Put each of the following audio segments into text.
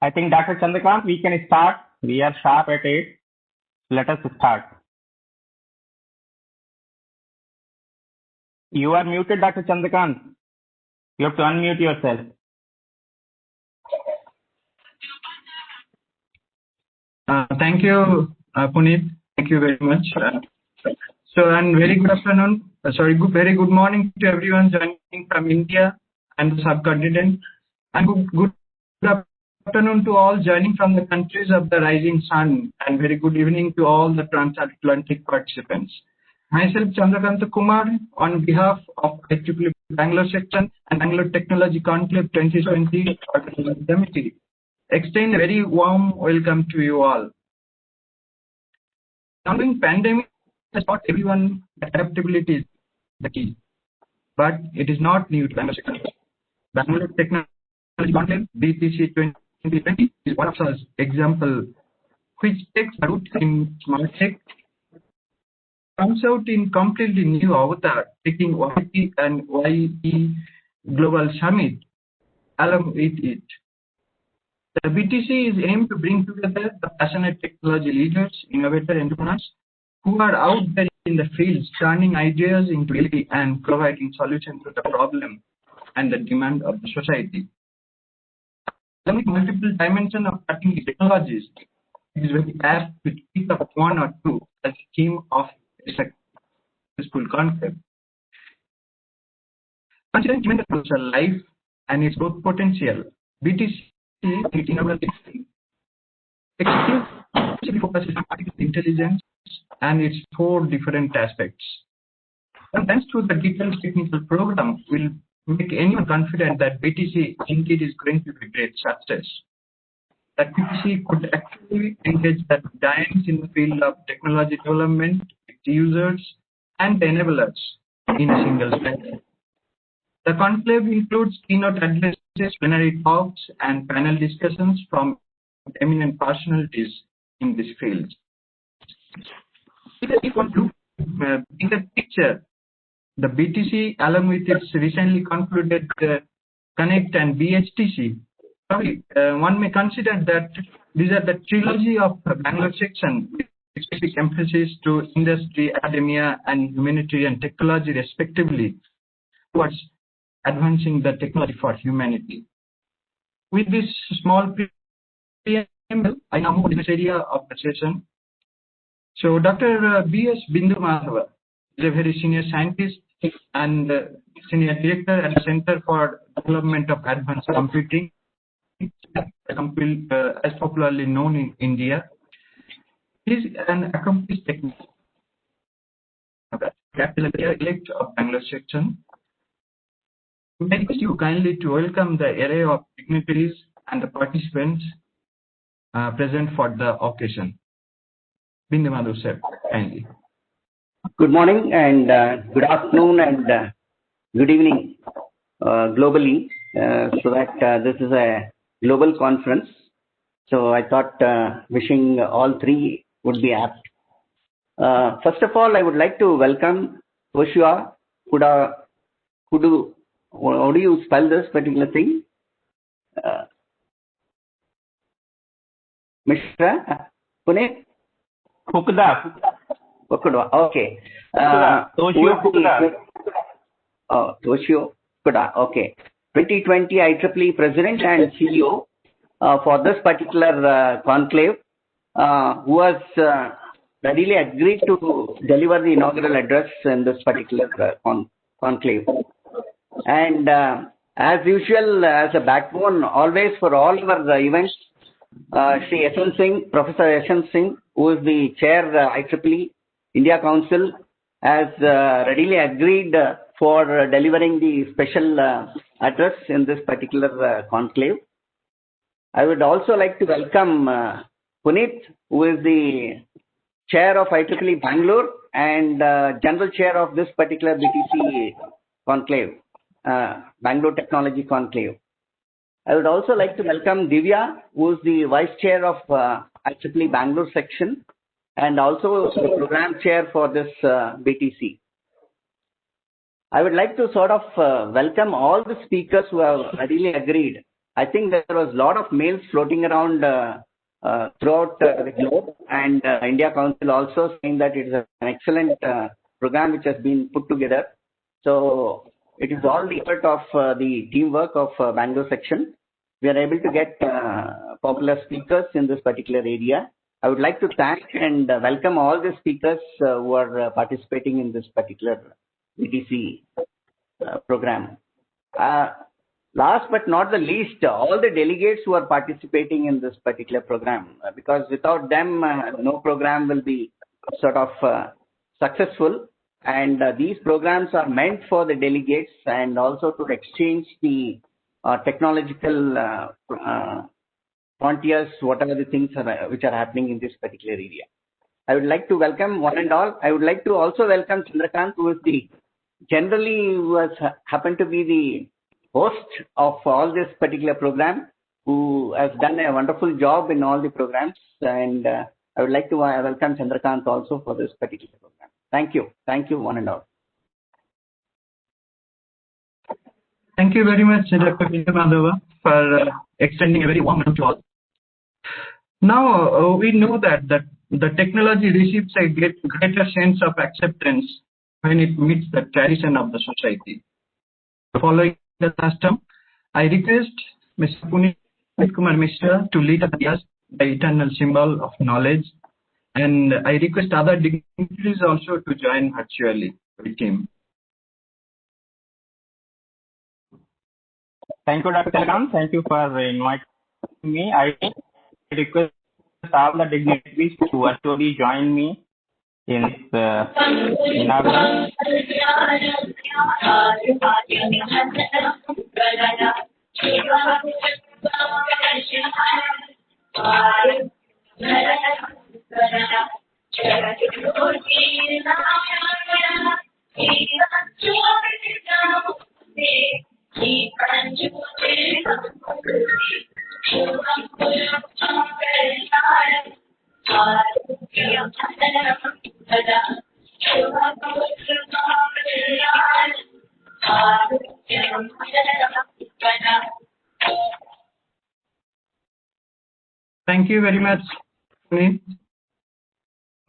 I think Dr. Chandrakant, we can start. We are sharp at 8. Let us start. You are muted, Dr. Chandrakant. You have to unmute yourself. Thank you, Puneet. Thank you very much. And very good afternoon. Very good morning to everyone joining from India and the subcontinent, and good afternoon to all joining from the countries of the rising sun, and very good evening to all the transatlantic participants. Myself, Chandrakanta Kumar, on behalf of IEEE Bangalore section and Bangalore Technology Conclave 2020 Organizing Committee, extend a very warm welcome to you all. The ongoing pandemic has taught everyone that adaptability is the key, but it is not new to Bangalore section. Bangalore Technology Conclave BTC 2020 is one of such example which takes root in smart tech, comes out in completely new avatar, taking YP and YE Global Summit along with it. The BTC is aimed to bring together the passionate technology leaders, innovators, and entrepreneurs who are out there in the fields, turning ideas into reality and providing solutions to the problem and the demand of the society. With multiple dimensions of cutting technologies, it is very apt to pick up one or two as a theme of a successful conclave. Considering human social life and its growth potential, BTC its inaugural exclusively focuses on artificial intelligence and its 4 different aspects. And thanks to the detailed technical program, will make anyone confident that BTC indeed is going to be a great success. That BTC could actually engage the giants in the field of technology development, its users, and the enablers in a single session. The conclave includes keynote addresses, plenary talks, and panel discussions from eminent personalities in this field. If you want to in the picture, the BTC, along with its recently concluded Connect and BHTC, one may consider that these are the trilogy of the Bangalore section, with specific emphasis to industry, academia, and humanitarian technology respectively, towards advancing the technology for humanity. With this small preamble, I now move to this area of the session. So Dr. B.S. Bindu Madhava is a very senior scientist and senior director at the Center for Development of Advanced Computing, as popularly known in India. He is an accomplished technician, capital elect of Bangalore section. I request you kindly to welcome the array of dignitaries and the participants present for the occasion. Bindu Madhav sir, kindly. Good morning and good afternoon and good evening globally, so that this is a global conference. So I thought wishing all 3 would be apt. First of all, I would like to welcome Joshua Kudu. How do you spell this particular thing? Mr. Puneet? Kukda. Okay. Toshio Kukda. Oh, Toshio Kuda. Okay. 2020 IEEE President and CEO for this particular conclave, who has readily agreed to deliver the inaugural address in this particular conclave. And as usual, as a backbone always for all our events, Shri Yashwant Singh, Professor Yashwant Singh, who is the chair IEEE India Council, has readily agreed for delivering the special address in this particular conclave. I would also like to welcome Puneet, who is the chair of IEEE Bangalore and general chair of this particular BTC conclave, Bangalore Technology Conclave. I would also like to welcome Divya, who is the vice chair of IEEE Bangalore section and also the program chair for this BTC. I would like to sort of welcome all the speakers who have readily agreed I think there was a lot of mails floating around throughout the globe, and India Council also saying that it is an excellent program which has been put together. So it is all the effort of the teamwork of Bangalore section. We are able to get popular speakers in this particular area. I would like to thank and welcome all the speakers who are participating in this particular BTC program. Last but not the least, all the delegates who are participating in this particular program, because without them, no program will be sort of successful. And these programs are meant for the delegates and also to exchange the technological frontiers, whatever the things are, which are happening in this particular area. I would like to welcome one and all. I would like to also welcome Chandrakant, who is who has happened to be the host of all this particular program, who has done a wonderful job in all the programs. And I would like to welcome Chandrakant also for this particular program. Thank you. Thank you, one and all. Thank you very much, Dr. Madhava, for extending a very warm welcome to all. Now, we know that the technology receives a greater sense of acceptance when it meets the tradition of the society. Following the custom, I request Mr. Punit Kumar Mishra to lead us the eternal symbol of knowledge, and I request other dignitaries also to join virtually with him. Thank you, Dr. Chandrakant. Thank you for inviting me. I request all the dignitaries to virtually join me in this inaugural. Thank you very much, Punit.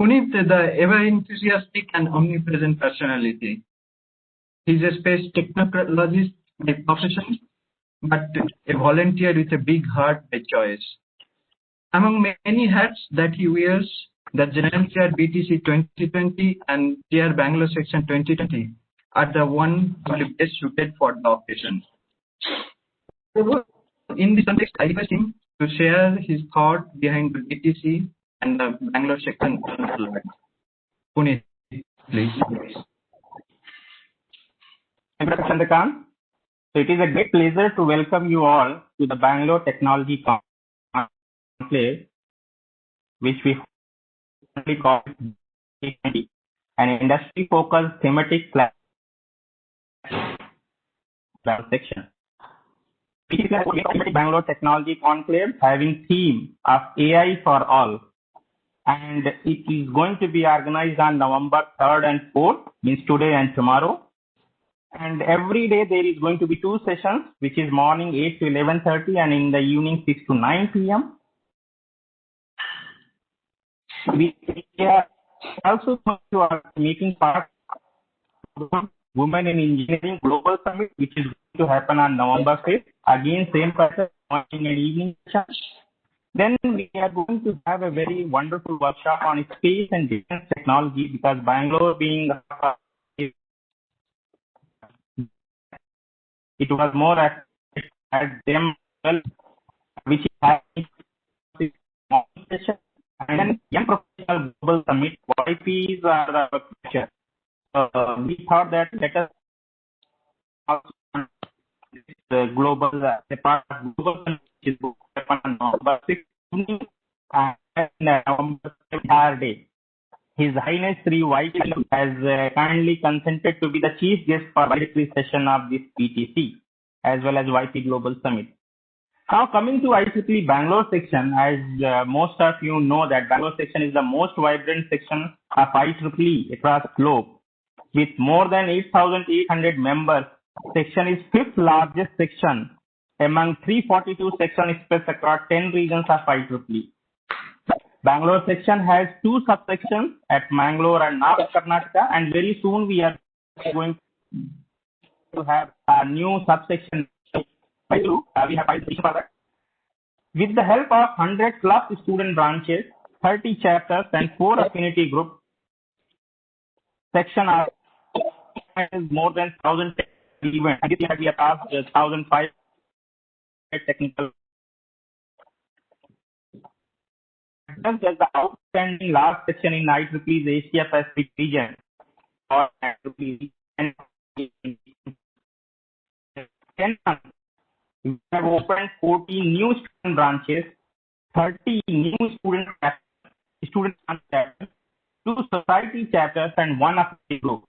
Punit, the ever-enthusiastic and omnipresent personality. He's a space technologist by profession, but a volunteer with a big heart by choice. Among many hats that he wears, the General Chair BTC 2020 and Chair Bangalore Section 2020 are the one who best suited for the occasion. In this context, I request him to share his thought behind the BTC and the Bangalore Section. Punit, please. Thank you, Dr. Chandrakant. So it is a great pleasure to welcome you all to the Bangalore Technology Conclave, which we call an industry-focused thematic section. It is a Bangalore Technology Conclave having theme of AI for all, and it is going to be organized on November 3rd and 4th, means today and tomorrow. And every day there is going to be 2 sessions, which is morning 8 to 11:30 and in the evening 6 to 9 p.m. We are also making part of the Women in Engineering Global Summit, which is going to happen on November 5th. Again, same pattern, morning and evening session. Then we are going to have a very wonderful workshop on space and defense technology, because Bangalore being it was more at them, which is session, and then Young Professional Global Summit. YPs are the future. We thought that let us the global global is on November 6th and November entire day. His Highness Sri YP has kindly consented to be the chief guest for the session of this BTC as well as YP Global Summit. Now coming to IEEE Bangalore section, as most of you know that Bangalore section is the most vibrant section of IEEE across globe. With more than 8,800 members, section is 5th largest section among 342 sections spread across 10 regions of IEEE. Bangalore section has 2 subsections at Mangalore and North Karnataka, and very soon we are going to have a new subsection. We have for that. With the help of 100 plus student branches, 30 chapters, and 4 affinity groups, section are more than 1,000 events. We have passed 1,500 technical. Just as the outstanding last section in IEEE's Asia Pacific region, or we have opened 14 new student branches, 30 new student chapters, 2 society chapters, and 1 affinity group.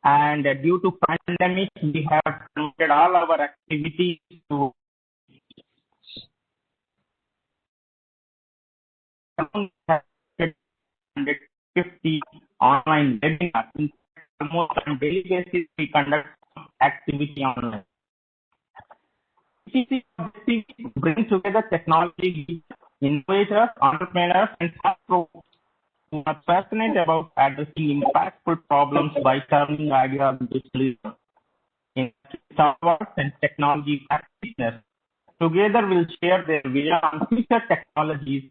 And due to pandemic, we have converted all our activities to 150 online webinars. Almost on a daily basis, we conduct activity online. BTC brings together technology, innovators, entrepreneurs, and who are passionate about addressing impactful problems by turning ideas into solutions. In stalwarts and technology practitioners, together will share their vision on future technologies,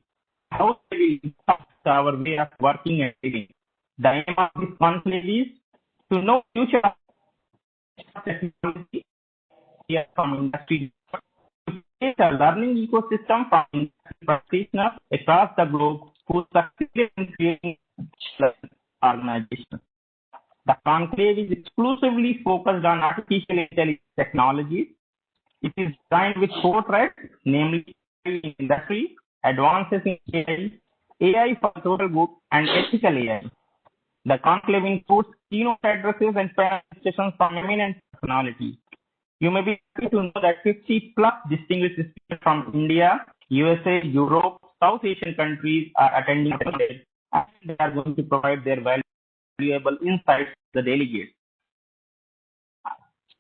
how they will impact our way of working and living. The aim of this conclave is to know future technology from industry, to create a learning ecosystem from industry practitioners across the globe who succeed in creating organizations. The conclave is exclusively focused on artificial intelligence technologies. It is designed with 4 threads, namely industry, advances in AI for total good, and ethical AI. The conclave includes keynote addresses and presentations from eminent personalities. You may be happy to know that 50 plus distinguished speakers from India, USA, Europe, South Asian countries are attending the conclave, and they are going to provide their valuable insights to the delegates.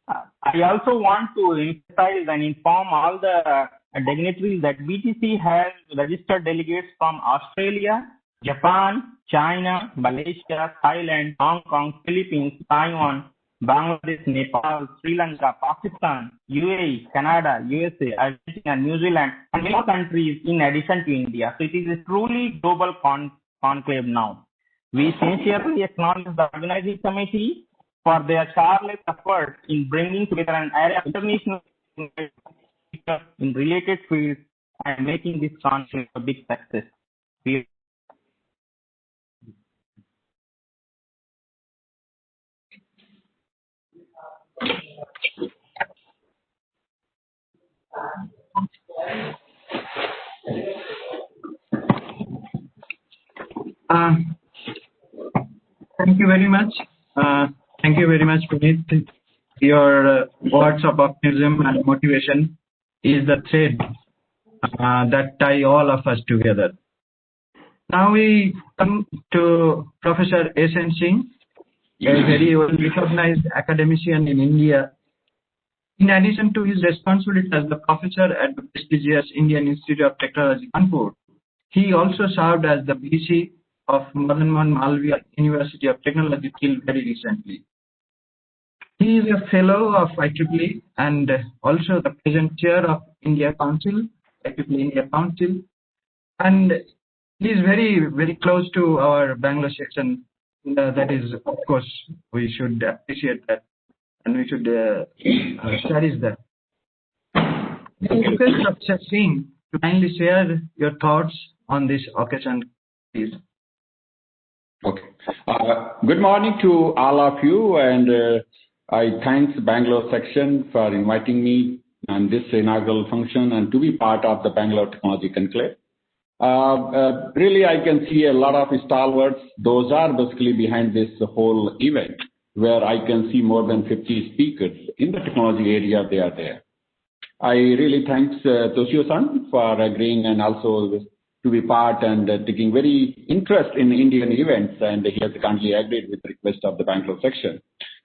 I also want to emphasize and inform all the dignitaries that BTC has registered delegates from Australia, Japan, China, Malaysia, Thailand, Hong Kong, Philippines, Taiwan, Bangladesh, Nepal, Sri Lanka, Pakistan, UAE, Canada, USA, Argentina, New Zealand, and many more countries in addition to India. So it is a truly global conclave now. We sincerely acknowledge the organizing committee for their tireless efforts in bringing together an array of international in related fields and making this conclave a big success. Thank you very much. Thank you very much, Puneet. Your words of optimism and motivation is the thread that tie all of us together. Now we come to Professor S.N. Singh, a very well recognized academician in India. In addition to his responsibility as the professor at the prestigious Indian Institute of Technology, Kanpur, he also served as the VC of Madan Mohan Malviya University of Technology till very recently. He is a fellow of IEEE and also the present chair of India Council, IEEE India Council, and he is very, very close to our Bangalore section. That is, of course, we should appreciate that and we should cherish that. I request Professor Singh to kindly share your thoughts on this occasion, please. Okay. Good morning to all of you, and I thank the Bangalore section for inviting me on this inaugural function and to be part of the Bangalore Technology Conclave. Really, I can see a lot of stalwarts. Those are basically behind this whole event, where I can see more than 50 speakers in the technology area. They are there. I really thanks Toshio-san for agreeing and also to be part and taking very interest in Indian events, and he has kindly agreed with the request of the Bangalore section.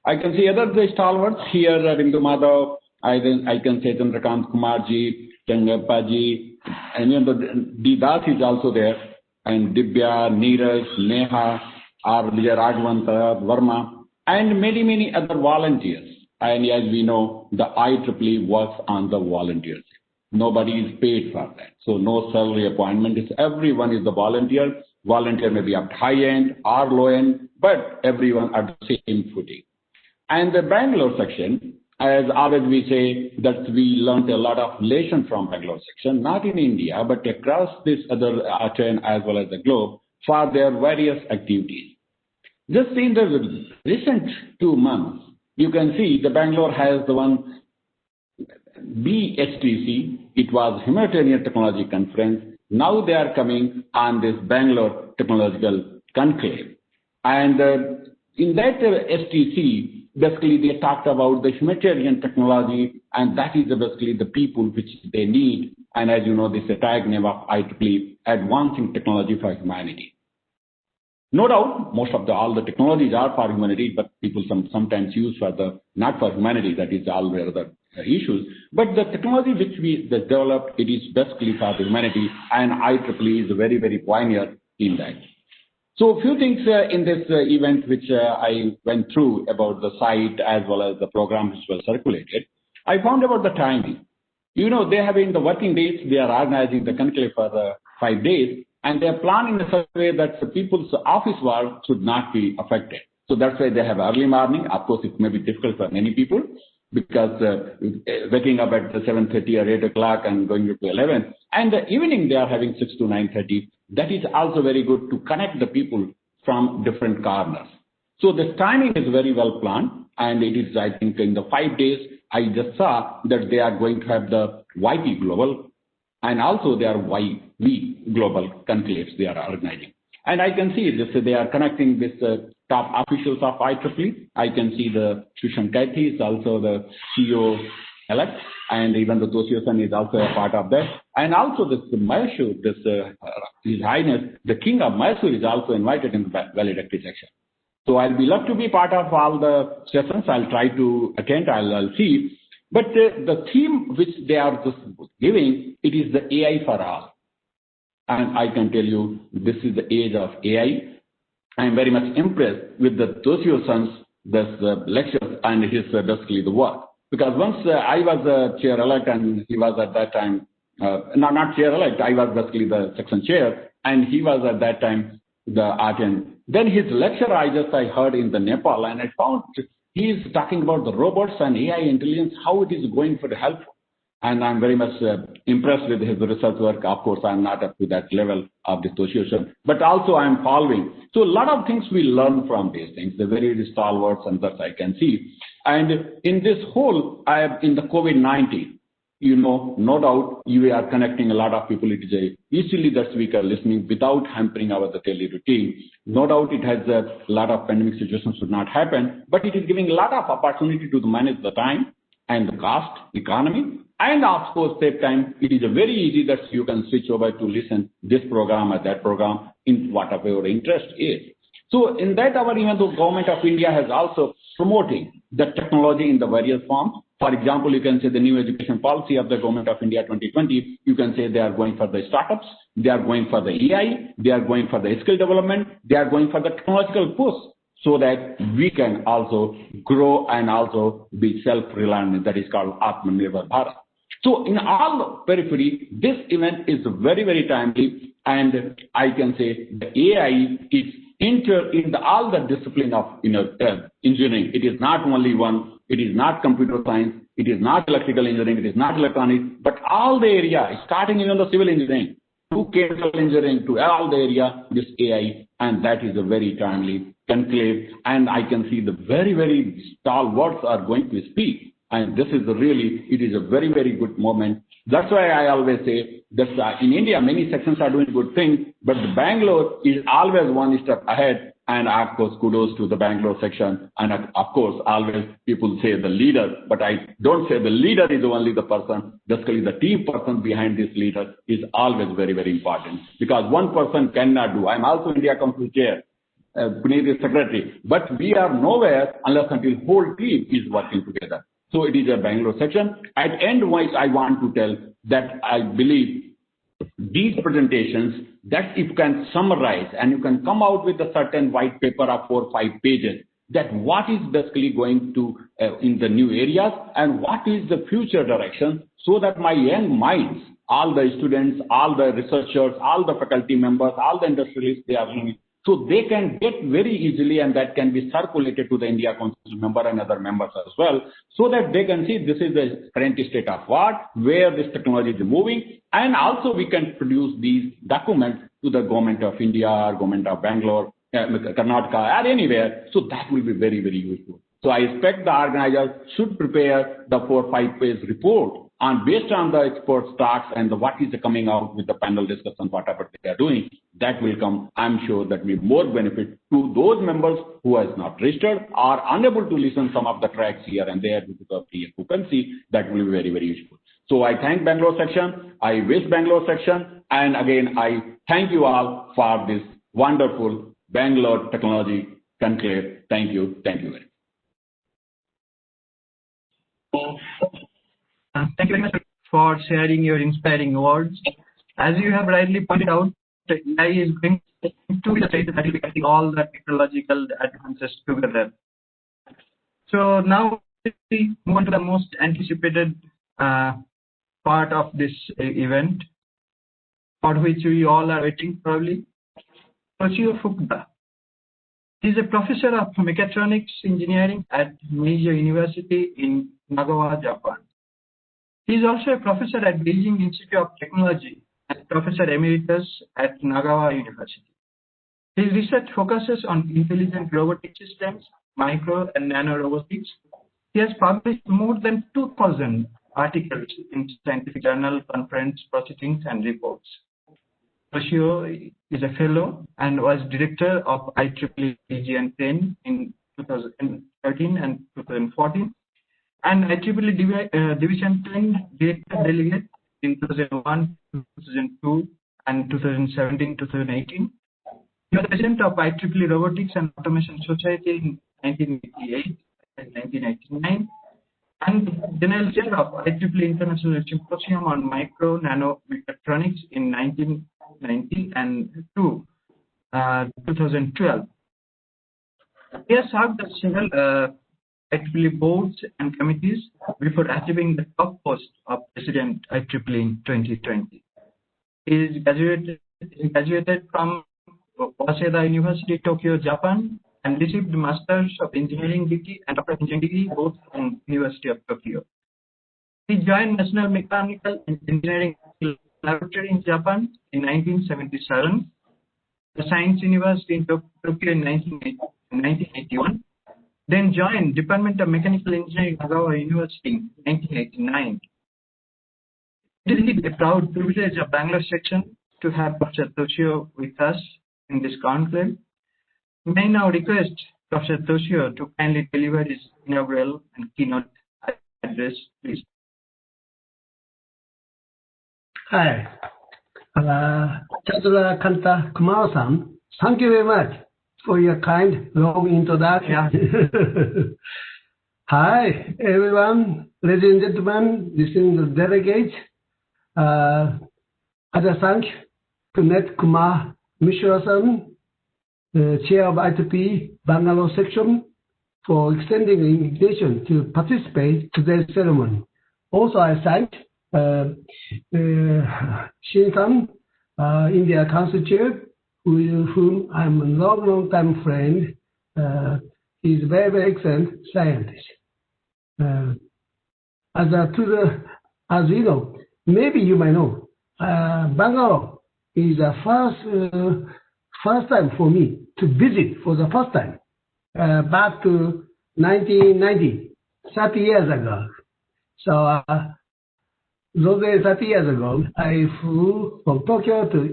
I can see other stalwarts here, Rindu Madhav, I can say Chandrakant Kumarji, Changappaji, and D. Das is also there, and Dibya, Neeraj, Neha, R. Vijay Raghavanta, Verma, and many other volunteers. And as we know, the IEEE works on the volunteers. Nobody is paid for that. So no salary appointment. Everyone is the volunteer. Volunteer may be at high end or low end, but everyone at the same footing. And the Bangalore section, as always we say that we learned a lot of lessons from Bangalore section, not in India, but across this other chain as well as the globe for their various activities. Just in the recent 2 months, you can see the Bangalore has the one BTC. It was Humanitarian Technology Conference. Now they are coming on this Bangalore Technological Conclave. And in that STC, basically they talked about the humanitarian technology, and that is basically the people which they need. And as you know, this is a tag name of IEEE, Advancing Technology for Humanity. No doubt, most of all the technologies are for humanity, but people sometimes use for the not for humanity. That is all the other issues. But the technology which we developed, it is basically for the humanity, and IEEE is very pioneer in that. So a few things in this event which I went through about the site as well as the program which was circulated. I found about the timing. You know, they have in the working days, they are organizing the conclave for 5 days. And they are planning in such a way that the people's office work should not be affected. So that's why they have early morning. Of course, it may be difficult for many people because waking up at 7:30 or 8 o'clock and going up to 11. And the evening they are having 6 to 9:30. That is also very good to connect the people from different corners. So this timing is very well planned. And it is, I think, in the 5 days, I just saw that they are going to have the YP Global. And also they are YV global conclaves they are organizing. And I can see this, they are connecting with top officials of IEEE. I can see the Sushan Kaiti is also the CEO-elect, and even the Toshio-san is also a part of that. And also this Mysore, His Highness, the King of Mysore is also invited in the valedictory section. So I'll be lucky to be part of all the sessions. I'll try to attend, I'll see. But the theme which they are just giving, it is the AI for all. And I can tell you, this is the age of AI. I am very much impressed with the Toshio-san's lectures and his basically the work. Because once I was chair-elect and he was at that time, not chair-elect, I was basically the section chair, and he was at that time the RTN. Then his lecture I heard in the Nepal, and I found he is talking about the robots and AI intelligence, how it is going for the help. And I'm very much impressed with his research work. Of course, I'm not up to that level of the Toshio, but also I'm following. So a lot of things we learn from these things, the very stalwarts and that I can see. And in this whole, in the COVID-19, you know, no doubt you are connecting a lot of people. It is easily that we are listening without hampering our daily routine. No doubt it has a lot of pandemic situations should not happen, but it is giving a lot of opportunity to manage the time and the cost, economy, and of course save time. It is very easy that you can switch over to listen this program or that program in whatever your interest is. So in that even the government of India has also promoting the technology in the various forms. For example, you can say the new education policy of the government of India 2020, you can say they are going for the startups, they are going for the AI, they are going for the skill development, they are going for the technological push so that we can also grow and also be self-reliant. That is called Atmanirbhar Bharat. So in all periphery, this event is very timely, and I can say the AI is in all the discipline of engineering. It is not only one. It is not computer science. It is not electrical engineering. It is not electronics. But all the area, starting even the civil engineering, to chemical engineering, to all the area, this AI, and that is a very timely conclave. And I can see the very stalwarts are going to speak. And this is it is a very good moment. That's why I always say that in India, many sections are doing good things, but the Bangalore is always one step ahead. And of course, kudos to the Bangalore section. And of course, always people say the leader, but I don't say the leader is only the person. Basically, the team person behind this leader is always very important, because one person cannot do. I'm also India Council Chair, Puneet is secretary, but we are nowhere unless until whole team is working together. So it is a Bangalore section. At end wise, I want to tell that I believe these presentations, that if you can summarize and you can come out with a certain white paper of 4 or 5 pages, that what is basically going to in the new areas and what is the future direction, so that my young minds, all the students, all the researchers, all the faculty members, all the industrialists, they are learning, so they can get very easily, and that can be circulated to the India Council member and other members as well, so that they can see this is the current state of art, where this technology is moving, and also we can produce these documents to the government of India, or government of Bangalore, Karnataka, or anywhere. So that will be very, very useful. So I expect the organizers should prepare the 4 or 5 page report on based on the expert talks and what is coming out with the panel discussion, whatever they are doing, that will come. I'm sure that will be more benefit to those members who has not registered or unable to listen some of the tracks here and there because of the occupancy. That will be very, very useful. So I thank Bangalore section. I wish Bangalore section. And again, I thank you all for this wonderful Bangalore Technology Conclave. Thank you. Thank you very much. Thank you very much for sharing your inspiring words. As you have rightly pointed out, AI is going to be the state that will be connecting all the technological advances together. So now we move on to the most anticipated part of this event, for which we all are waiting probably. Toshio Fukuda. He is a professor of mechatronics engineering at Meiji University in Nagawa, Japan. He is also a professor at Beijing Institute of Technology and professor emeritus at Nagawa University. His research focuses on intelligent robotic systems, micro and nano robotics. He has published more than 2,000 articles in scientific journal, conference, proceedings, and reports. Toshio is a fellow and was director of IEEE Region 10 in 2013 and 2014, and IEEE Division 10 director delegate in 2001, 2002, and 2017-2018. He was president of IEEE Robotics and Automation Society in 1988 and 1999, and general chair of IEEE International Symposium on Micro Nano Mechatronics in 1990 and 2012. He has served as several IEEE boards and committees before achieving the top post of President IEEE in 2020. He is graduated from Waseda University, Tokyo, Japan, and received Masters of Engineering degree and Doctor of Engineering degree both from University of Tokyo. He joined National Mechanical Engineering Laboratory in Japan in 1977, the Science University in Tokyo in 1981, then joined Department of Mechanical Engineering, Nagawa University in 1989. It is indeed a proud privilege of Bangalore section to have Professor Toshio with us in this conclave. May I now request Professor Toshio to kindly deliver his inaugural and keynote address, please. Hi, Chandra Kanta Kumar-san. Thank you very much for your kind, long introduction. Yeah. Hi, everyone, ladies and gentlemen, distinguished delegates. Other thank Punet Kumar Mishra-san, Chair of IEEE Bangalore section, for extending the invitation to participate in today's ceremony. Also, I thank Shin-san, India Council Chair, whom I'm a long time friend. He's a very, very excellent scientist. As you know, maybe you might know, Bangalore is the first time for me to visit for the first time, back to 1990, 30 years ago. So those days, 30 years ago, I flew from Tokyo to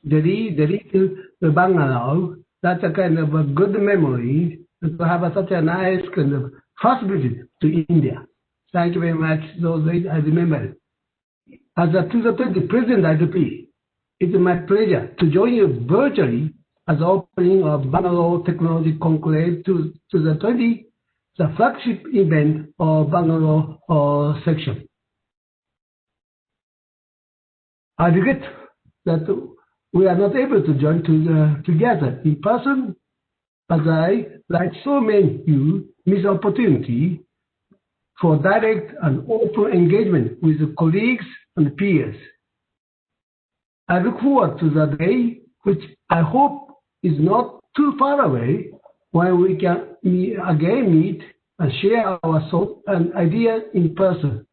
Delhi to Bangalore. That's a kind of a good memory to have such a nice kind of first visit to India. Thank you very much. Those days I remember. As a 2020 President IEEE, it is my pleasure to join you virtually as opening of Bangalore Technology Conclave to the the flagship event of Bangalore section. I regret that we are not able to join together in person, as I, like so many you, miss opportunity for direct and open engagement with the colleagues and peers. I look forward to the day, which I hope is not too far away, when we can again meet and share our thoughts and ideas in person.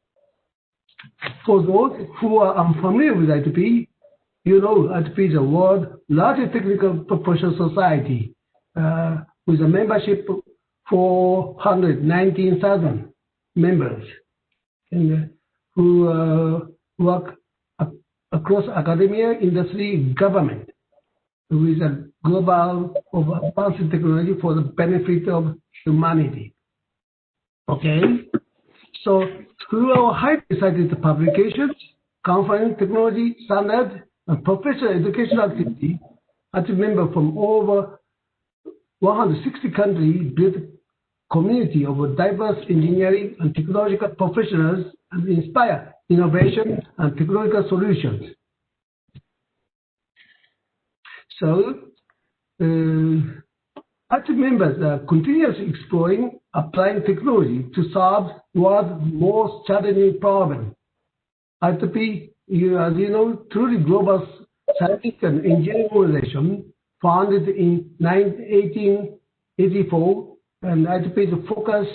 For those who are unfamiliar with IEEE, you know IEEE is the world's largest technical professional society with a membership of 419,000 members, and who work across academia, industry, government, with a global of advanced technology for the benefit of humanity. Okay, so through our highly cited publications, conference, technology, standards, and professional educational activity, as a member from over 160 countries, built a community of diverse engineering and technological professionals and inspire innovation and technological solutions. So, active members are continuously exploring applying technology to solve world's most challenging problems. IEEE, as you know, truly global scientific and engineering organization, founded in 1884, and IEEE focus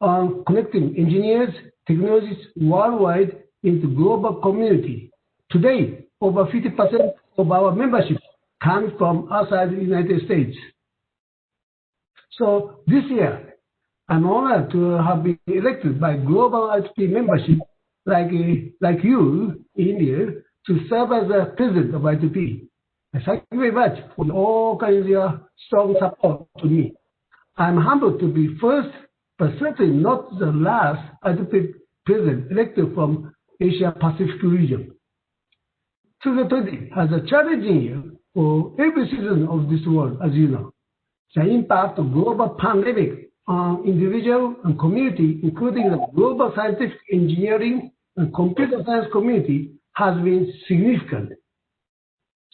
on connecting engineers, technologies worldwide into global community. Today, over 50% of our membership comes from outside the United States. So this year, I'm honored to have been elected by global IEEE membership like you, India, to serve as the president of IEEE. Thank you very much for all kinds of your strong support to me. I'm humbled to be first, but certainly not the last IEEE president elected from Asia Pacific region. 2020 has a challenging year for every citizen of this world, as you know. The impact of global pandemic on individual and community, including the global scientific engineering and computer science community, has been significant.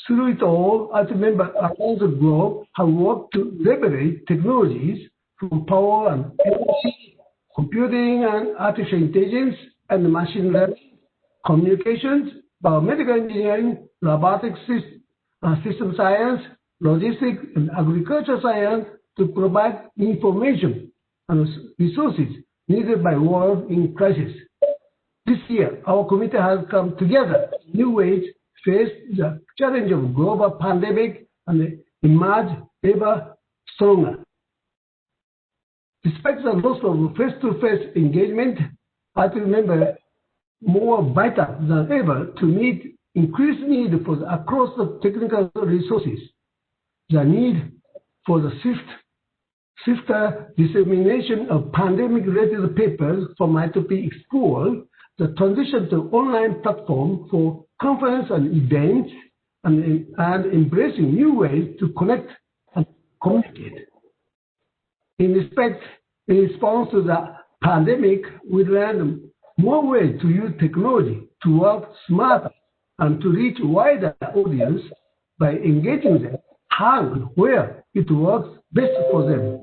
Through it all, as members around the globe have worked to leverage technologies from power and energy, computing and artificial intelligence and machine learning, communications, biomedical engineering, robotics, system science, logistics, and agriculture science to provide information and resources needed by world in crisis. This year, our committee has come together in new ways to face the challenge of global pandemic and emerge ever stronger. Despite the loss of face-to-face engagement, I remember more vital than ever to meet increased need for across the technical resources, the need for the swifter dissemination of pandemic-related papers from IEEE School, the transition to online platform for conference and events, and embracing new ways to connect and communicate. In response to the pandemic, we learned more ways to use technology to work smarter and to reach wider audience by engaging them how and where it works best for them.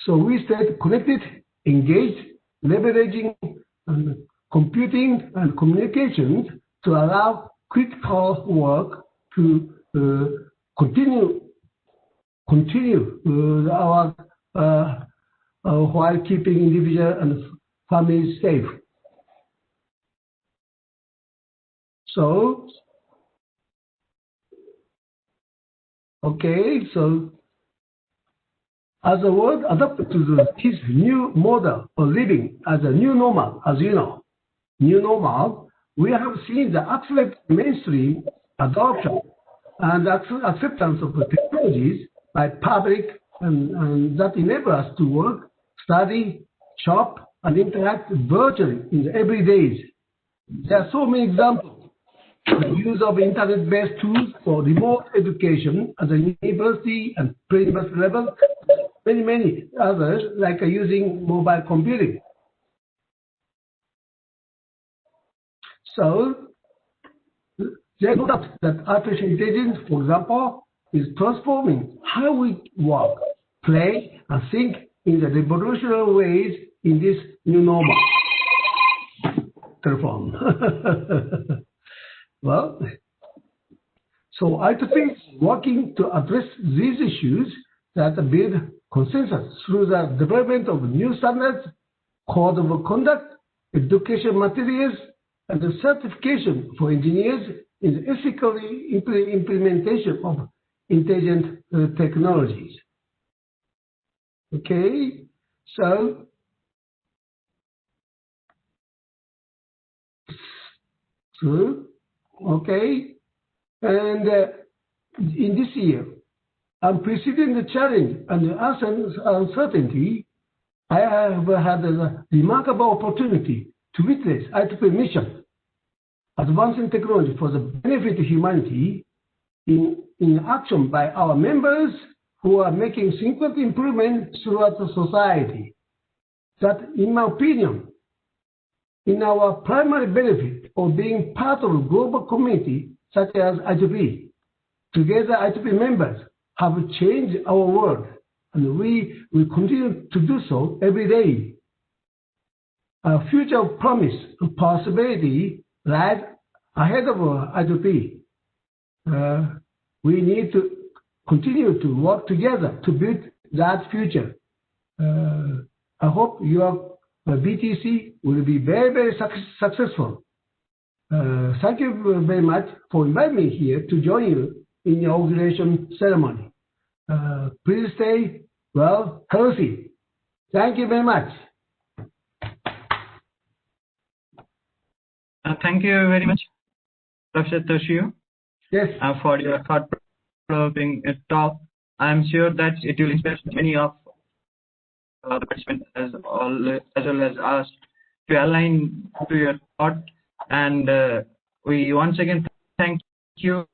So we stayed connected, engaged, leveraging computing and communications to allow critical work to continue our while keeping individual and families safe. So, okay, so as the world adopted to this new model of living as a new normal, as you know, new normal, we have seen the accelerated mainstream adoption and acceptance of the technologies by public and that enable us to work, study, shop, and interact virtually in the everydays. There are so many examples. The use of internet-based tools for remote education at the university and pre-university level, many others, like using mobile computing. So there's no doubt that artificial intelligence, for example, is transforming how we work, play, and think in the revolutionary ways in this new normal. Telephone. Well, so IEEE is working to address these issues that build consensus through the development of new standards, code of conduct, education materials, and the certification for engineers in the ethical implementation of intelligent technologies. Okay, so okay, and in this year, unprecedented challenge and uncertainty, I have had a remarkable opportunity to witness IEEE mission, advancing technology for the benefit of humanity, in action by our members who are making significant improvement throughout the society. That, in my opinion, in our primary benefit of being part of a global community such as IEEE, together IEEE members have changed our world, and we will continue to do so every day. Our future of promise and possibility lies ahead of IEEE. We need to continue to work together to build that future. I hope your BTC will be very, very successful. Thank you very much for inviting me here to join you in the inauguration ceremony. Please stay well, healthy. Thank you very much. Thank you very much, Professor Toshio, yes, for your thought-provoking talk. I'm sure that it will inspire many of the participants as well as us to align to your thought. And we once again thank you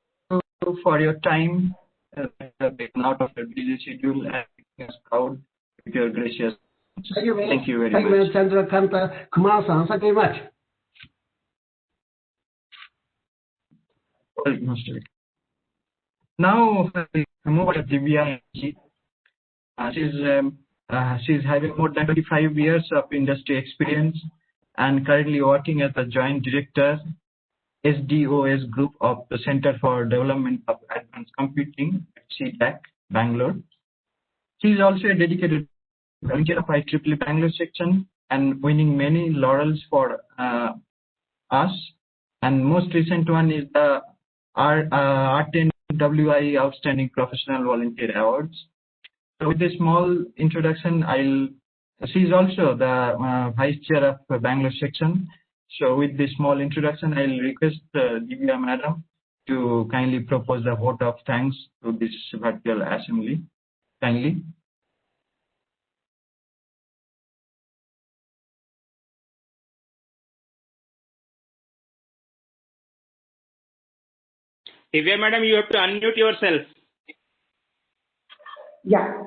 for your time, out of your busy schedule, and making us proud with your gracious. Thank you very much. Thank you, Chandrakanta Kumar-san. Thank you very much. Now, move to Divya. She's having more than 25 years of industry experience and currently working as the Joint Director, SDOS Group of the Center for Development of Advanced Computing at CTAC, Bangalore. She is also a dedicated volunteer of IEEE Bangalore section and winning many laurels for us. And most recent one is the R10WI Outstanding Professional Volunteer Awards. So with this small introduction, she is also the Vice Chair of Bangalore section. So with this small introduction, I'll request Divya Madam to kindly propose the vote of thanks to this virtual assembly. Kindly. Divya Madam, you have to unmute yourself. Yeah.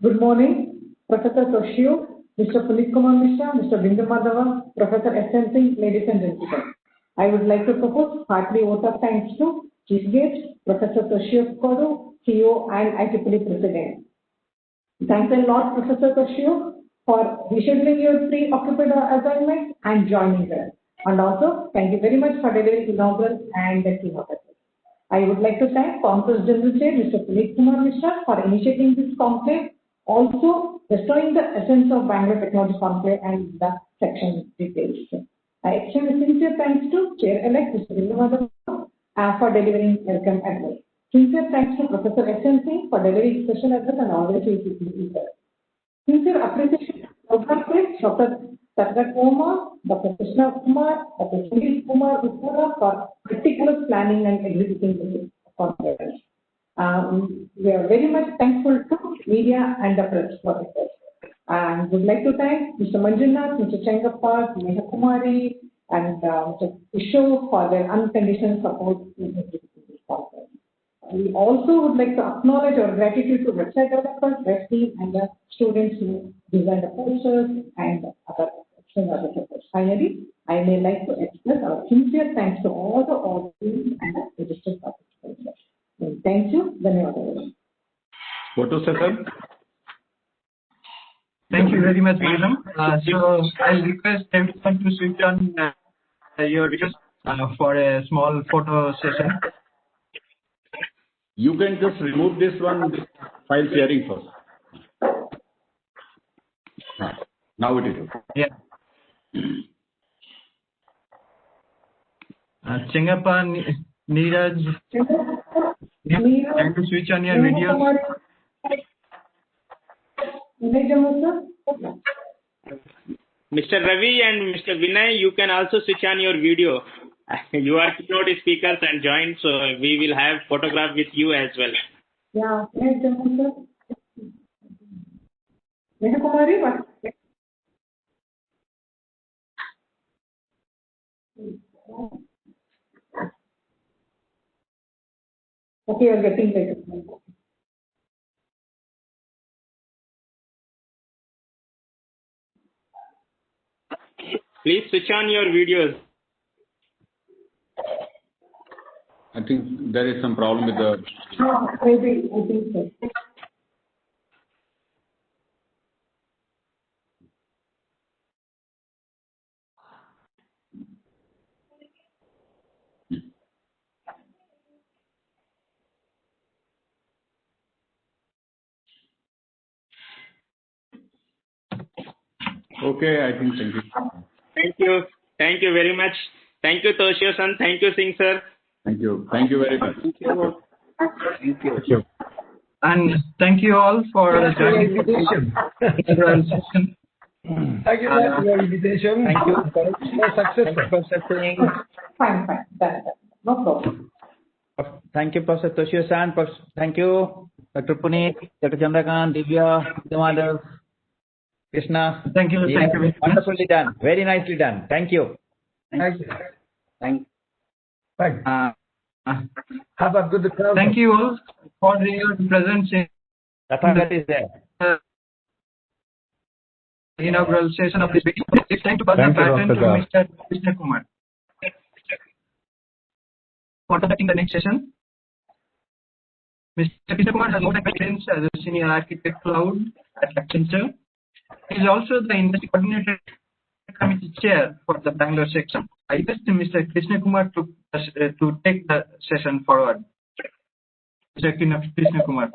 Good morning, Professor Toshio, Mr. Puneet Kumar Mishra, Mr. Bindu Madhava, Professor S.N. Singh, ladies and gentlemen. I would like to propose heartily vote of thanks to Chief Guest, Professor Toshio Kodo, CEO and IEEE President. Thanks a lot, Professor Toshio, for rescheduling your preoccupied assignment and joining us. And also, thank you very much for delivering inaugural and the keynote. I would like to thank Congress General Chair, Mr. Puneet Kumar Mishra, for initiating this conclave, also restoring the essence of Bangalore Technology Conclave and the section details. I extend a sincere thanks to Chair-elect Mr. Bindu Madhava for delivering welcome address. Sincere thanks to Professor S.N. Singh for delivering special address and organization speaker. Sincere appreciation to Program Head, Dr. Sargat Kumar, Dr. Krishna Kumar, Dr. Sunil Kumar Uttara for meticulous planning and executing the conference. We are very much thankful to media and the press for this. And would like to thank Mr. Manjunath, Mr. Chengappa, Neha Kumari, and Mr. Isho for their unconditional support in this conference. we also would like to acknowledge our gratitude to website developers, web team, and the students who designed the posters and other supports. Finally, I may like to express our sincere thanks to all the audience and the registered participants. Thank you. Dhanyawad. What to say, sir? Thank you very much, madam. So I'll request everyone to switch on your videos for a small photo session. You can just remove this one, this file sharing first. Now it is okay. Yeah. Chengappa, Neeraj, time to switch on your videos. Mr. Ravi and Mr. Vinay, you can also switch on your video. You are keynote speakers and join, so we will have photograph with you as well. Yeah. Okay, you're getting better. Please switch on your videos. I think there is some problem with the... Maybe, I think so. Okay, I think thank you. Thank you. Thank you very much. Thank you, Toshio-san. Thank you, Singh sir. Thank you. Thank you very much. Thank you. Thank you. And thank you all for joining the invitation. session. Thank you for your invitation. Thank you. For success. Fine. Done. No problem. Thank you, Professor Toshio-san. Thank you, Dr. Puneet, Dr. Chandrakant, Divya, Madhav, Krishna. Thank you. Thank you. Wonderfully done. Very nicely done. Thank you. Thank you. Thank Have a good time. Thank you all for your presence in That is there. the inaugural session of this meeting. It's time to pass the baton to Mr. Krishna Kumar. For conducting the next session, Mr. Krishna Kumar has more than experience as a senior architect cloud at Accenture. He is also the industry coordinator committee chair for the Bangalore section. I request Mr. Krishna Kumar to take the session forward. Mr. Krishna Kumar.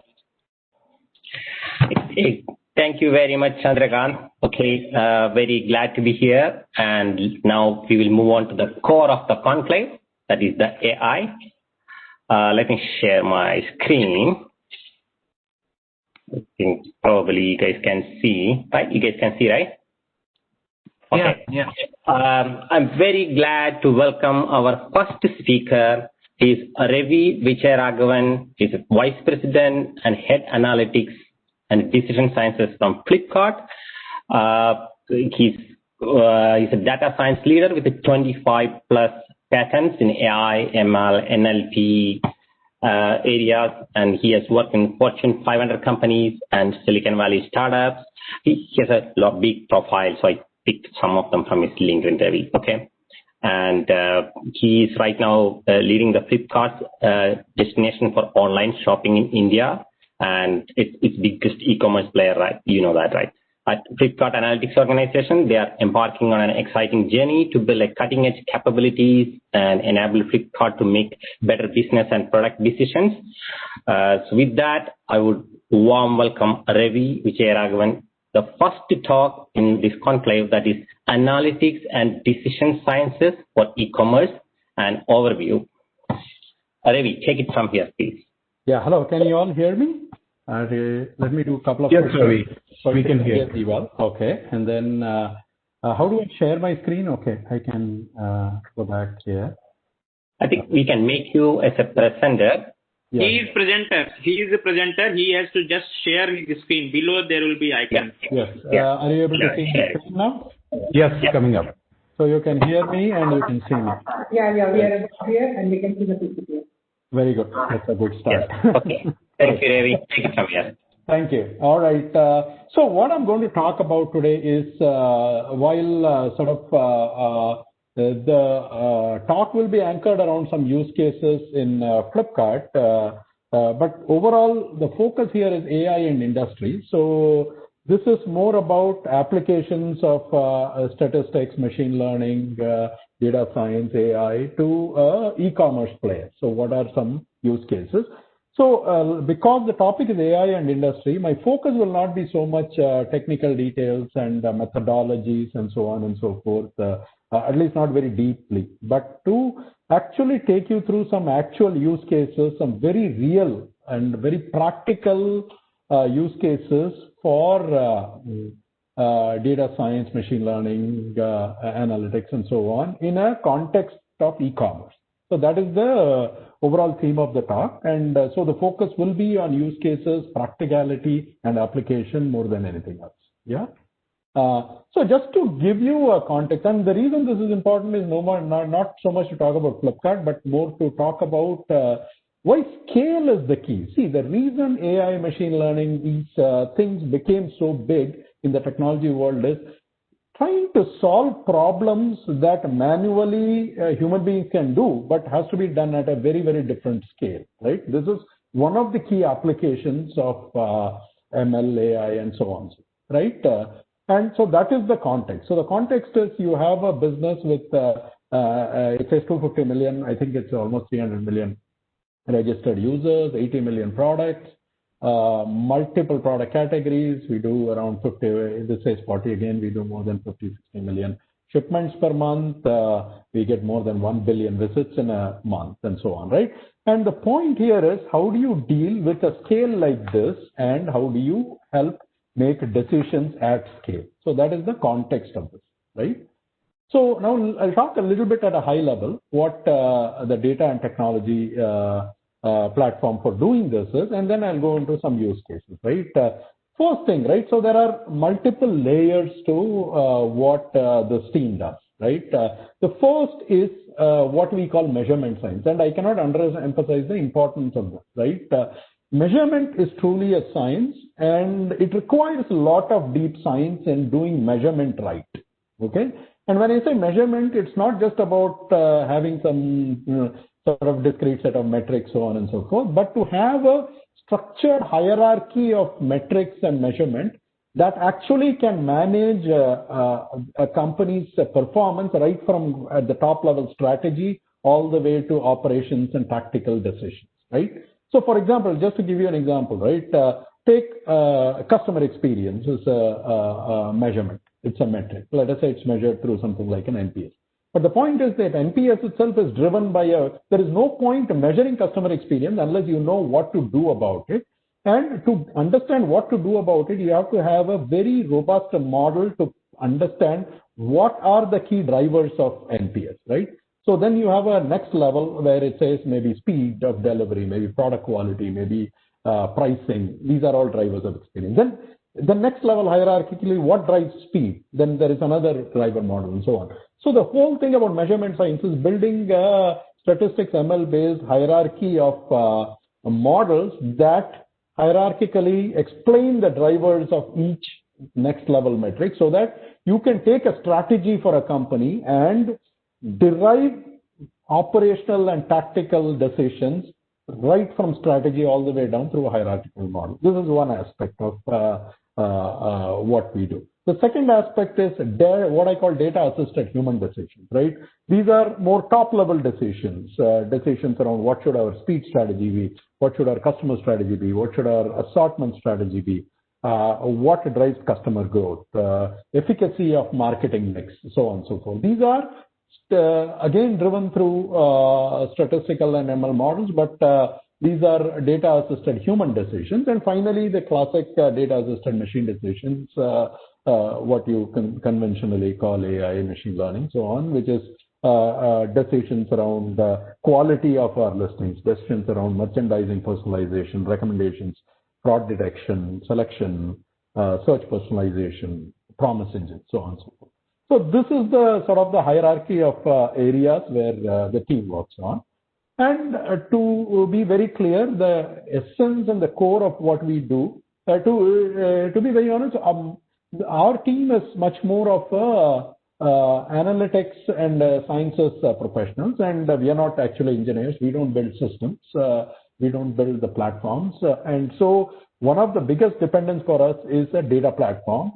Thank you very much, Chandrakant. Okay, very glad to be here. And now we will move on to the core of the conclave, that is the AI. Let me share my screen. I think probably you guys can see, right? You guys can see, right? Okay. Yeah. I'm very glad to welcome our first speaker. He is Ravi Vijayaraghavan. He's a Vice President and Head Analytics and Decision Sciences from Flipkart. He's a data science leader with 25 plus patents in AI, ML, NLP areas, and he has worked in Fortune 500 companies and Silicon Valley startups. He has a big profile, so I picked some of them from his LinkedIn review. Okay, and he is right now leading the Flipkart destination for online shopping in India, and it's biggest e-commerce player, right? You know that, right? At Flipkart Analytics Organization, they are embarking on an exciting journey to build a cutting-edge capabilities and enable Flipkart to make better business and product decisions. So with that, I would warm welcome Ravi Vijayaraghavan, the first to talk in this conclave, that is Analytics and Decision Sciences for E-commerce and Overview. Ravi, take it from here, please. Yeah, hello. Can you all hear me? Let me do a couple of questions. Ravi. So we can hear you well. Okay. And then how do I share my screen? Okay, I can go back here. I think we can make you as a presenter. Yeah. He is presenter. He is the presenter. He has to just share his screen. Below there will be icon. Yes. Are you able to see my screen now? Yes, coming up. So you can hear me and you can see me. Yeah, we are here and we can see the PPT. Very good. That's a good start. Yes. Okay. Thank you, Ravi. Take it from here. Thank you. All right. So what I'm going to talk about today is while the talk will be anchored around some use cases in Flipkart, but overall the focus here is AI and industry. So this is more about applications of statistics, machine learning, data science, AI to e-commerce players. So what are some use cases? So because the topic is AI and industry, my focus will not be so much technical details and methodologies and so on and so forth, at least not very deeply, but to actually take you through some actual use cases, some very real and very practical use cases for data science, machine learning, analytics, and so on in a context of e-commerce. So that is the overall theme of the talk. And so the focus will be on use cases, practicality, and application more than anything else. Yeah. So just to give you a context, and the reason this is important is not so much to talk about Flipkart, but more to talk about why scale is the key. See, the reason AI, machine learning, these things became so big in the technology world is trying to solve problems that manually human beings can do, but has to be done at a very, very different scale, right? This is one of the key applications of ML, AI, and so on, right? And so that is the context. So the context is you have a business with, it says 250 million, I think it's almost 300 million registered users, 80 million products, multiple product categories. We do around 50, this says 40 again, we do more than 50, 60 million shipments per month. We get more than 1 billion visits in a month and so on, right? And the point here is how do you deal with a scale like this and how do you help make decisions at scale? So that is the context of this, right? So now I'll talk a little bit at a high level what the data and technology platform for doing this is, and then I'll go into some use cases, right? First thing, right? So there are multiple layers to what this team does, right? The first is what we call measurement science, and I cannot emphasize the importance of this, right? Measurement is truly a science, and it requires a lot of deep science in doing measurement right, okay? And when I say measurement, it's not just about having some sort of discrete set of metrics, so on and so forth, but to have a structured hierarchy of metrics and measurement that actually can manage a company's performance right from at the top level strategy all the way to operations and tactical decisions, right? So for example, just to give you an example, right? Take customer experience as a measurement. It's a metric. Let us say it's measured through something like an NPS. But the point is that NPS itself is driven by there is no point measuring customer experience unless you know what to do about it. And to understand what to do about it, you have to have a very robust model to understand what are the key drivers of NPS, right? So then you have a next level where it says maybe speed of delivery, maybe product quality, maybe pricing. These are all drivers of experience. Then the next level hierarchically, what drives speed? Then there is another driver model and so on. So the whole thing about measurement science is building a statistics ML-based hierarchy of models that hierarchically explain the drivers of each next level metric so that you can take a strategy for a company and derive operational and tactical decisions right from strategy all the way down through a hierarchical model. This is one aspect of what we do. The second aspect is what I call data-assisted human decisions, right? These are more top-level decisions, decisions around what should our speed strategy be, what should our customer strategy be, what should our assortment strategy be, what drives customer growth, efficacy of marketing mix, so on and so forth. These are again driven through statistical and ML models, but these are data-assisted human decisions. And finally, the classic data-assisted machine decisions, what you conventionally call AI, machine learning, so on, which is decisions around quality of our listings, decisions around merchandising, personalization, recommendations, fraud detection, selection, search personalization, promise engine, so on and so forth. So this is the sort of the hierarchy of areas where the team works on. And to be very clear, the essence and the core of what we do, to be very honest, our team is much more of analytics and sciences professionals, and we are not actually engineers. We don't build systems. We don't build the platforms. And so one of the biggest dependents for us is a data platform.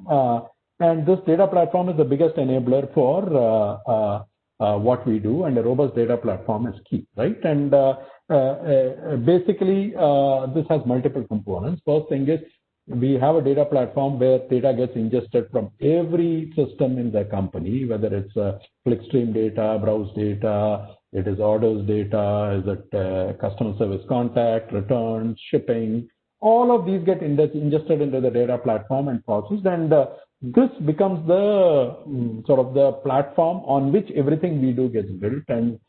And this data platform is the biggest enabler for what we do, and a robust data platform is key, right? And basically, this has multiple components. First thing is, we have a data platform where data gets ingested from every system in the company, whether it's clickstream data, browse data, it is orders data, is it customer service contact, returns, shipping. All of these get ingested into the data platform and processed, and this becomes the sort of the platform on which everything we do gets built. And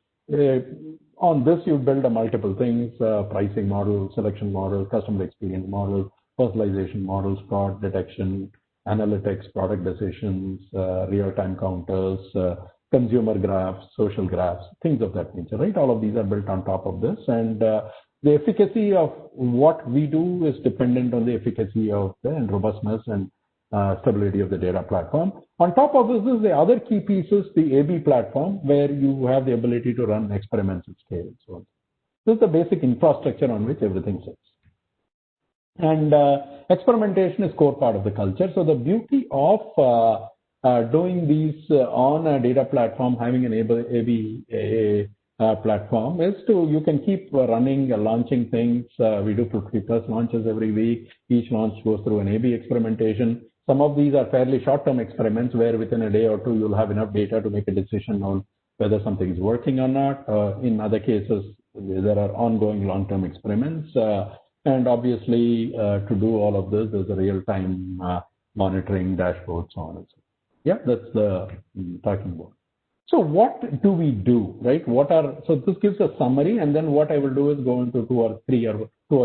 on this, you build a multiple things: pricing model, selection model, customer experience model, personalization models, fraud detection, analytics, product decisions, real-time counters, consumer graphs, social graphs, things of that nature, right? All of these are built on top of this, and the efficacy of what we do is dependent on the efficacy of and robustness and stability of the data platform. On top of this is the other key pieces, the AB platform, where you have the ability to run experiments at scale. So this is the basic infrastructure on which everything sits. And experimentation is core part of the culture. So the beauty of doing these on a data platform, having an AB platform, is you can keep running, launching things. We do 50+ launches every week. Each launch goes through an AB experimentation. Some of these are fairly short-term experiments where within a day or two you'll have enough data to make a decision on whether something is working or not. In other cases, there are ongoing long-term experiments. And obviously, to do all of this, there's a real-time monitoring dashboard, so on and so forth. Yeah, that's the talking about. So what do we do, right? So this gives a summary, and then what I will do is go into two or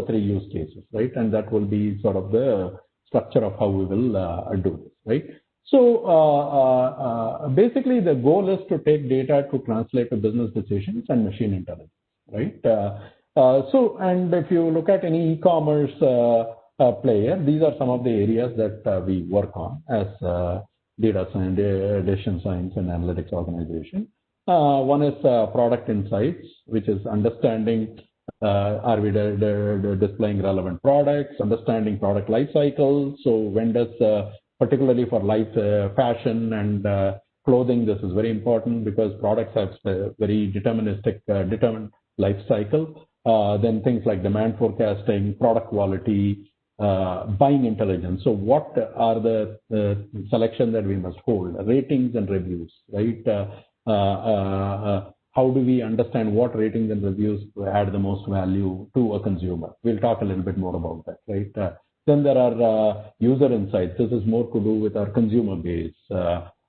three use cases, right? And that will be sort of the structure of how we will do this, right? So basically, the goal is to take data to translate to business decisions and machine intelligence, right? And if you look at any e-commerce player, these are some of the areas that we work on as data science, decision science, and analytics organization. One is product insights, which is understanding are we displaying relevant products, understanding product life cycles. So when does, particularly for fashion and clothing, this is very important because products have very determined life cycle. Then things like demand forecasting, product quality, buying intelligence. So what are the selection that we must hold? Ratings and reviews, right? How do we understand what ratings and reviews add the most value to a consumer? We'll talk a little bit more about that, right? Then there are user insights. This is more to do with our consumer base,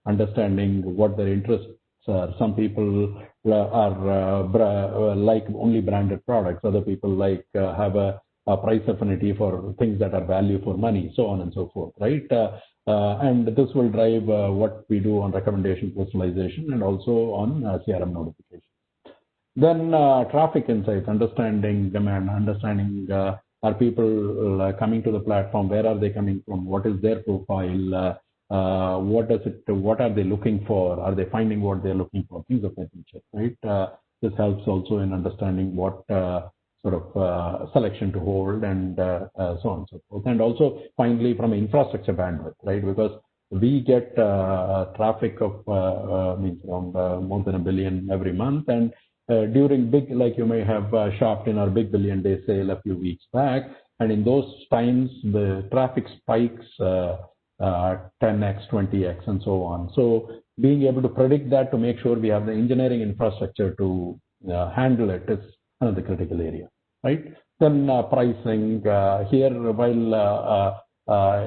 understanding what their interests are. Some people are like only branded products. Other people have a price affinity for things that are value for money, so on and so forth, right? And this will drive what we do on recommendation personalization and also on CRM notification. Then traffic insights, understanding demand, understanding are people coming to the platform, where are they coming from, what is their profile, what are they looking for, are they finding what they're looking for, things of that nature, right? This helps also in understanding what sort of selection to hold and so on and so forth. And also finally from infrastructure bandwidth, right? Because we get traffic of around more than 1 billion every month, and during big, like you may have shopped in our big billion day sale a few weeks back, and in those times the traffic spikes 10x, 20x, and so on. So being able to predict that to make sure we have the engineering infrastructure to handle it is another critical area, right? Then pricing here, while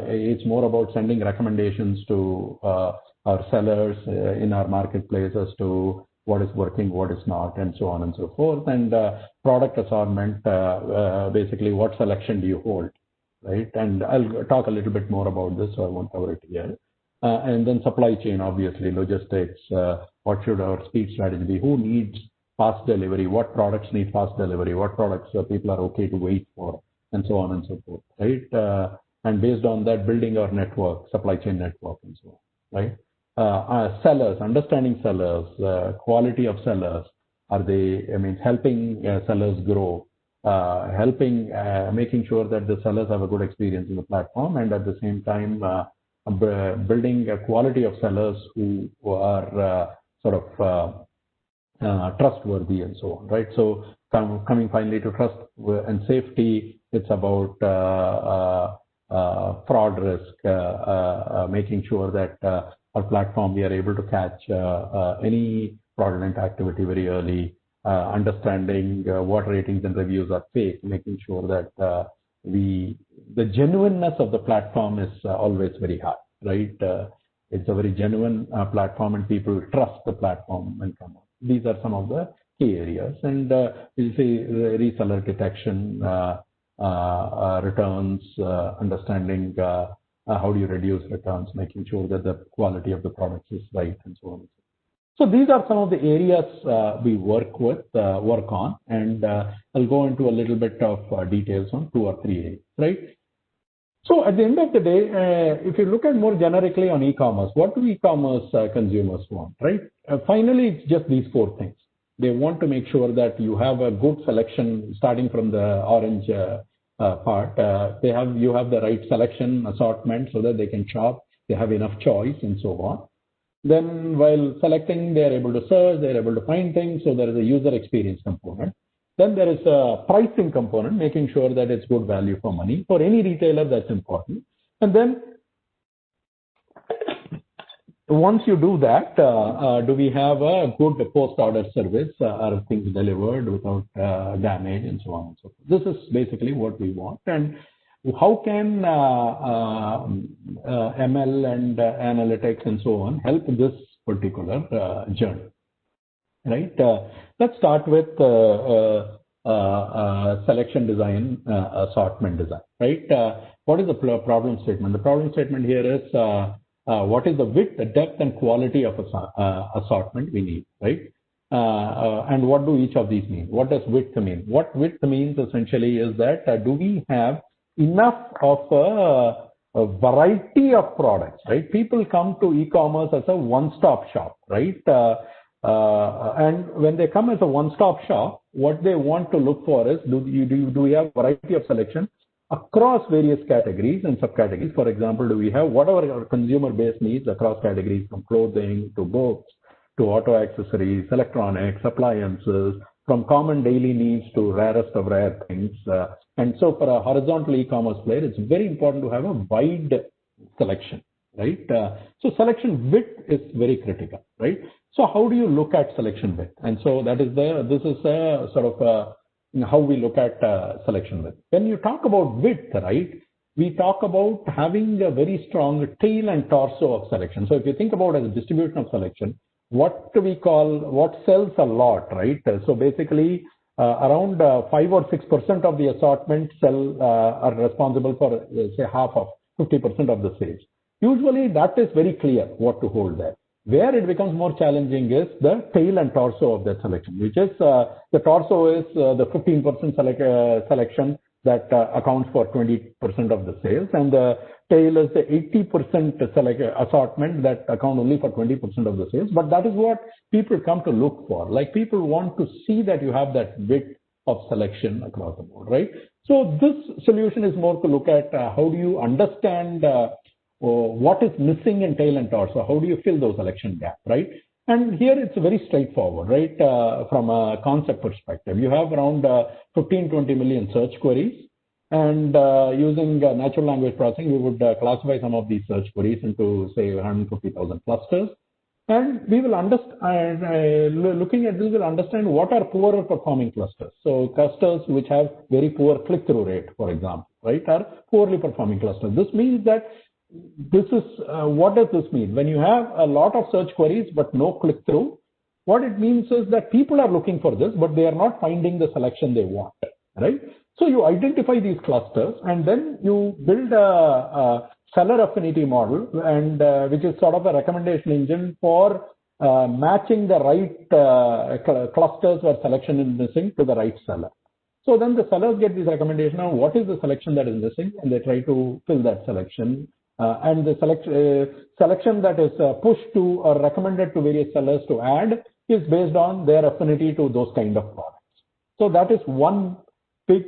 it's more about sending recommendations to our sellers in our marketplace as to what is working, what is not, and so on and so forth. And product assortment, basically what selection do you hold, right? And I'll talk a little bit more about this, so I won't cover it here. And then supply chain, obviously, logistics, what should our speed strategy be? Who needs fast delivery, what products need fast delivery, what products people are okay to wait for, and so on and so forth, right? And based on that, building our network, supply chain network, and so on, right? Sellers, understanding sellers, quality of sellers. Are they, helping sellers grow, making sure that the sellers have a good experience in the platform, and at the same time, building a quality of sellers who are trustworthy and so on, right? So coming finally to trust and safety, it's about fraud risk, making sure that our platform, we are able to catch any fraudulent activity very early, understanding what ratings and reviews are fake, making sure that the genuineness of the platform is always very high, right? It's a very genuine platform, and people trust the platform and come on. These are some of the key areas. And we'll see reseller detection, returns, understanding how do you reduce returns, making sure that the quality of the products is right, and so on. So these are some of the areas we work on, and I'll go into a little bit of details on 2 or 3 areas, right? So at the end of the day, if you look at more generically on e-commerce, what do e-commerce consumers want, right? Finally, it's just these 4 things. They want to make sure that you have a good selection, starting from the orange part. You have the right selection, assortment, so that they can shop. They have enough choice, and so on. Then while selecting, they are able to search, they are able to find things, so there is a user experience component. Then there is a pricing component, making sure that it's good value for money. For any retailer, that's important. And then once you do that, do we have a good post-order service? Are things delivered without damage, and so on and so forth? This is basically what we want. And how can ML and analytics and so on help this particular journey? Right? Let's start with selection design, assortment design. Right? What is the problem statement? The problem statement here is what is the width, the depth, and quality of assortment we need, right? And what do each of these mean? What does width mean? What width means essentially is that do we have enough of a variety of products, right? People come to e-commerce as a one-stop shop, right? And when they come as a one-stop shop, what they want to look for is, do we have variety of selection across various categories and subcategories? For example, do we have whatever our consumer base needs across categories, from clothing to books to auto accessories, electronics, appliances, from common daily needs to rarest of rare things. And so for a horizontal e-commerce player, it's very important to have a wide selection, right? So selection width is very critical, right? So how do you look at selection width? And so this is how we look at selection width. When you talk about width, right, we talk about having a very strong tail and torso of selection. So if you think about as a distribution of selection, what sells a lot, right? So basically around 5 or 6% of the assortment are responsible for, say, half of 50% of the sales. Usually that is very clear what to hold there. Where it becomes more challenging is the tail and torso of that selection, which is the torso is the 15% selection that accounts for 20% of the sales, and the tail is the 80% assortment that account only for 20% of the sales. But that is what people come to look for. Like, people want to see that you have that width of selection across the board, right? So this solution is more to look at how do you understand what is missing in tail and torso? How do you fill those selection gaps, right? And here it's very straightforward, right? From a concept perspective, you have around 15-20 million search queries, and using natural language processing, we would classify some of these search queries into, say, 150,000 clusters. And we will understand, looking at this, we'll understand what are poorer performing clusters. So clusters which have very poor click-through rate, for example, right, are poorly performing clusters. This means that what does this mean? When you have a lot of search queries but no click-through, what it means is that people are looking for this, but they are not finding the selection they want, right? So you identify these clusters, and then you build a seller affinity model, and which is sort of a recommendation engine for matching the right clusters where selection is missing to the right seller. So then the sellers get this recommendation on what is the selection that is missing, and they try to fill that selection. And the selection that is pushed to or recommended to various sellers to add is based on their affinity to those kind of products. So that is one big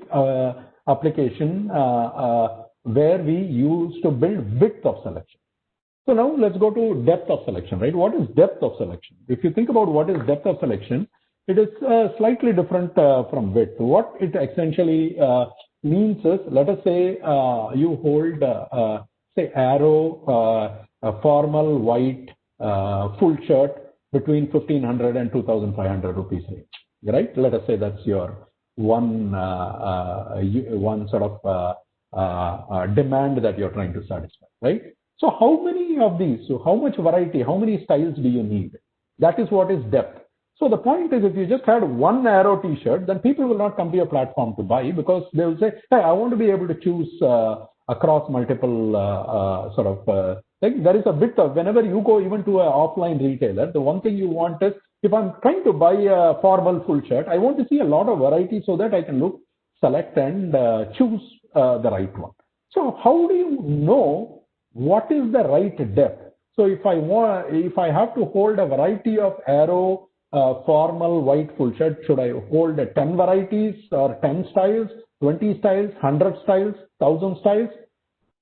application where we use to build width of selection. So now let's go to depth of selection, right? What is depth of selection? If you think about what is depth of selection, it is slightly different from width. What it essentially means is, let us say you hold, say, Arrow, a formal white full shirt between 1,500 and 2,500 rupees range, right? Let us say that's your one sort of demand that you're trying to satisfy, right? So how many of these, so how much variety, how many styles do you need? That is what is depth. So the point is, if you just had one Arrow t-shirt, then people will not come to your platform to buy, because they will say, hey, I want to be able to choose across multiple things. There is a bit of, whenever you go even to an offline retailer, the one thing you want is, if I'm trying to buy a formal full shirt, I want to see a lot of variety so that I can look, select and choose the right one. So how do you know what is the right depth? So if I have to hold a variety of Arrow formal white full shirt, should I hold 10 varieties or 10 styles, 20 styles, 100 styles, 1,000 styles?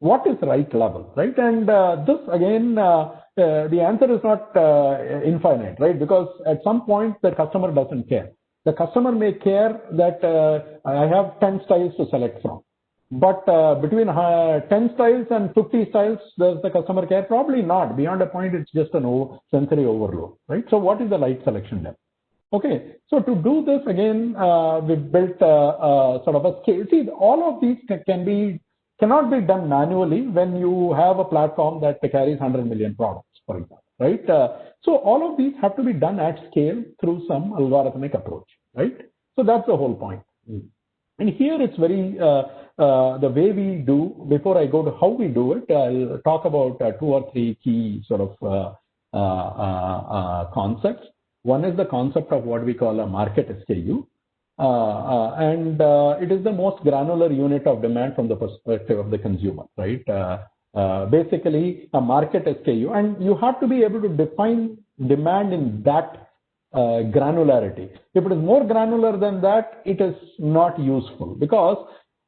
What is the right level, right? And this again, the answer is not infinite, right? Because at some point the customer doesn't care. The customer may care that I have 10 styles to select from. But between 10 styles and 50 styles, does the customer care? Probably not. Beyond a point, it's just a sensory overload, right? So what is the right selection depth? Okay, so to do this again, we've built sort of a scale. See, all of these cannot be done manually when you have a platform that carries 100 million products, for example, right? So all of these have to be done at scale through some algorithmic approach, right? So that's the whole point. And here it's very, the way we do, before I go to how we do it, I'll talk about 2 or 3 key sort of concepts. One is the concept of what we call a market SKU. And it is the most granular unit of demand from the perspective of the consumer, right? Basically, a market SKU, and you have to be able to define demand in that granularity. If it is more granular than that, it is not useful, because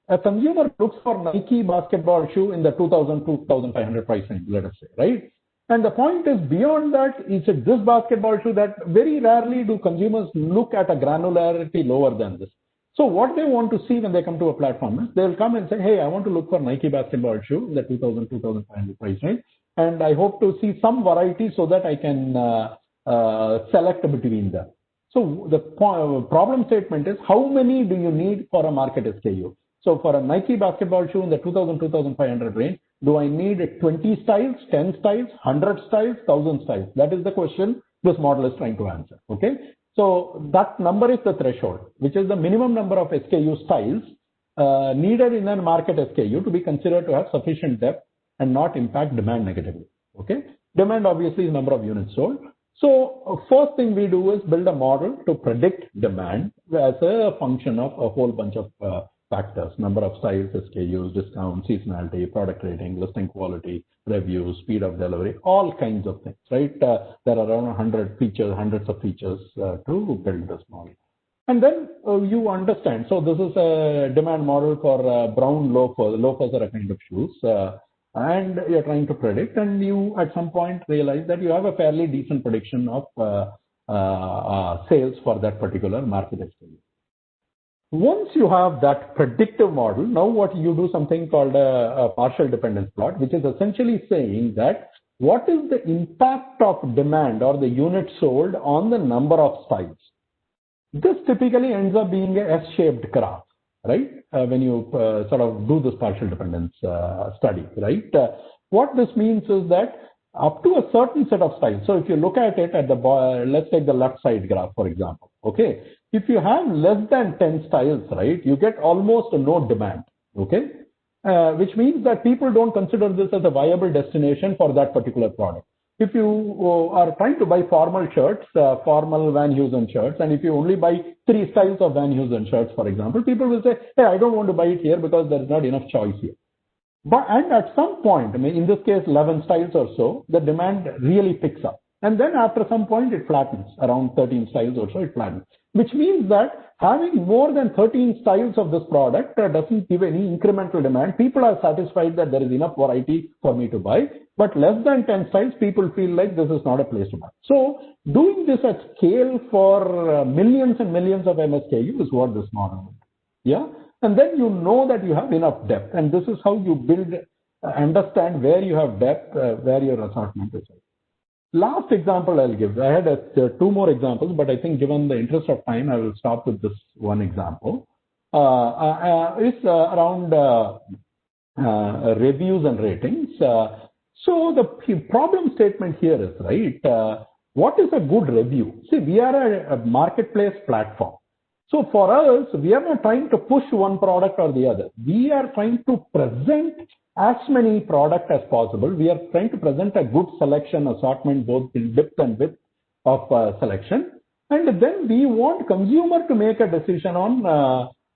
a consumer looks for Nike basketball shoe in the 2,000 to 2,500 price range, let us say, right? And the point is, beyond that, is it this basketball shoe that very rarely do consumers look at a granularity lower than this. So what they want to see when they come to a platform is, they'll come and say, hey, I want to look for Nike basketball shoe in the 2,000, 2,500 price range. And I hope to see some variety so that I can select between them. So the problem statement is, how many do you need for a market SKU? So for a Nike basketball shoe in the 2,000, 2,500 range, do I need 20 styles, 10 styles, 100 styles, 1,000 styles? That is the question this model is trying to answer, okay? So that number is the threshold, which is the minimum number of SKU styles needed in a market SKU to be considered to have sufficient depth and not impact demand negatively, okay? Demand obviously is number of units sold. So first thing we do is build a model to predict demand as a function of a whole bunch of factors: number of styles, SKUs, discount, seasonality, product rating, listing quality, reviews, speed of delivery, all kinds of things, right? There are around 100 features, hundreds of features to build this model. And then you understand, so this is a demand model for brown loafers. Loafers are a kind of shoes. And you're trying to predict, and you at some point realize that you have a fairly decent prediction of sales for that particular market SKU. Once you have that predictive model, now what you do something called a partial dependence plot, which is essentially saying that what is the impact of demand or the units sold on the number of styles. This typically ends up being a S-shaped graph, right? When you sort of do this partial dependence study, right? What this means is that up to a certain set of styles. So if you look at it at the, let's take the left side graph, for example, okay? If you have less than 10 styles, right, you get almost no demand, okay? Which means that people don't consider this as a viable destination for that particular product. if you are trying to buy formal shirts, formal Van Heusen shirts, and if you only buy 3 styles of Van Heusen shirts, for example, people will say, hey, I don't want to buy it here because there is not enough choice here. And at some point, I mean, in this case, 11 styles or so, the demand really picks up. And then after some point, it flattens. Around 13 styles or so, it flattens. Which means that having more than 13 styles of this product doesn't give any incremental demand. People are satisfied that there is enough variety for me to buy. But less than 10 styles, people feel like this is not a place to buy. So doing this at scale for millions and millions of MSKU is what this model is. Yeah. And then you know that you have enough depth. And this is how you build, understand where you have depth, where your assortment is. Last example I'll give. I had 2 more examples, but I think given the interest of time, I will stop with this one example. It's around reviews and ratings. So the problem statement here is, right, what is a good review? See, we are a marketplace platform. So for us, we are not trying to push one product or the other. We are trying to present as many products as possible. We are trying to present a good selection assortment, both in depth and width of selection. And then we want consumer to make a decision on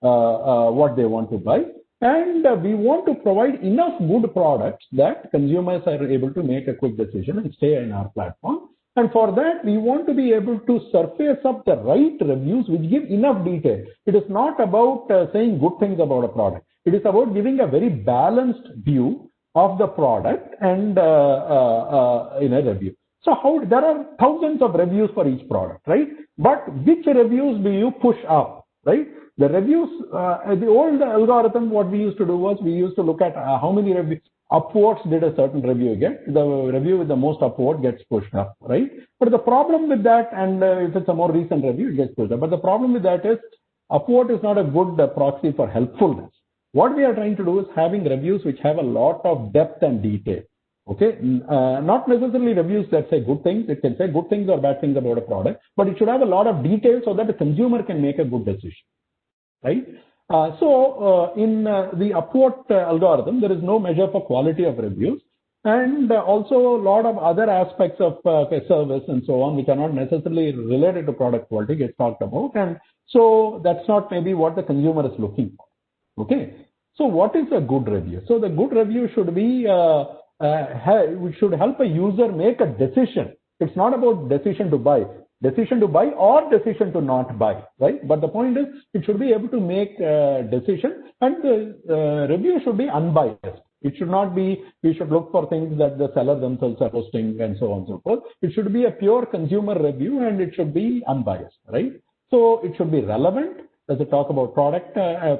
what they want to buy. And we want to provide enough good products that consumers are able to make a quick decision and stay in our platform. And for that, we want to be able to surface up the right reviews which give enough detail. It is not about saying good things about a product. It is about giving a very balanced view of the product and in a review. So there are thousands of reviews for each product, right? But which reviews do you push up, right? The reviews, the old algorithm, what we used to do was we used to look at how many reviews. Upwards did a certain review get. The review with the most upward gets pushed up, right? But the problem with that, and if it's a more recent review, it gets pushed up. But the problem with that is upward is not a good proxy for helpfulness. What we are trying to do is having reviews which have a lot of depth and detail. Okay, not necessarily reviews that say good things. It can say good things or bad things about a product, but it should have a lot of detail so that the consumer can make a good decision, right? In the upward algorithm, there is no measure for quality of reviews, and also a lot of other aspects of service and so on, which are not necessarily related to product quality, gets talked about, and so that's not maybe what the consumer is looking for. Okay, so what is a good review? So the good review should be should help a user make a decision. It's not about decision to buy. Decision to buy or decision to not buy, right? But the point is, it should be able to make a decision, and the review should be unbiased. It should not be, we should look for things that the seller themselves are posting and so on and so forth. It should be a pure consumer review, and it should be unbiased, right? So it should be relevant. Does it talk about product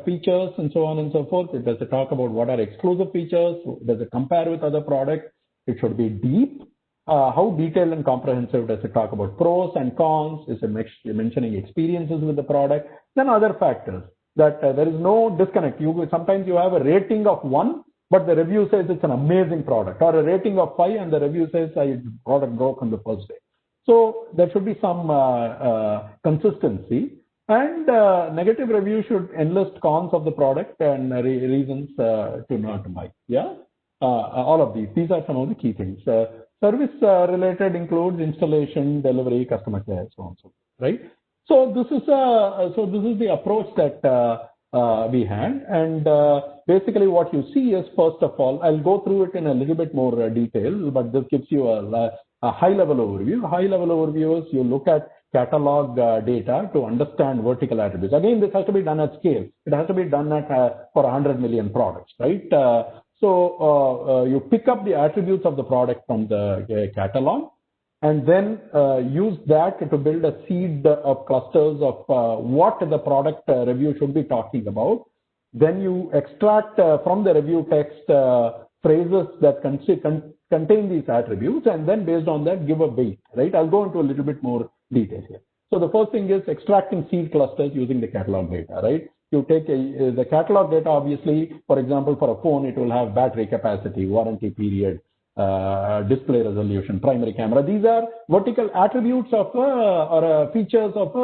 features and so on and so forth? Does it talk about what are exclusive features? Does it compare with other products? It should be deep. How detailed and comprehensive does it talk about pros and cons? Is it mentioning experiences with the product? Then other factors that there is no disconnect. Sometimes you have a rating of 1, but the review says it's an amazing product, or a rating of 5 and the review says product broke on the first day. So there should be some consistency, and negative review should enlist cons of the product and reasons to not buy. Yeah, all of these are some of the key things. Service related includes installation, delivery, customer care, so on and so forth, right? So this is the approach that we had, and basically what you see is, first of all, I'll go through it in a little bit more detail, but this gives you a high-level overview. High-level overview is you look at catalog data to understand vertical attributes. Again, this has to be done at scale. It has to be done for 100 million products, right? So you pick up the attributes of the product from the catalog, and then use that to build a seed of clusters of what the product review should be talking about. Then you extract from the review text phrases that contain these attributes, and then based on that give a weight, right? I'll go into a little bit more detail here. So the first thing is extracting seed clusters using the catalog data, right? You take the catalog data, obviously, for example, for a phone, it will have battery capacity, warranty period, display resolution, primary camera. These are vertical attributes of or features of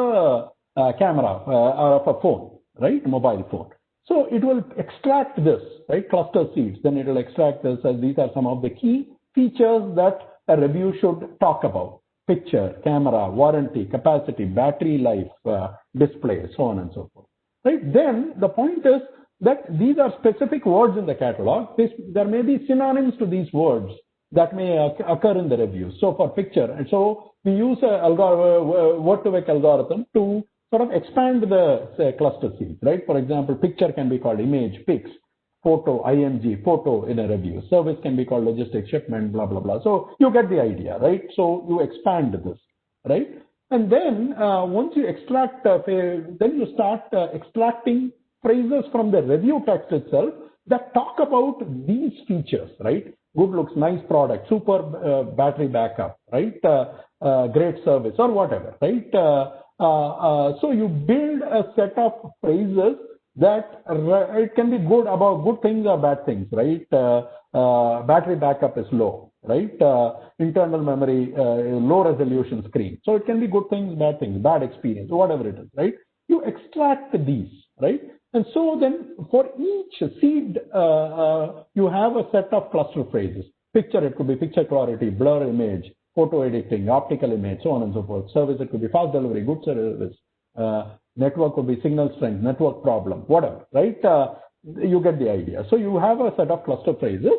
a camera or of a phone, right? Mobile phone. So it will extract this, right? Cluster seeds. Then it will extract this as these are some of the key features that a review should talk about: picture, camera, warranty, capacity, battery life, display, so on and so forth. Right? Then the point is that these are specific words in the catalog. There may be synonyms to these words that may occur in the review. So for picture, and so we use a word-to-vec algorithm to sort of expand the cluster seed, right? For example, picture can be called image, pics, photo, IMG, photo in a review. Service can be called logistics, shipment, blah, blah, blah. So you get the idea, right? So you expand this, right? And then once you extract, then you start extracting phrases from the review text itself that talk about these features, right? Good looks, nice product, super battery backup, right? Great service or whatever, right? So you build a set of phrases that it can be good about good things or bad things, right? Battery backup is low, right? Internal memory, low resolution screen. So it can be good things, bad things, bad experience, whatever it is, right? You extract these, right? And so then for each seed, you have a set of cluster phrases. Picture, it could be picture quality, blur image, photo editing, optical image, so on and so forth. Service, it could be fast delivery, good service. Network could be signal strength, network problem, whatever, right? You get the idea. So you have a set of cluster phrases,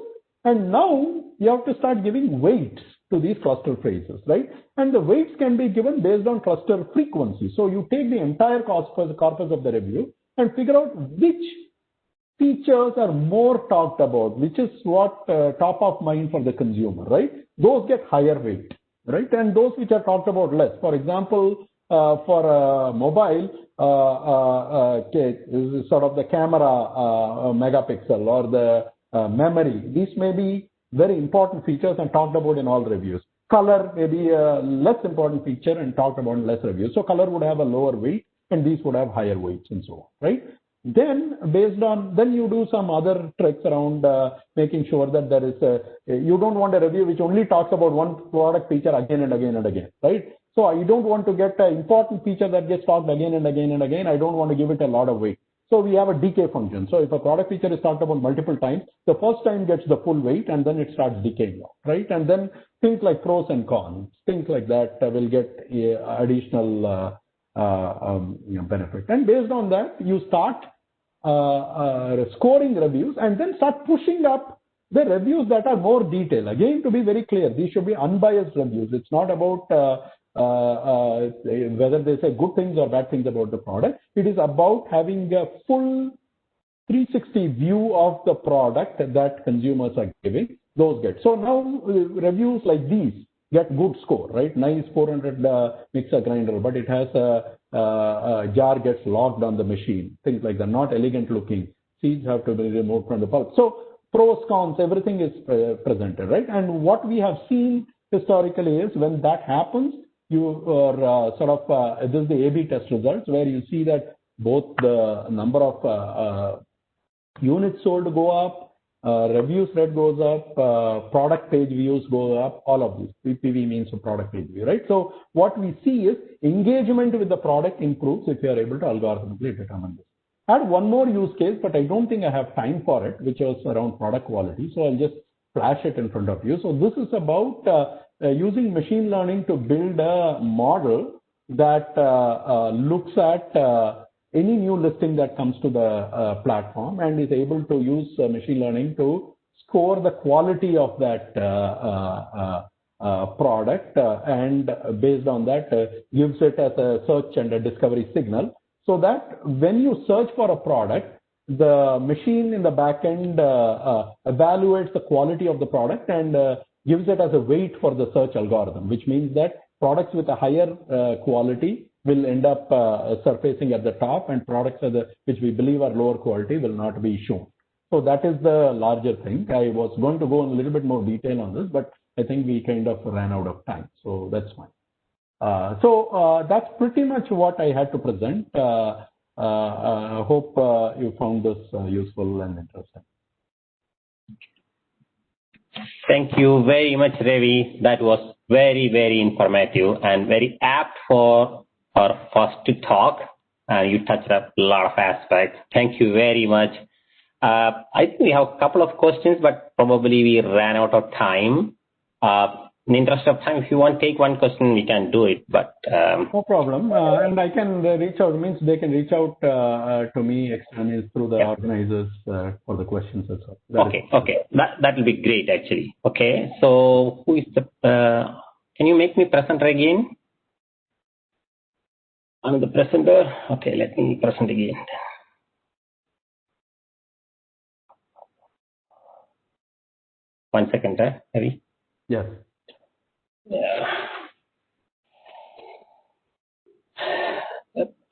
and now you have to start giving weights to these cluster phrases, right? And the weights can be given based on cluster frequency. So you take the entire corpus of the review and figure out which features are more talked about, which is what top of mind for the consumer, right? Those get higher weight, right? And those which are talked about less. For example, for mobile, sort of the camera megapixel or the memory, these may be very important features and talked about in all reviews. Color may be a less important feature and talked about in less reviews. So color would have a lower weight and these would have higher weights and so on, right? Then based on, then you do some other tricks around making sure that there is you don't want a review which only talks about one product feature again and again and again, right? So you don't want to get an important feature that gets talked again and again and again. I don't want to give it a lot of weight. So we have a decay function. So if a product feature is talked about multiple times, the first time gets the full weight and then it starts decaying out, right? And then things like pros and cons, things like that will get additional benefit. And based on that, you start scoring reviews and then start pushing up the reviews that are more detailed. Again, to be very clear, these should be unbiased reviews. It's not about whether they say good things or bad things about the product. It is about having a full 360 view of the product that consumers are giving. Those get. So now reviews like these get good score, right? Nice 400 mixer grinder, but it has a jar gets locked on the machine, things like that, not elegant looking. Seeds have to be removed from the pulp. So pros, cons, everything is presented, right? And what we have seen historically is when that happens, you are this is the A/B test results where you see that both the number of units sold go up, reviews read goes up, product page views go up, all of these. PPV means a product page view, right? So what we see is engagement with the product improves if you are able to algorithmically determine this. I had one more use case, but I don't think I have time for it, which was around product quality. So I'll just flash it in front of you. So this is about using machine learning to build a model that looks at any new listing that comes to the platform and is able to use machine learning to score the quality of that product and based on that gives it as a search and a discovery signal so that when you search for a product, the machine in the back end evaluates the quality of the product and gives it as a weight for the search algorithm, which means that products with a higher quality will end up surfacing at the top and products which we believe are lower quality will not be shown. So that is the larger thing. I was going to go in a little bit more detail on this, but I think we kind of ran out of time. So that's fine. So that's pretty much what I had to present. I hope you found this useful and interesting. Thank you very much, Ravi. That was very, very informative and very apt for our first talk. You touched up a lot of aspects. Thank you very much. I think we have a couple of questions, but probably we ran out of time. in the interest of time, if you want to take one question, we can do it. But no problem. And I can reach out. Means they can reach out to me externally through the organizers for the questions as well. Okay. That will be great actually. Okay. So who is the? Can you make me presenter again? I'm the presenter. Okay, let me present again. One second, Harry. Yes. Yeah.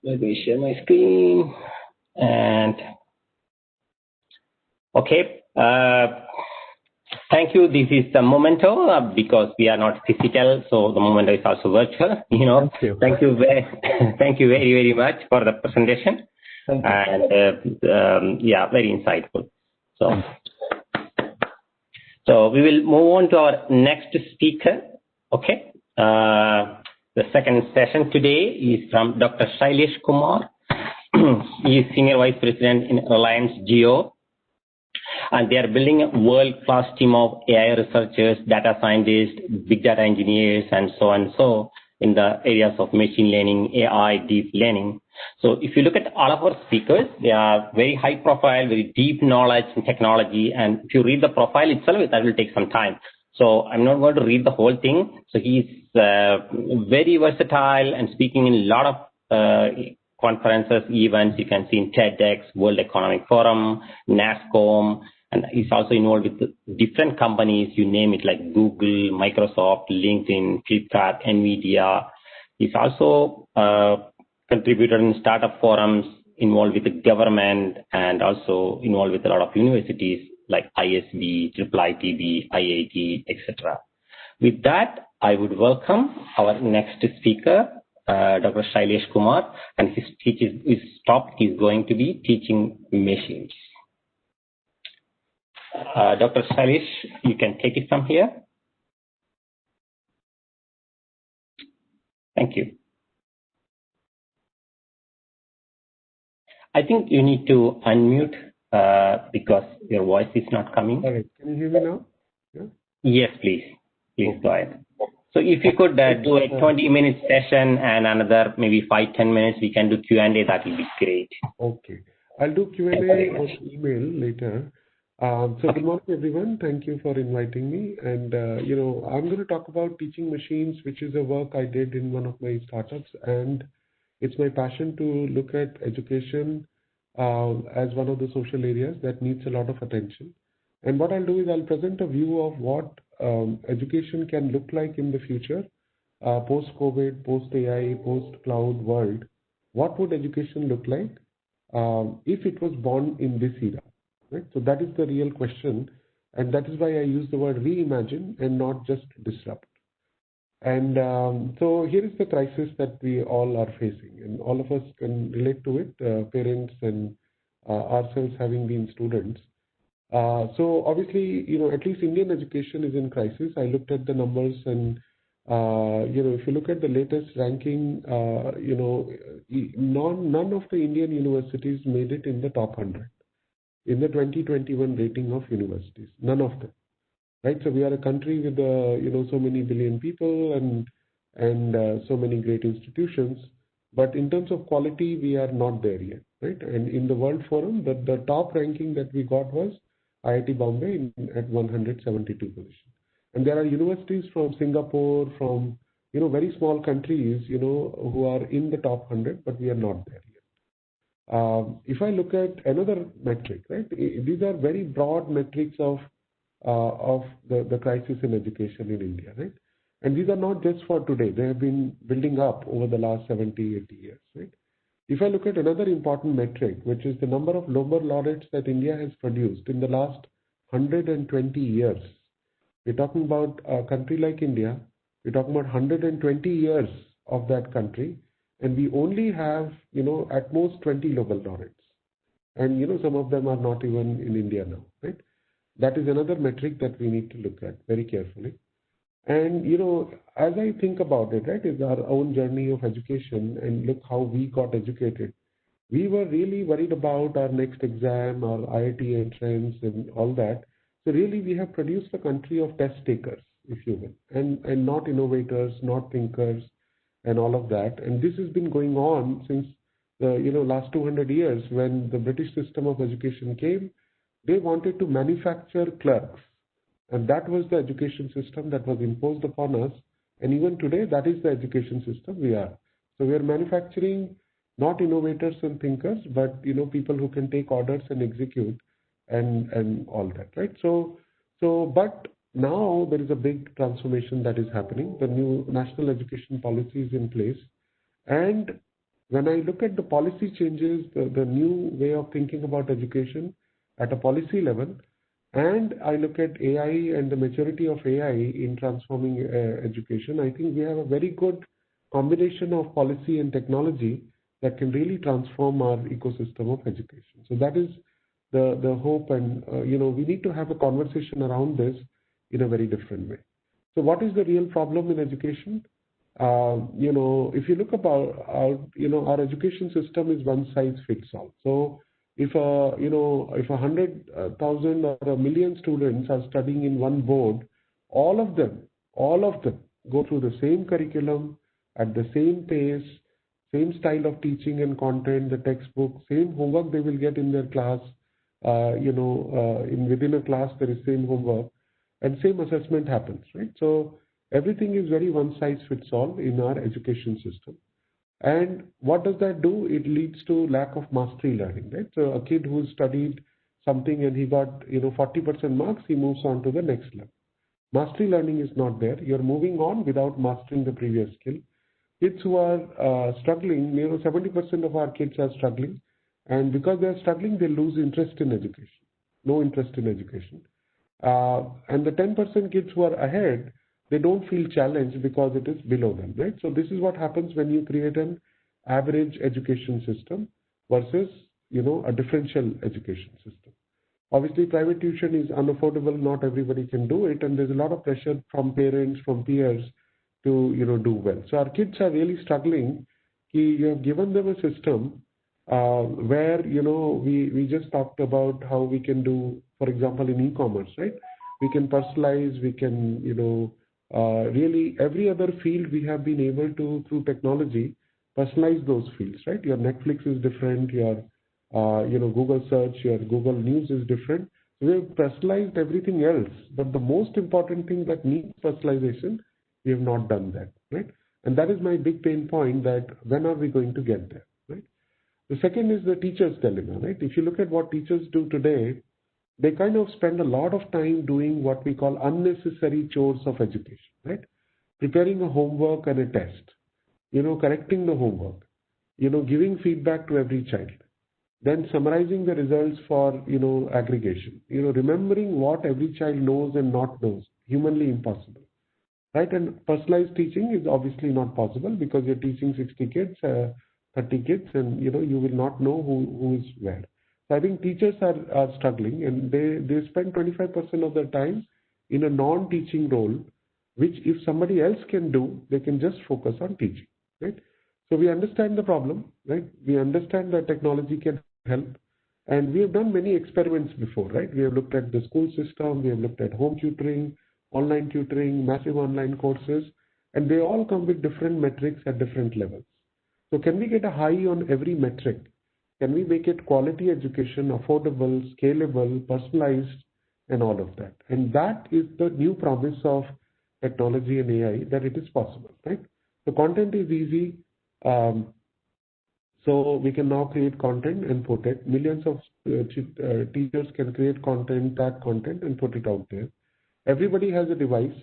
Let me share my screen. And okay. Thank you. This is the Momento because we are not physical, so the Momento is also virtual. Thank you very, very much for the presentation. Thank you. And very insightful. So we will move on to our next speaker. Okay. The second session today is from Dr. Shailesh Kumar. He is Senior Vice President in Reliance Jio. And they are building a world-class team of AI researchers, data scientists, big data engineers, and so in the areas of machine learning, AI, deep learning. So if you look at all of our speakers, they are very high profile, very deep knowledge in technology. And if you read the profile itself, that will take some time. So I'm not going to read the whole thing. So he's very versatile and speaking in a lot of conferences, events. You can see in TEDx, World Economic Forum, NASCOM, and he's also involved with different companies, you name it, like Google, Microsoft, LinkedIn, Flipkart, NVIDIA. He's also contributed in startup forums, involved with the government, and also involved with a lot of universities like ISB, IIIB, IIT, etc. With that, I would welcome our next speaker, Dr. Shailesh Kumar, and his topic is going to be teaching machines. Dr. Shailesh, you can take it from here. Thank you. I think you need to unmute because your voice is not coming. All right. Can you hear me now? Yeah? Yes, please. Please go ahead. So if you could do a 20-minute session and another maybe 5-10 minutes, we can do Q&A. That will be great. Okay. I'll do Q&A on email later. So good morning, everyone. Thank you for inviting me. And, I'm going to talk about teaching machines, which is a work I did in one of my startups. And it's my passion to look at education as one of the social areas that needs a lot of attention. And what I'll do is I'll present a view of what education can look like in the future, post-COVID, post-AI, post-cloud world. What would education look like if it was born in this era? Right? So that is the real question. And that is why I use the word reimagine and not just disrupt. And so here is the crisis that we all are facing, and all of us can relate to it, parents and ourselves having been students. So obviously, at least Indian education is in crisis. I looked at the numbers and, if you look at the latest ranking, none of the Indian universities made it in the top 100 in the 2021 rating of universities. None of them. Right. So we are a country with, so many billion people and so many great institutions. But in terms of quality, we are not there yet. Right. And in the World Forum, the top ranking that we got was IIT Bombay at 172 position. And there are universities from Singapore, from, very small countries, who are in the top 100, but we are not there yet. If I look at another metric, right, these are very broad metrics of the crisis in education in India, right? And these are not just for today. They have been building up over the last 70, 80 years, right? If I look at another important metric, which is the number of Nobel laureates that India has produced in the last 120 years, we're talking about a country like India, we're talking about 120 years of that country, and we only have, at most 20 Nobel laureates. And, some of them are not even in India now, right? That is another metric that we need to look at very carefully. And, as I think about it, right, is our own journey of education and look how we got educated. We were really worried about our next exam, our IIT entrance and all that. So really we have produced a country of test takers. if you will, and not innovators, not thinkers, and all of that. And this has been going on since the last 200 years. When the British system of education came, they wanted to manufacture clerks, and that was the education system that was imposed upon us. And even today, that is the education system we are. So we are manufacturing not innovators and thinkers, but people who can take orders and execute and all that, right? But now there is a big transformation that is happening. The new national education policy is in place, and when I look at the policy changes, the new way of thinking about education at a policy level, and I look at AI and the maturity of AI in transforming education, I think we have a very good combination of policy and technology that can really transform our ecosystem of education. So that is the hope, and we need to have a conversation around this in a very different way. So what is the real problem in education? If you look about our education system is one size fits all. So if 100,000 or 1 million students are studying in one board, all of them go through the same curriculum at the same pace, same style of teaching and content, the textbook, same homework they will get in their class. Within a class there is same homework and same assessment happens, right? So everything is very one size fits all in our education system. And what does that do? It leads to lack of mastery learning, right? So a kid who studied something and he got 40% marks, he moves on to the next level. Mastery learning is not there. You're moving on without mastering the previous skill. Kids who are struggling, 70% of our kids are struggling, and because they're struggling, they lose interest in education, no interest in education. And the 10% kids who are ahead, they don't feel challenged because it is below them, right? So this is what happens when you create an average education system versus, a differential education system. Obviously, private tuition is unaffordable. Not everybody can do it, and there's a lot of pressure from parents, from peers to, do well. So our kids are really struggling. You have given them a system where, we just talked about how we can do, for example, in e-commerce, right? We can personalize, we can, really every other field we have been able to, through technology, personalize those fields, right? Your Netflix is different, your Google search, your Google News is different. We have personalized everything else, but the most important thing that needs personalization, we have not done that, right? And that is my big pain point, that when are we going to get there, right? The second is the teacher's dilemma, right? If you look at what teachers do today, they kind of spend a lot of time doing what we call unnecessary chores of education, right? Preparing a homework and a test, correcting the homework, giving feedback to every child, then summarizing the results for, aggregation, remembering what every child knows and not knows, humanly impossible, right? And personalized teaching is obviously not possible because you're teaching 60 kids, 30 kids, and, you will not know who is where. So I think teachers are struggling, and they spend 25% of their time in a non-teaching role, which if somebody else can do, they can just focus on teaching, right? So we understand the problem, right? We understand that technology can help, and we have done many experiments before, right? We have looked at the school system, we have looked at home tutoring, online tutoring, massive online courses, and they all come with different metrics at different levels. So can we get a high on every metric? Can we make it quality education, affordable, scalable, personalized, and all of that? And that is the new promise of technology and AI, that it is possible, right? The content is easy. So we can now create content and put it. Millions of teachers can create content, tag content, and put it out there. Everybody has a device,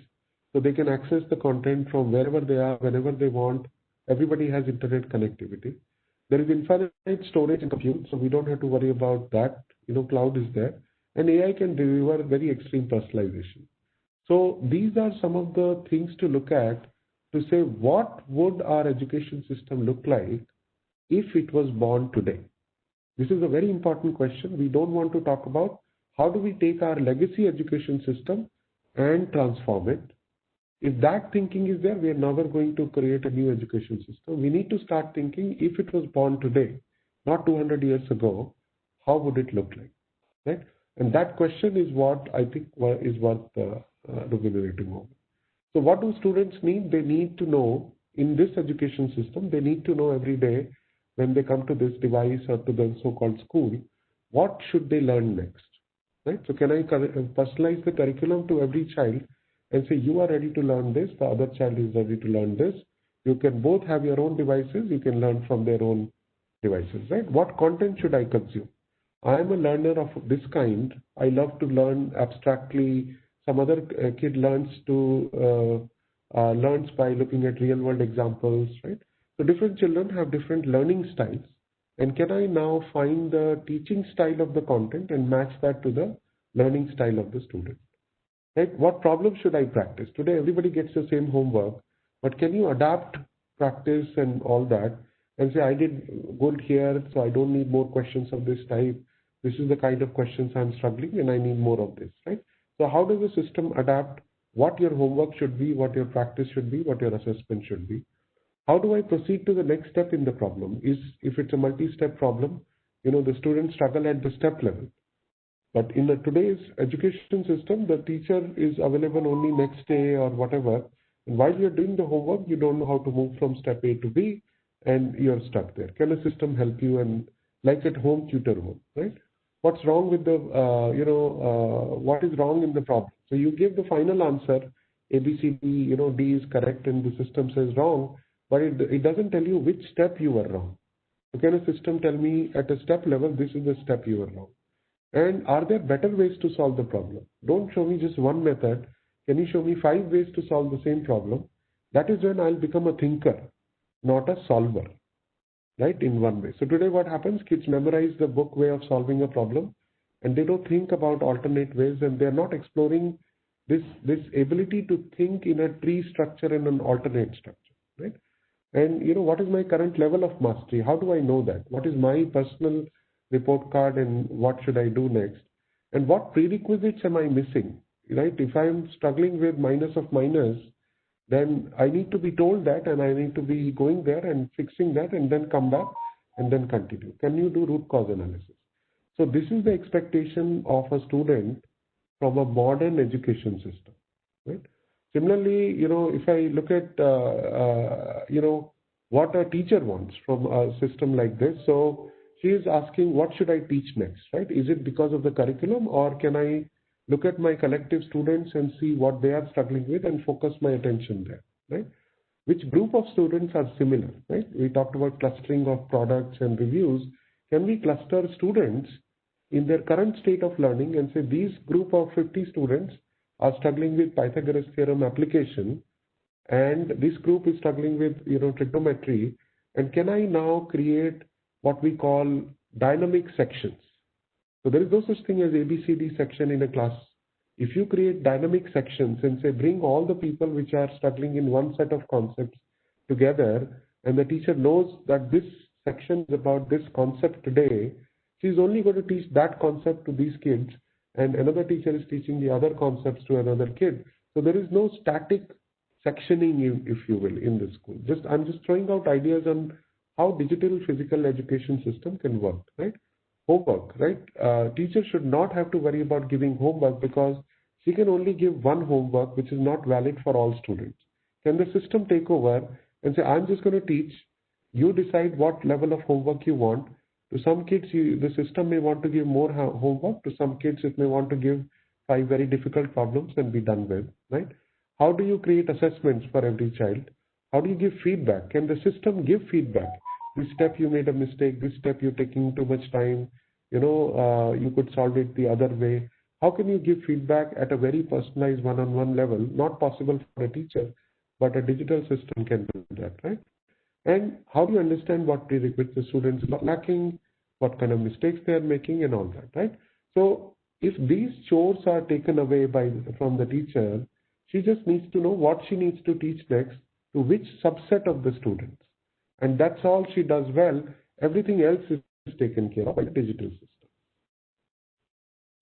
so they can access the content from wherever they are, whenever they want. Everybody has internet connectivity. There is infinite storage and compute, so we don't have to worry about that. Cloud is there, and AI can deliver very extreme personalization. So these are some of the things to look at to say, what would our education system look like if it was born today? This is a very important question. We don't want to talk about how do we take our legacy education system and transform it. If that thinking is there, we are never going to create a new education system. We need to start thinking, if it was born today, not 200 years ago, how would it look like, right? And that question is what I think is worth remunerating over. So what do students need? They need to know in this education system, they need to know every day when they come to this device or to the so-called school, what should they learn next, right? So can I personalize the curriculum to every child and say, you are ready to learn this, the other child is ready to learn this. You can both have your own devices, you can learn from their own devices, right? What content should I consume? I am a learner of this kind. I love to learn abstractly. Some other kid learns by looking at real world examples, right? So different children have different learning styles. And can I now find the teaching style of the content and match that to the learning style of the student? Right? What problem should I practice? Today everybody gets the same homework, but can you adapt practice and all that and say, I did good here, so I don't need more questions of this type. This is the kind of questions I'm struggling and I need more of this, right? So how does the system adapt what your homework should be, what your practice should be, what your assessment should be? How do I proceed to the next step in the problem? If it's a multi-step problem, the students struggle at the step level. But in today's education system, the teacher is available only next day or whatever. And while you're doing the homework, you don't know how to move from step A to B, and you're stuck there. Can a system help you? And like at home, tutor home, right? What's wrong with the, what is wrong in the problem? So you give the final answer, A, B, C, D, D is correct, and the system says wrong, but it doesn't tell you which step you were wrong. So can a system tell me at a step level, this is the step you were wrong? And are there better ways to solve the problem? Don't show me just one method. Can you show me 5 ways to solve the same problem? That is when I'll become a thinker, not a solver, right? In one way. So today what happens? Kids memorize the book way of solving a problem, and they don't think about alternate ways, and they're not exploring this ability to think in a tree structure and an alternate structure, right? And what is my current level of mastery? How do I know that? What is my personal report card and what should I do next? And what prerequisites am I missing, right? If I'm struggling with minus of minus, then I need to be told that, and I need to be going there and fixing that and then come back and then continue. Can you do root cause analysis? So this is the expectation of a student from a modern education system, right? Similarly, if I look at, what a teacher wants from a system like this. So she is asking, what should I teach next, right? Is it because of the curriculum, or can I look at my collective students and see what they are struggling with and focus my attention there, right? Which group of students are similar, right? We talked about clustering of products and reviews. Can we cluster students in their current state of learning and say these group of 50 students are struggling with Pythagoras theorem application, and this group is struggling with trigonometry, and can I now create what we call dynamic sections? So there is no such thing as ABCD section in a class. If you create dynamic sections and say bring all the people which are struggling in one set of concepts together, and the teacher knows that this section is about this concept today, she's only going to teach that concept to these kids, and another teacher is teaching the other concepts to another kid. So there is no static sectioning, if you will, in the school. I'm just throwing out ideas on how digital physical education system can work, right? Homework, right? Teachers should not have to worry about giving homework because she can only give one homework which is not valid for all students. Can the system take over and say, I'm just going to teach, you decide what level of homework you want. To some kids, the system may want to give more homework. To some kids, it may want to give 5 very difficult problems and be done with, right? How do you create assessments for every child? How do you give feedback? Can the system give feedback? This step you made a mistake, this step you're taking too much time, you could solve it the other way. How can you give feedback at a very personalized one-on-one level? Not possible for a teacher, but a digital system can do that, right? And how do you understand what prerequisites the students are lacking, what kind of mistakes they are making, and all that, right? So if these chores are taken away from the teacher, she just needs to know what she needs to teach next to which subset of the students. And that's all she does well. Everything else is taken care of by the digital system.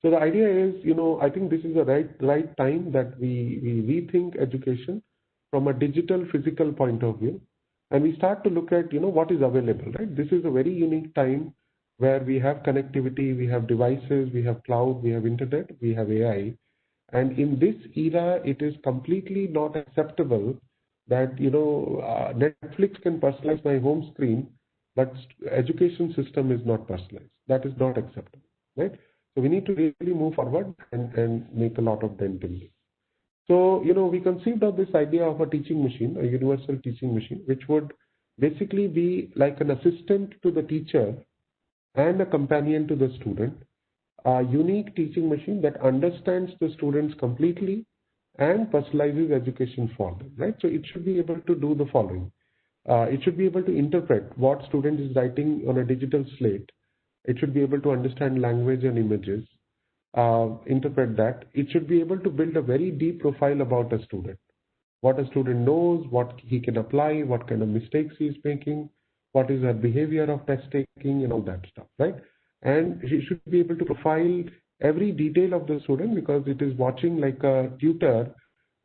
So the idea is, I think this is the right time that we rethink education from a digital physical point of view. And we start to look at, what is available, right? This is a very unique time where we have connectivity, we have devices, we have cloud, we have internet, we have AI. And in this era, it is completely not acceptable that, Netflix can personalize my home screen, but education system is not personalized. That is not acceptable, right? So we need to really move forward and make a lot of dent in this. So, we conceived of this idea of a teaching machine, a universal teaching machine, which would basically be like an assistant to the teacher and a companion to the student, a unique teaching machine that understands the students completely and personalizes education for them, right? So it should be able to do the following. It should be able to interpret what student is writing on a digital slate. It should be able to understand language and images, interpret that. It should be able to build a very deep profile about a student. What a student knows, what he can apply, what kind of mistakes he is making, what is her behavior of test taking, and all that stuff, right? And he should be able to profile every detail of the student because it is watching like a tutor,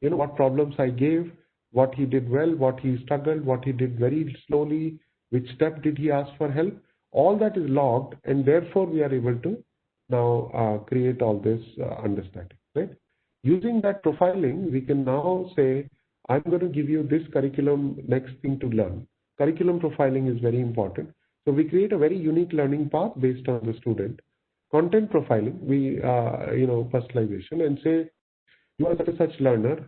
what problems I gave, what he did well, what he struggled, what he did very slowly, which step did he ask for help. All that is logged, and therefore we are able to now create all this understanding, right? Using that profiling, we can now say, I'm going to give you this curriculum, next thing to learn. Curriculum profiling is very important. So we create a very unique learning path based on the student. Content profiling, we, personalization, and say, you are such a such learner.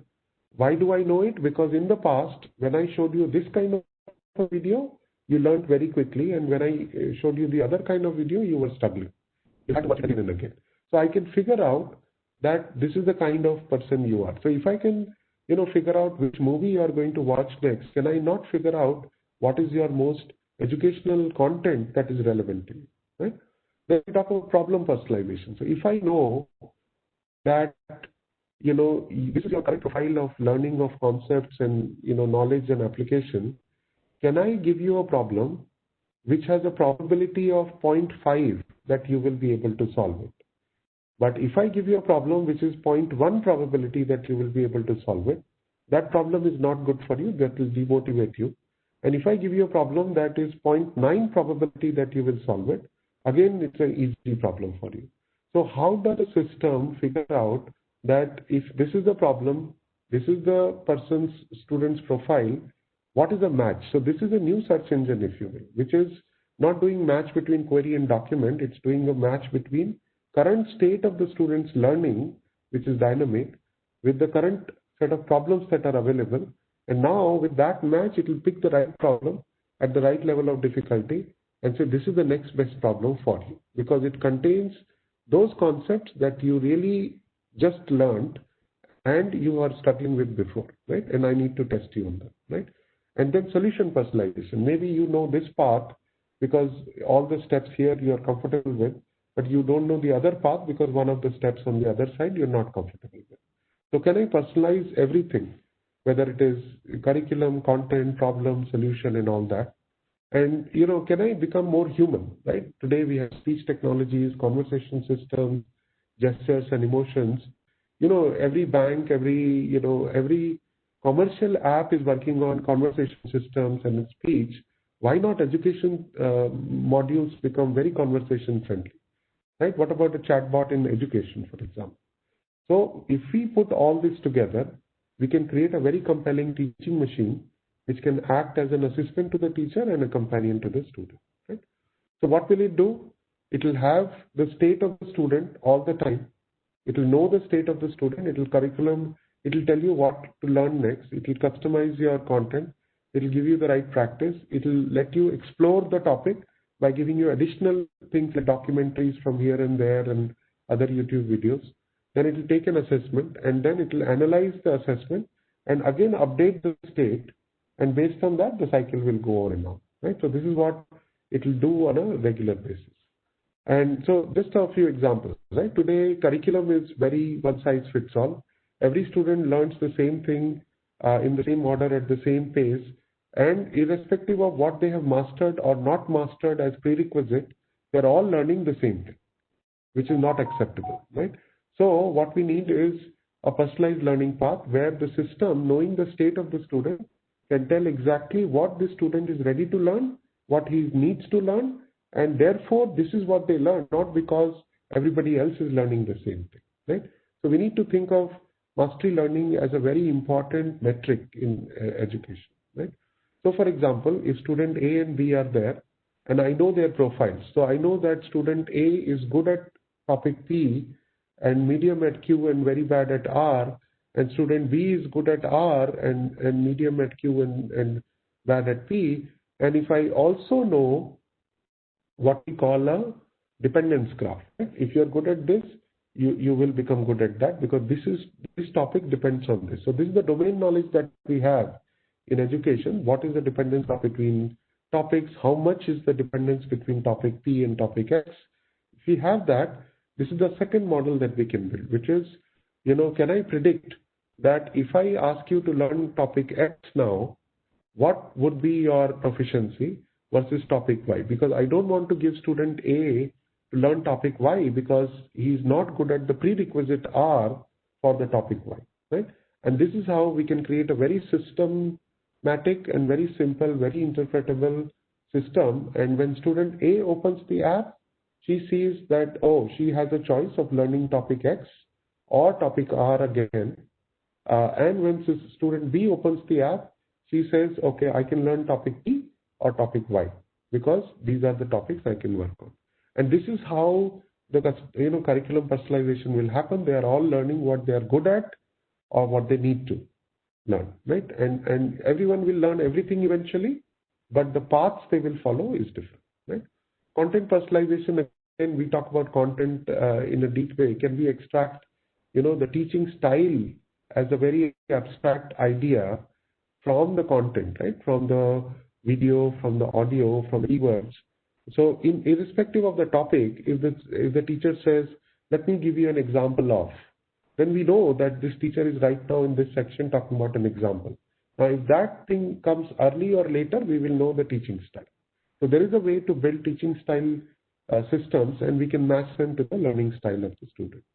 Why do I know it? Because in the past, when I showed you this kind of video, you learned very quickly. And when I showed you the other kind of video, you were struggling. You had to watch it again and again. So I can figure out that this is the kind of person you are. So if I can, figure out which movie you are going to watch next, can I not figure out what is your most educational content that is relevant to you, right? Then we talk about problem personalization. So if I know that, this is your current profile of learning of concepts and, knowledge and application, can I give you a problem which has a probability of 0.5 that you will be able to solve it? But if I give you a problem which is 0.1 probability that you will be able to solve it, that problem is not good for you, that will demotivate you. And if I give you a problem that is 0.9 probability that you will solve it, again, it's an easy problem for you. So how does the system figure out that if this is the problem, this is the person's student's profile, what is a match? So this is a new search engine, if you will, which is not doing match between query and document. It's doing a match between current state of the student's learning, which is dynamic, with the current set of problems that are available. And now with that match, it will pick the right problem at the right level of difficulty and say, this is the next best problem for you, because it contains those concepts that you really just learned and you are struggling with before, right? And I need to test you on that, right? And then solution personalization. Maybe you know this path because all the steps here you are comfortable with, but you don't know the other path because one of the steps on the other side you're not comfortable with. So can I personalize everything, whether it is curriculum, content, problem, solution, and all that? And, can I become more human, right? Today we have speech technologies, conversation systems, gestures and emotions. Every bank, every commercial app is working on conversation systems and speech. Why not education modules become very conversation friendly, right? What about a chatbot in education, for example? So if we put all this together, we can create a very compelling teaching machine which can act as an assistant to the teacher and a companion to the student, right? So what will it do? It will have the state of the student all the time. It will know the state of the student. It will curriculum. It will tell you what to learn next. It will customize your content. It will give you the right practice. It will let you explore the topic by giving you additional things like documentaries from here and there and other YouTube videos. Then it will take an assessment and then it will analyze the assessment and again update the state. And based on that, the cycle will go on and on, right? So this is what it will do on a regular basis. And so just a few examples, right? Today, curriculum is very one size fits all. Every student learns the same thing in the same order at the same pace. And irrespective of what they have mastered or not mastered as prerequisite, they're all learning the same thing, which is not acceptable, right? So what we need is a personalized learning path where the system, knowing the state of the student, can tell exactly what the student is ready to learn, what he needs to learn, and therefore this is what they learn, not because everybody else is learning the same thing, right? So we need to think of mastery learning as a very important metric in education, right? So for example, if student A and B are there, and I know their profiles, so I know that student A is good at topic P and medium at Q and very bad at R, and student B is good at R and medium at Q and bad at P. And if I also know what we call a dependence graph, right? If you're good at this, you will become good at that, because this topic depends on this. So this is the domain knowledge that we have in education. What is the dependence graph between topics? How much is the dependence between topic P and topic X? If we have that, this is the second model that we can build, which is, can I predict that if I ask you to learn topic X now, what would be your proficiency versus topic Y? Because I don't want to give student A to learn topic Y because he's not good at the prerequisite R for the topic Y, right? And this is how we can create a very systematic and very simple, very interpretable system. And when student A opens the app, she sees that, oh, she has a choice of learning topic X or topic R again. And when student B opens the app, she says, okay, I can learn topic P or topic Y because these are the topics I can work on. And this is how the curriculum personalization will happen. They are all learning what they are good at or what they need to learn, right? And everyone will learn everything eventually, but the paths they will follow is different, right? Content personalization, again, we talk about content in a deep way. Can we extract, the teaching style as a very abstract idea from the content, right? From the video, from the audio, from keywords. So irrespective of the topic, if the teacher says, let me give you an example of, then we know that this teacher is right now in this section talking about an example. Now, if that thing comes early or later, we will know the teaching style. So there is a way to build teaching style systems, and we can match them to the learning style of the students.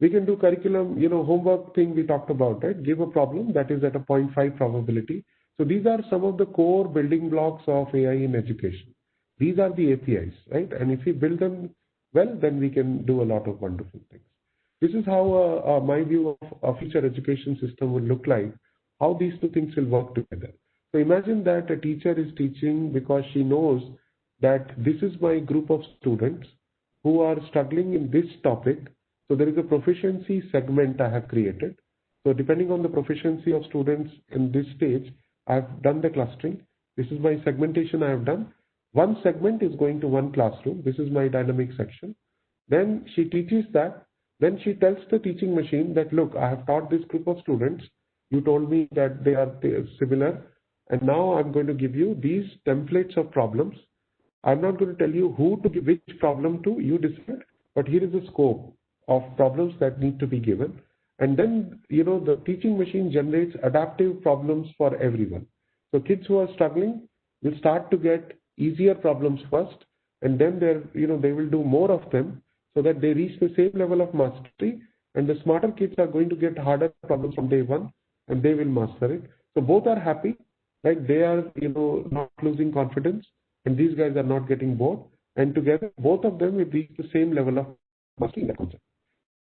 We can do curriculum, homework thing we talked about, right? Give a problem that is at a 0.5 probability. So these are some of the core building blocks of AI in education. These are the APIs, right? And if we build them well, then we can do a lot of wonderful things. This is how my view of a future education system would look like, how these two things will work together. So imagine that a teacher is teaching because she knows that this is my group of students who are struggling in this topic. So there is a proficiency segment I have created. So depending on the proficiency of students in this stage, I have done the clustering. This is my segmentation I have done. One segment is going to one classroom. This is my dynamic section. Then she teaches that. Then she tells the teaching machine that, look, I have taught this group of students. You told me that they are similar. And now I'm going to give you these templates of problems. I'm not going to tell you who to give which problem to, you decide. But here is the scope of problems that need to be given. And then, the teaching machine generates adaptive problems for everyone. So kids who are struggling will start to get easier problems first, and then they will do more of them so that they reach the same level of mastery. And the smarter kids are going to get harder problems from day one, and they will master it. So both are happy, right? They are, not losing confidence, and these guys are not getting bored. And together, both of them will reach the same level of mastery in the concept.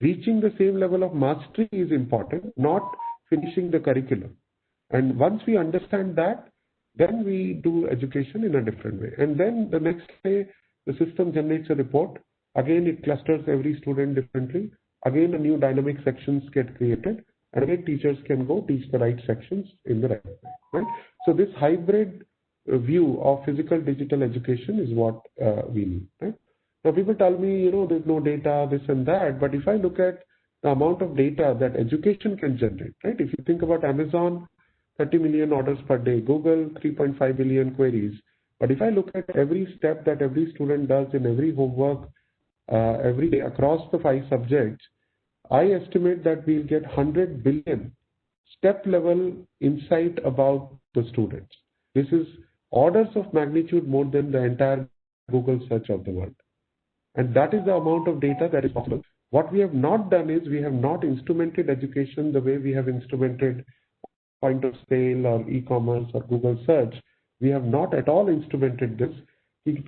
Reaching the same level of mastery is important, not finishing the curriculum. And once we understand that, then we do education in a different way. And then the next day, the system generates a report. Again, it clusters every student differently. Again, a new dynamic sections get created. And again, teachers can go teach the right sections in the right way. Right? So this hybrid view of physical digital education is what we need. Right? Now, people tell me, there's no data, this and that. But if I look at the amount of data that education can generate, right? If you think about Amazon, 30 million orders per day, Google, 3.5 billion queries. But if I look at every step that every student does in every homework, every day across the 5 subjects, I estimate that we'll get 100 billion step level insight about the students. This is orders of magnitude more than the entire Google search of the world. And that is the amount of data that is possible. What we have not done is we have not instrumented education the way we have instrumented point of sale or e-commerce or Google search. We have not at all instrumented this.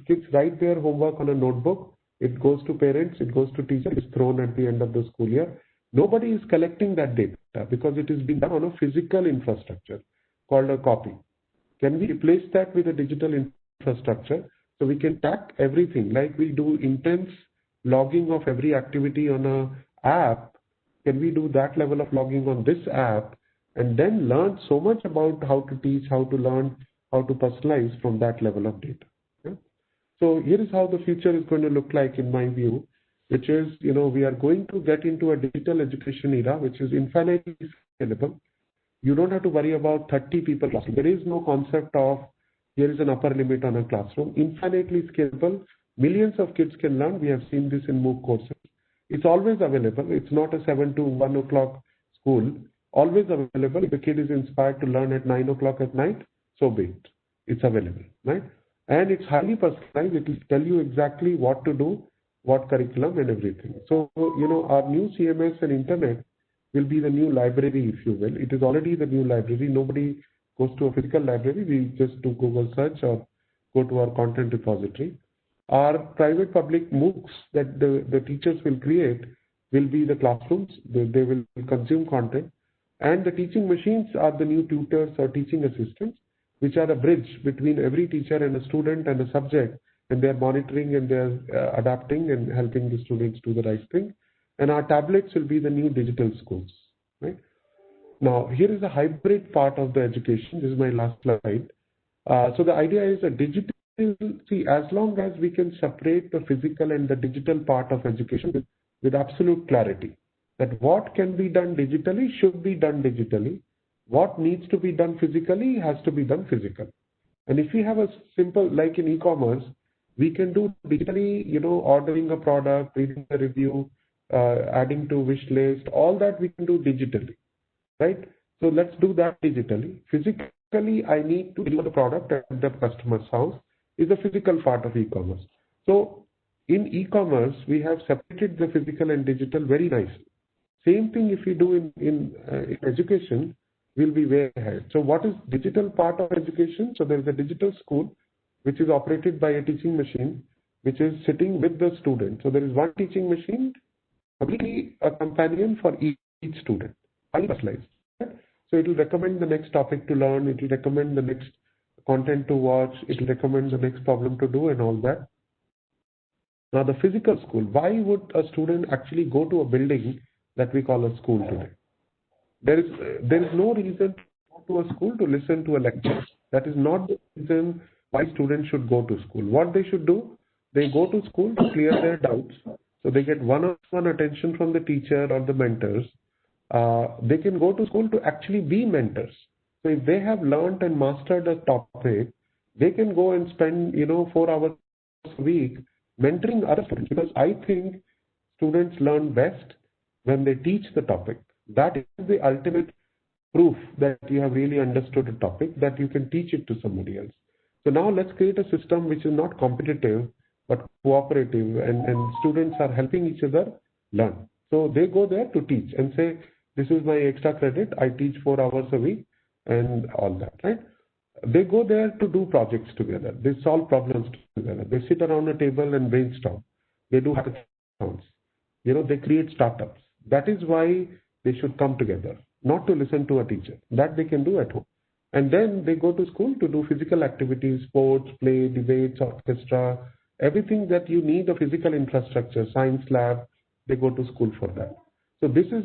Kids write their homework on a notebook. it goes to parents, it goes to teachers, it's thrown at the end of the school year. Nobody is collecting that data because it is being done on a physical infrastructure called a copy. Can we replace that with a digital infrastructure so we can track everything like we do intense logging of every activity on an app? Can we do that level of logging on this app and then learn so much about how to teach, how to learn, how to personalize from that level of data? Yeah? So here is how the future is going to look like in my view, which is, we are going to get into a digital education era, which is infinitely scalable. You don't have to worry about 30 people classroom. There is no concept of here is an upper limit on a classroom. Infinitely scalable. Millions of kids can learn. We have seen this in MOOC courses. It's always available. It's not a 7 to 1 o'clock school. Always available. If the kid is inspired to learn at 9 o'clock at night, so be it. It's available, right? And it's highly personalized. It will tell you exactly what to do, what curriculum and everything. So, our new CMS and internet will be the new library, if you will. It is already the new library. Nobody goes to a physical library. We just do Google search or go to our content repository. Our private public MOOCs that the teachers will create will be the classrooms. They will consume content. And the teaching machines are the new tutors or teaching assistants, which are a bridge between every teacher and a student and a subject. And they're monitoring and they're adapting and helping the students do the right thing. And our tablets will be the new digital schools, right? Now, here is a hybrid part of the education. This is my last slide. So the idea is a digital, as long as we can separate the physical and the digital part of education with absolute clarity, that what can be done digitally should be done digitally. What needs to be done physically has to be done physically. And if we have a simple, like in e-commerce, we can do digitally, ordering a product, reading the review, adding to wish list, all that we can do digitally, right? So let's do that digitally. Physically, I need to deliver the product at the customer's house is the physical part of e-commerce. So in e-commerce, we have separated the physical and digital very nicely. Same thing if we do in education, we'll be way ahead. So what is digital part of education? So there's a digital school, which is operated by a teaching machine, which is sitting with the student. So there is one teaching machine, completely a companion for each student, highly personalized. So it will recommend the next topic to learn, it will recommend the next content to watch, it will recommend the next problem to do and all that. Now the physical school, why would a student actually go to a building that we call a school today? There is no reason to go to a school to listen to a lecture. That is not the reason why students should go to school. What they should do, they go to school to clear their doubts. So they get one-on-one attention from the teacher or the mentors. They can go to school to actually be mentors. So if they have learned and mastered a topic, they can go and spend 4 hours a week mentoring other students. Because I think students learn best when they teach the topic. That is the ultimate proof that you have really understood a topic, that you can teach it to somebody else. So now let's create a system which is not competitive but cooperative, and students are helping each other learn. So they go there to teach and say, this is my extra credit, I teach 4 hours a week and all that, right? They go there to do projects together. They solve problems together. They sit around a table and brainstorm. They do hackathons. They create startups. That is why they should come together, not to listen to a teacher. That they can do at home. And then they go to school to do physical activities, sports, play, debates, orchestra, everything that you need a physical infrastructure, science lab, they go to school for that. So this is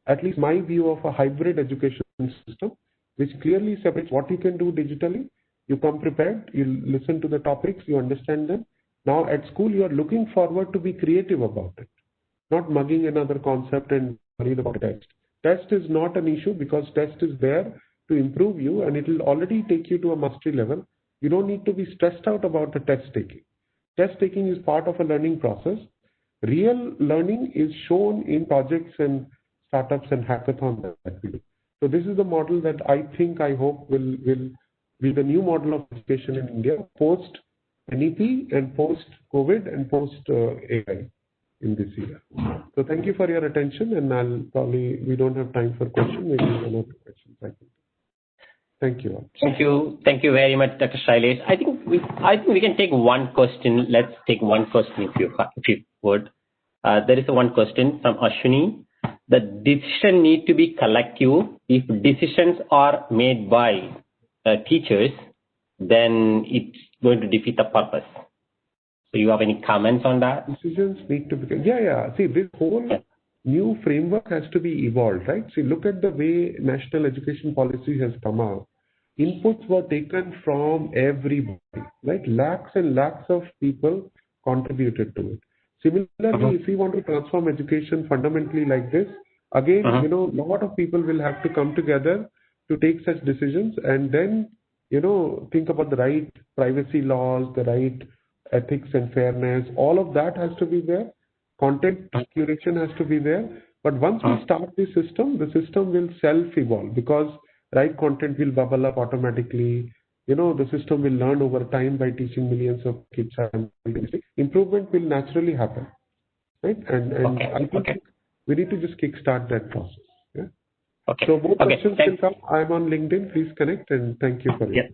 at least my view of a hybrid education system, which clearly separates what you can do digitally. You come prepared, you listen to the topics, you understand them. Now at school, you are looking forward to be creative about it, not mugging another concept and worried about test. Test is not an issue because test is there to improve you and it will already take you to a mastery level. You don't need to be stressed out about the test taking. Test taking is part of a learning process. Real learning is shown in projects and startups and hackathons that we do. So this is the model that I hope will be the new model of education in India post NEP and post COVID and post AI in this year. So thank you for your attention, and we don't have time for questions, maybe one or two questions. I think. Thank you all. Thank you very much, Dr. Shailesh. I think we can take one question. Let's take one question if you would. There is one question from Ashwini. The decision need to be collective. If decisions are made by teachers, then it's going to defeat the purpose. So you have any comments on that? Decisions need to be. Yeah. See, this whole new framework has to be evolved, right? See, look at the way national education policy has come out. Inputs were taken from everybody, right? Lakhs and lakhs of people contributed to it. Similarly, if we want to transform education fundamentally like this, again, a lot of people will have to come together to take such decisions and then, think about the right privacy laws, the right ethics and fairness. All of that has to be there. Content curation has to be there. But once we start the system will self-evolve because right content will bubble up automatically. The system will learn over time by teaching millions of kids. Improvement will naturally happen, right? And I think we need to just kickstart that process. Yeah. So more questions will come. I'm on LinkedIn. Please connect and thank you for it.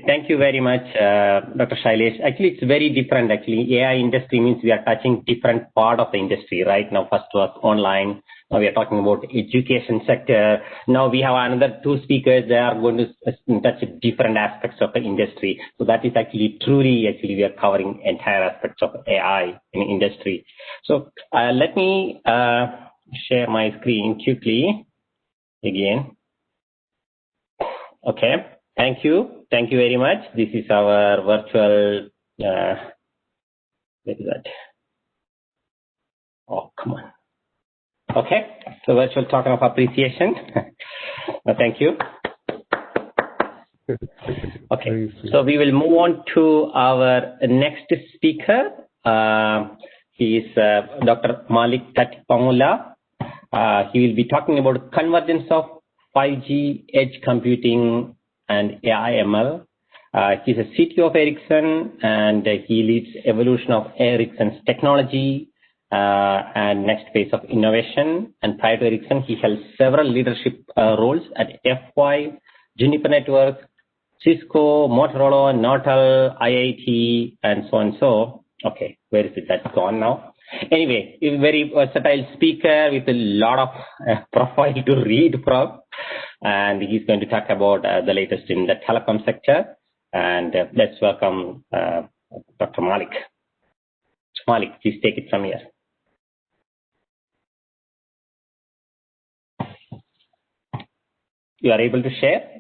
Thank you very much, Dr. Shailesh. Actually, it's very different. Actually, AI industry means we are touching different part of the industry. Right now, first was online. Now we are talking about education sector. Now we have another two speakers. They are going to touch different aspects of the industry. So that is actually we are covering entire aspects of AI in industry. So let me share my screen quickly again. Okay. Thank you. Thank you very much. This is our virtual, where is that? Oh, come on. Okay. So virtual token of appreciation. Thank you. Okay. So we will move on to our next speaker. He is Dr. Malik Tatipamula. He will be talking about convergence of 5G edge computing and AI/ML. He's a CTO of Ericsson, and he leads evolution of Ericsson's technology and next phase of innovation. And prior to Ericsson, he held several leadership roles at F5, Juniper Networks, Cisco, Motorola, Nortel, IIT, and so on. So, okay, where is it? That's gone now. Anyway, a very versatile speaker with a lot of profile to read from. And he's going to talk about the latest in the telecom sector. And let's welcome Dr. Malik. Malik, please take it from here. You are able to share?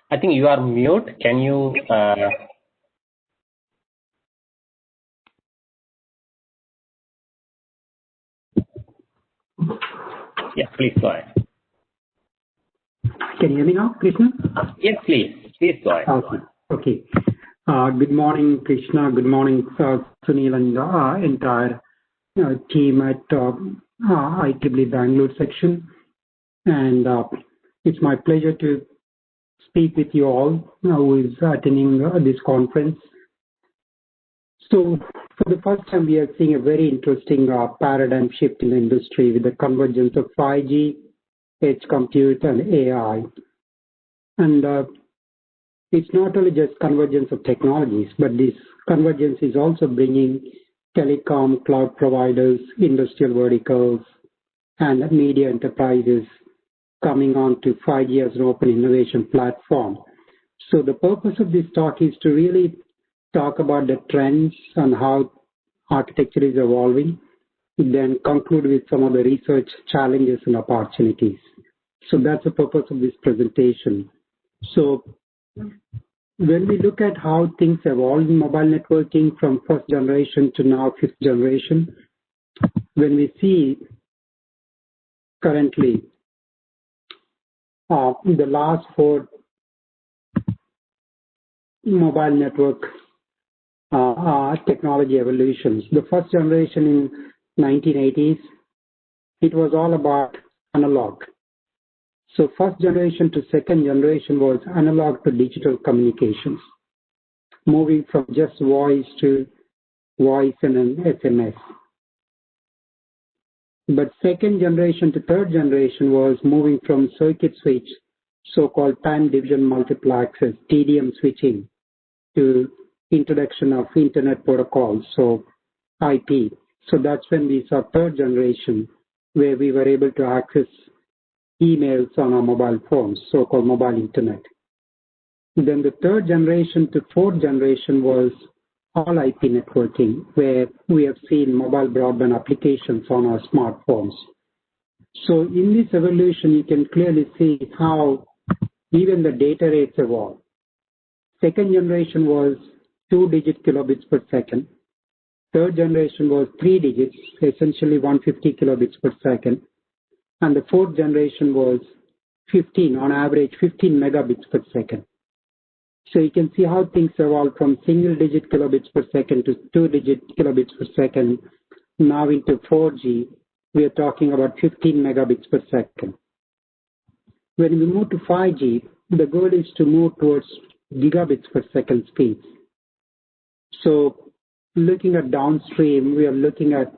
I think you are mute. Can you... Yeah, please go ahead. Can you hear me now, Krishna? Yes, please. Please go ahead. Okay. Good morning, Krishna. Good morning, Sunil and the entire team at IEEE Bangalore section. And it's my pleasure to speak with you all who is attending this conference. So for the first time, we are seeing a very interesting paradigm shift in the industry with the convergence of 5G, edge compute, and AI. And it's not only just convergence of technologies, but this convergence is also bringing telecom, cloud providers, industrial verticals, and media enterprises coming on to 5G as an open innovation platform. So the purpose of this talk is to really talk about the trends and how architecture is evolving, then conclude with some of the research challenges and opportunities. So that's the purpose of this presentation. So when we look at how things evolve in mobile networking from first generation to now fifth generation, when we see currently the last four mobile network technology evolutions. The first generation in 1980s, it was all about analog. So first generation to second generation was analog to digital communications, moving from just voice to voice and an SMS. But second generation to third generation was moving from circuit switch, so-called time division multiplexers, TDM switching, to introduction of internet protocols, so IP. So that's when we saw third generation, where we were able to access emails on our mobile phones, so-called mobile internet. Then the third generation to fourth generation was all IP networking, where we have seen mobile broadband applications on our smartphones. So in this evolution, you can clearly see how even the data rates evolve. Second generation was 2-digit kilobits per second. Third generation was 3 digits, essentially 150 kilobits per second. And the fourth generation was 15, on average 15 megabits per second. So you can see how things evolved from single-digit kilobits per second to 2-digit kilobits per second. Now into 4G, we are talking about 15 megabits per second. When we move to 5G, the goal is to move towards gigabits per second speeds. So looking at downstream, we are looking at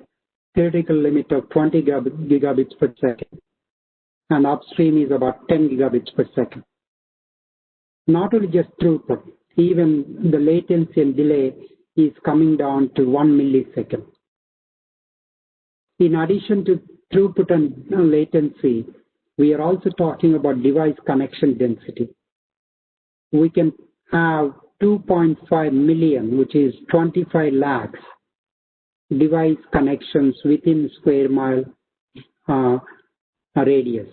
theoretical limit of 20 gigabits per second. And upstream is about 10 gigabits per second. Not only just throughput, even the latency and delay is coming down to 1 millisecond. In addition to throughput and latency, we are also talking about device connection density. We can have 2.5 million, which is 25 lakhs, device connections within square mile radius.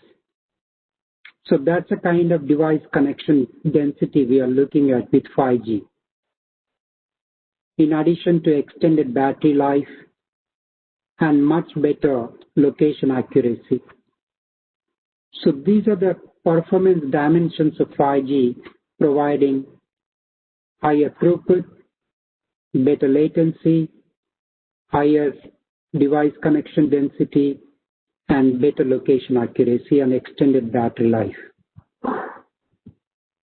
So that's a kind of device connection density we are looking at with 5G. In addition to extended battery life and much better location accuracy. So these are the performance dimensions of 5G, providing higher throughput, better latency, higher device connection density, and better location accuracy and extended battery life.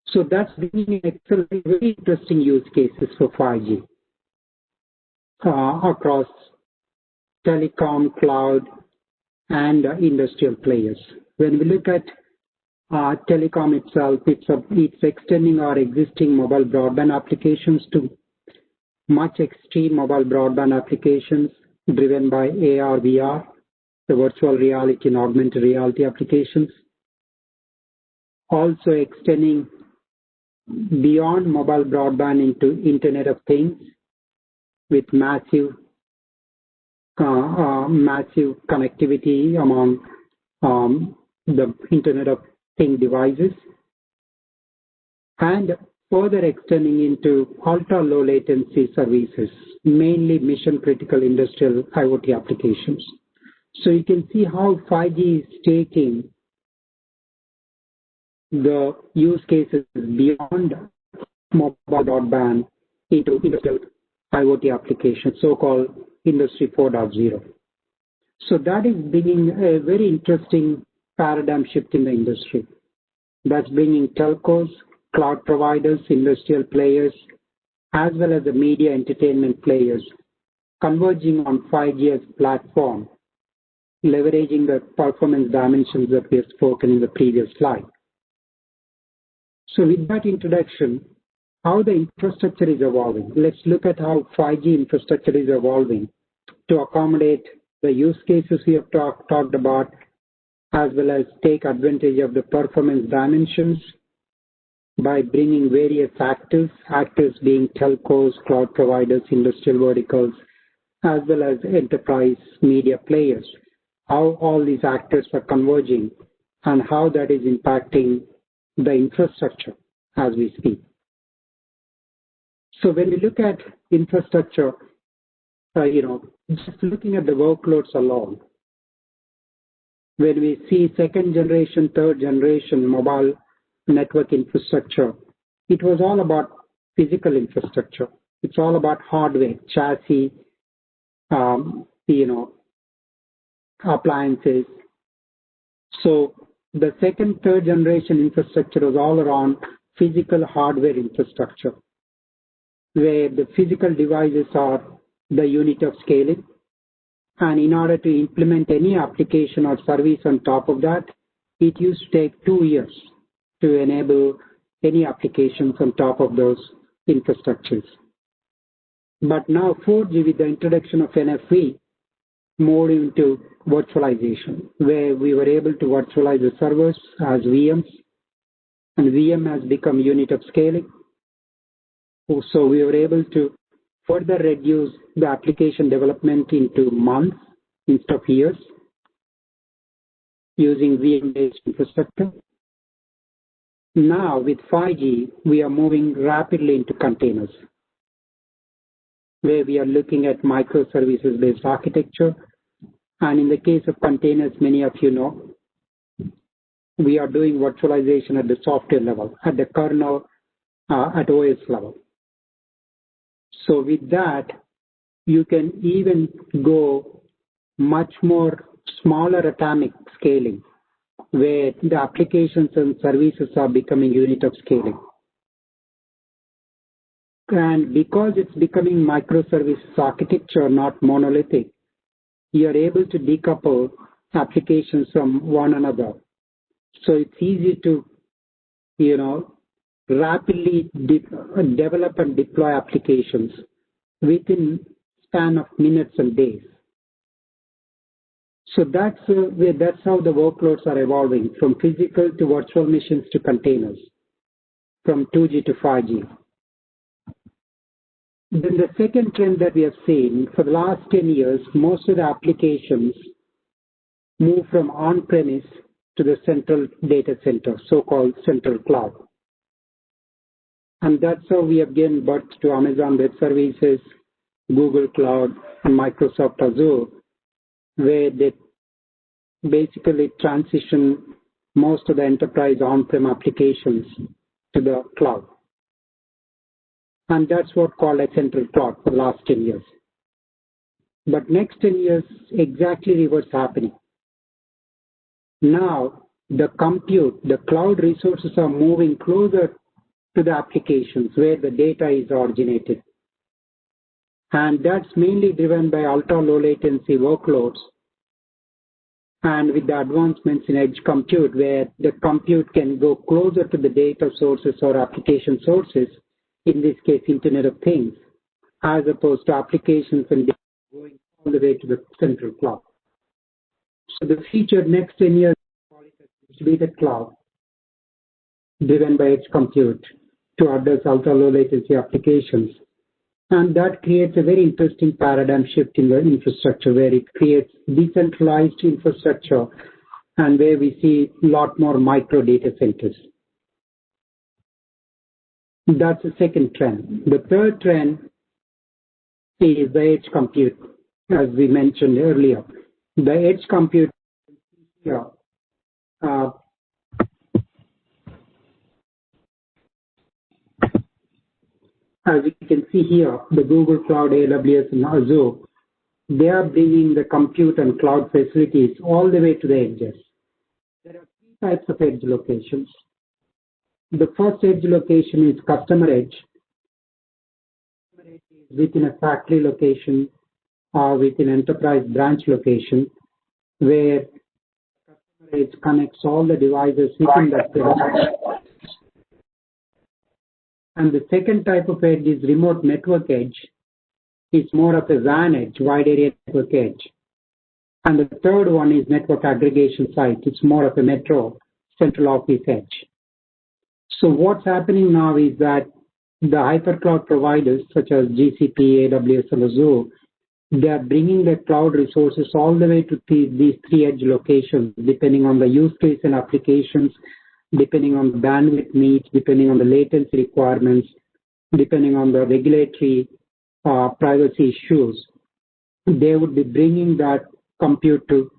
So that's bringing very interesting use cases for 5G across telecom, cloud, and industrial players. When we look at telecom itself, it's extending our existing mobile broadband applications to much extreme mobile broadband applications driven by AR, VR, the virtual reality and augmented reality applications. Also extending beyond mobile broadband into Internet of Things with massive connectivity among the Internet of Things devices, and further extending into ultra-low latency services, mainly mission-critical industrial IoT applications. So you can see how 5G is taking the use cases beyond mobile broadband into industrial IoT applications, so-called Industry 4.0. So that is bringing a very interesting paradigm shift in the industry. That's bringing telcos, cloud providers, industrial players, as well as the media entertainment players converging on 5G as platform, leveraging the performance dimensions that we have spoken in the previous slide. So with that introduction, how the infrastructure is evolving. Let's look at how 5G infrastructure is evolving to accommodate the use cases we have talked about, as well as take advantage of the performance dimensions by bringing various actors being telcos, cloud providers, industrial verticals, as well as enterprise media players, how all these actors are converging and how that is impacting the infrastructure as we speak. So when we look at infrastructure, just looking at the workloads alone, when we see second generation, third generation mobile network infrastructure, it was all about physical infrastructure. It's all about hardware, chassis, appliances. So the second, third generation infrastructure was all around physical hardware infrastructure, where the physical devices are the unit of scaling, And in order to implement any application or service on top of that, it used to take 2 years to enable any applications on top of those infrastructures. But now 4G, with the introduction of NFV, moved into virtualization, where we were able to virtualize the servers as VMs, and VM has become unit of scaling. So we were able to further reduce the application development into months instead of years using VM-based infrastructure. Now with 5G, we are moving rapidly into containers, where we are looking at microservices-based architecture. And in the case of containers, many of you know, we are doing virtualization at the software level, at the kernel, at OS level. So with that, you can even go much more smaller atomic scaling, where the applications and services are becoming unit of scaling. And because it's becoming microservices architecture, not monolithic, you are able to decouple applications from one another. So it's easy to, rapidly develop and deploy applications within span of minutes and days. So that's how the workloads are evolving, from physical to virtual machines to containers, from 2G to 5G. Then the second trend that we have seen for the last 10 years, most of the applications move from on-premise to the central data center, so-called central cloud. And that's how we have given birth to Amazon Web Services, Google Cloud, and Microsoft Azure, where they basically transition most of the enterprise on-prem applications to the cloud. And that's what called a central cloud for the last 10 years. But next 10 years, exactly reverse happening. Now, the cloud resources are moving closer to the applications where the data is originated. And that's mainly driven by ultra-low latency workloads, and with the advancements in edge compute, where the compute can go closer to the data sources or application sources, in this case, Internet of Things, as opposed to applications and data going all the way to the central cloud. So the future next 10 years is distributed cloud, driven by edge compute to address ultra-low latency applications. And that creates a very interesting paradigm shift in the infrastructure, where it creates decentralized infrastructure and where we see a lot more micro data centers. That's the second trend. The third trend is the edge compute, as we mentioned earlier. The edge compute here, as you can see here, the Google Cloud, AWS, and Azure, they are bringing the compute and cloud facilities all the way to the edges. There are three types of edge locations. The first edge location is customer edge. Within a factory location or within enterprise branch location, where customer edge connects all the devices within that branch. And the second type of edge is remote network edge. It's more of a WAN edge, wide area network edge. And the third one is network aggregation site. It's more of a metro central office edge. So what's happening now is that the hypercloud providers such as GCP, AWS, and Azure, they are bringing their cloud resources all the way to these three edge locations, depending on the use case and applications, depending on the bandwidth needs, depending on the latency requirements, depending on the regulatory privacy issues. They would be bringing that compute to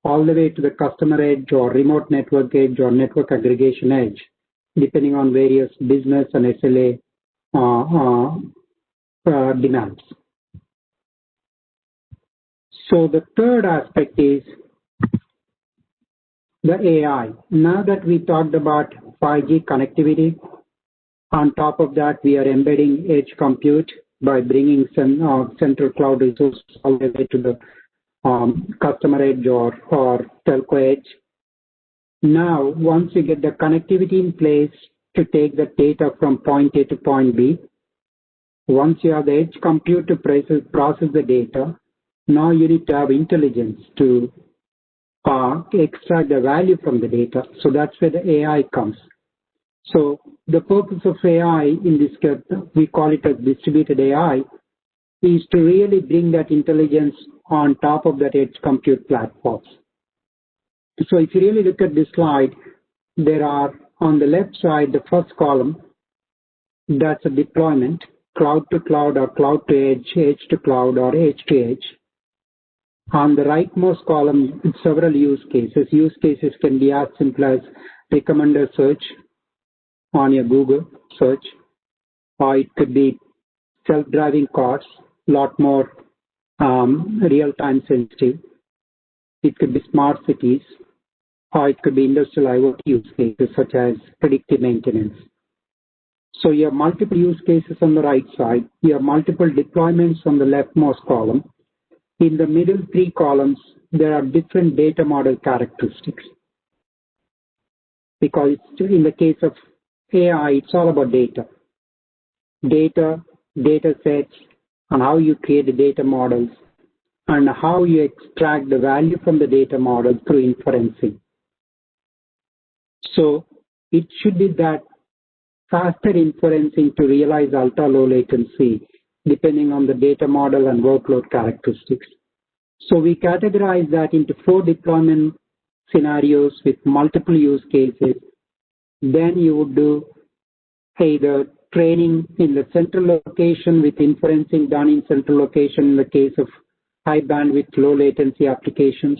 all the way to the customer edge or remote network edge or network aggregation edge, depending on various business and SLA demands. So the third aspect is the AI. Now that we talked about 5G connectivity, on top of that, we are embedding edge compute by bringing some central cloud resources all the way to the customer edge or telco edge. Now, once you get the connectivity in place to take the data from point A to point B, once you have the edge compute to process the data, now you need to have intelligence to extract the value from the data. So that's where the AI comes. So the purpose of AI in this case, we call it as distributed AI, is to really bring that intelligence on top of that edge compute platforms. So if you really look at this slide, there are on the left side, the first column, that's a deployment, cloud to cloud or cloud to edge, edge to cloud or edge to edge. On the rightmost column, several use cases. Use cases can be as simple as recommender search on your Google search, or it could be self-driving cars, a lot more real-time sensitive. It could be smart cities, or it could be industrial IoT use cases such as predictive maintenance. So you have multiple use cases on the right side. You have multiple deployments on the leftmost column. In the middle three columns, there are different data model characteristics. Because in the case of AI, it's all about data. Data sets, and how you create the data models, and how you extract the value from the data model through inferencing. So it should be that faster inferencing to realize ultra-low latency, depending on the data model and workload characteristics. So we categorize that into 4 deployment scenarios with multiple use cases. Then you would do either training in the central location with inferencing done in central location in the case of high bandwidth, low latency applications.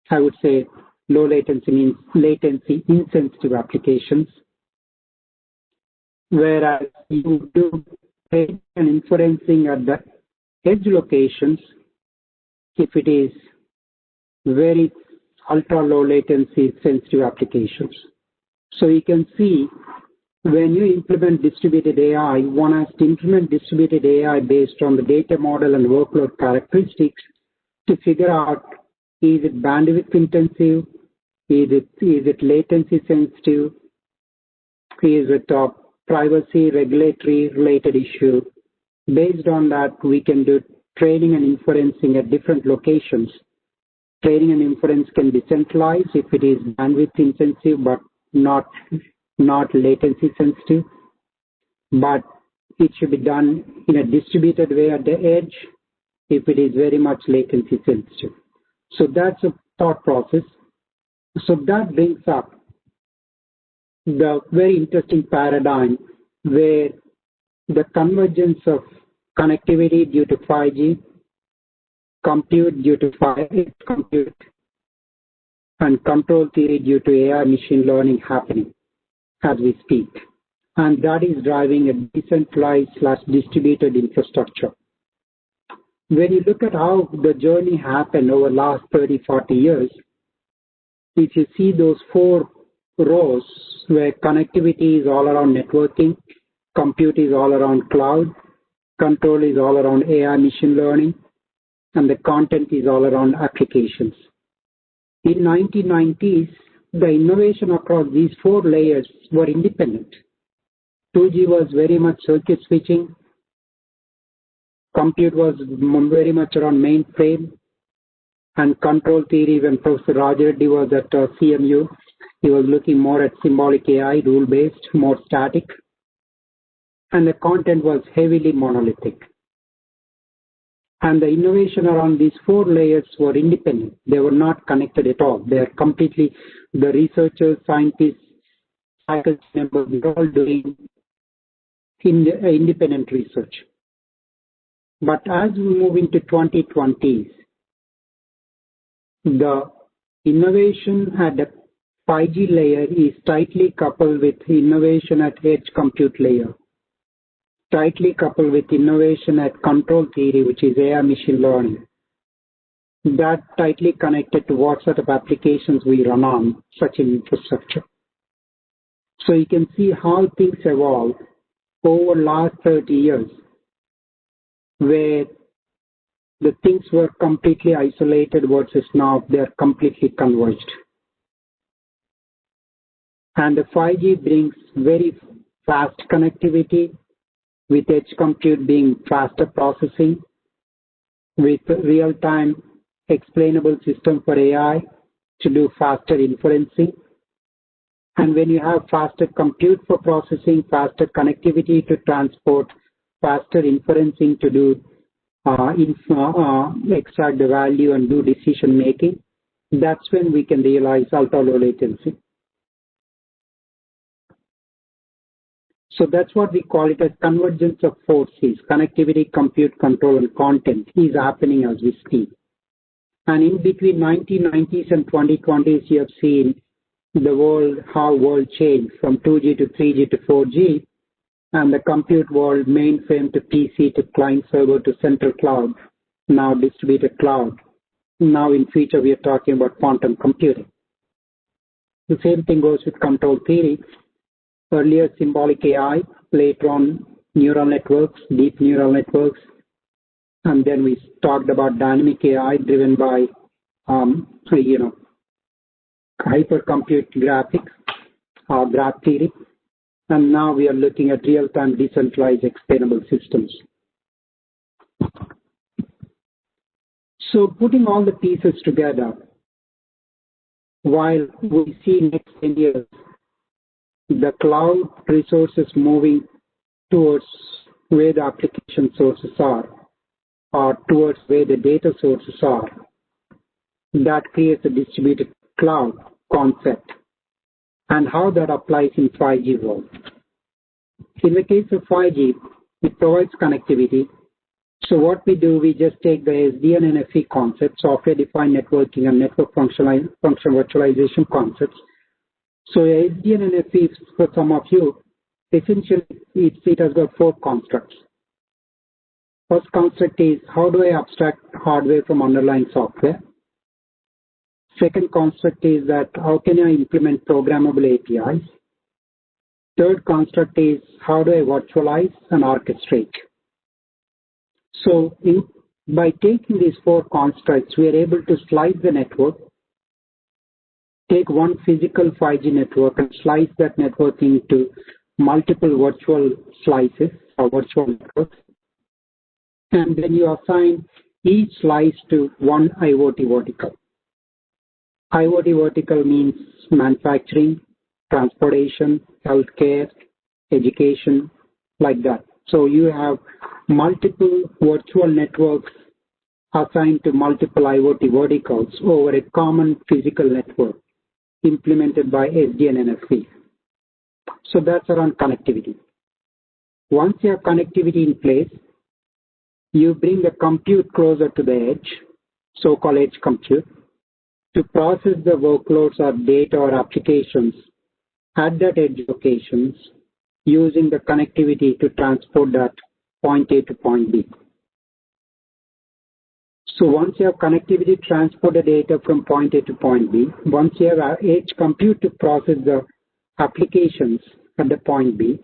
I would say low latency means latency insensitive applications. Whereas you do training and inferencing at the edge locations if it is very ultra low latency sensitive applications. So you can see when you implement distributed AI, one has to implement distributed AI based on the data model and workload characteristics to figure out, is it bandwidth intensive, is it latency sensitive, is it a privacy regulatory related issue. Based on that, we can do training and inferencing at different locations. Training and inference can be centralized if it is bandwidth intensive but not latency sensitive, but it should be done in a distributed way at the edge if it is very much latency sensitive. So that's a thought process. So that brings up the very interesting paradigm where the convergence of connectivity due to 5G, compute due to 5G compute, and control theory due to AI machine learning happening as we speak. And that is driving a decentralized/distributed infrastructure. When you look at how the journey happened over the last 30, 40 years, if you see those 4 rows where connectivity is all around networking, compute is all around cloud, control is all around AI machine learning, and the content is all around applications. In 1990s, the innovation across these 4 layers were independent. 2G was very much circuit switching. Compute was very much around mainframe. And control theory, when Professor Rajareddy was at CMU, he was looking more at symbolic AI, rule-based, more static. And the content was heavily monolithic. And the innovation around these 4 layers were independent. They were not connected at all. They are completely, the researchers, scientists, faculty members, they're all doing independent research. But as we move into 2020s, the innovation at the 5G layer is tightly coupled with innovation at edge compute layer, tightly coupled with innovation at control theory, which is AI machine learning. That tightly connected to what sort of applications we run on such an infrastructure. So you can see how things evolve over the last 30 years, where the things were completely isolated versus now they're completely converged. And the 5G brings very fast connectivity, with edge compute being faster processing, with real-time explainable system for AI to do faster inferencing. And when you have faster compute for processing, faster connectivity to transport, faster inferencing to do extract the value and do decision making, that's when we can realize ultra-low latency. So that's what we call it as convergence of forces. Connectivity, compute, control, and content is happening as we speak. And in between 1990s and 2020s, you have seen the world, how world changed from 2G to 3G to 4G, and the compute world, mainframe to PC to client server to central cloud, now distributed cloud. Now in future, we are talking about quantum computing. The same thing goes with control theory. Earlier, symbolic AI, later on, neural networks, deep neural networks, and then we talked about dynamic AI driven by, hypercompute graphics, graph theory, and now we are looking at real-time decentralized explainable systems. So putting all the pieces together, while we see next 10 years, the cloud resources moving towards where the application sources are, or towards where the data sources are, that creates a distributed cloud concept, and how that applies in 5G world. In the case of 5G, it provides connectivity. So what we do, we just take the SDN and NFV concepts, software-defined networking and network function virtualization concepts. So SDN and NFV, for some of you, essentially it has got 4 constructs. First construct is, how do I abstract hardware from underlying software? Second construct is that, how can I implement programmable APIs? Third construct is, how do I virtualize and orchestrate? So by taking these 4 constructs, we are able to slice the network, take one physical 5G network and slice that network into multiple virtual slices or virtual networks. And then you assign each slice to one IoT vertical. IoT vertical means manufacturing, transportation, healthcare, education, like that. So you have multiple virtual networks assigned to multiple IoT verticals over a common physical network implemented by SDN and NFV. So that's around connectivity. Once you have connectivity in place, you bring the compute closer to the edge, so-called edge compute, to process the workloads or data or applications at that edge locations using the connectivity to transport that point A to point B. So once you have connectivity to transport the data from point A to point B, once you have edge compute to process the applications at the point B,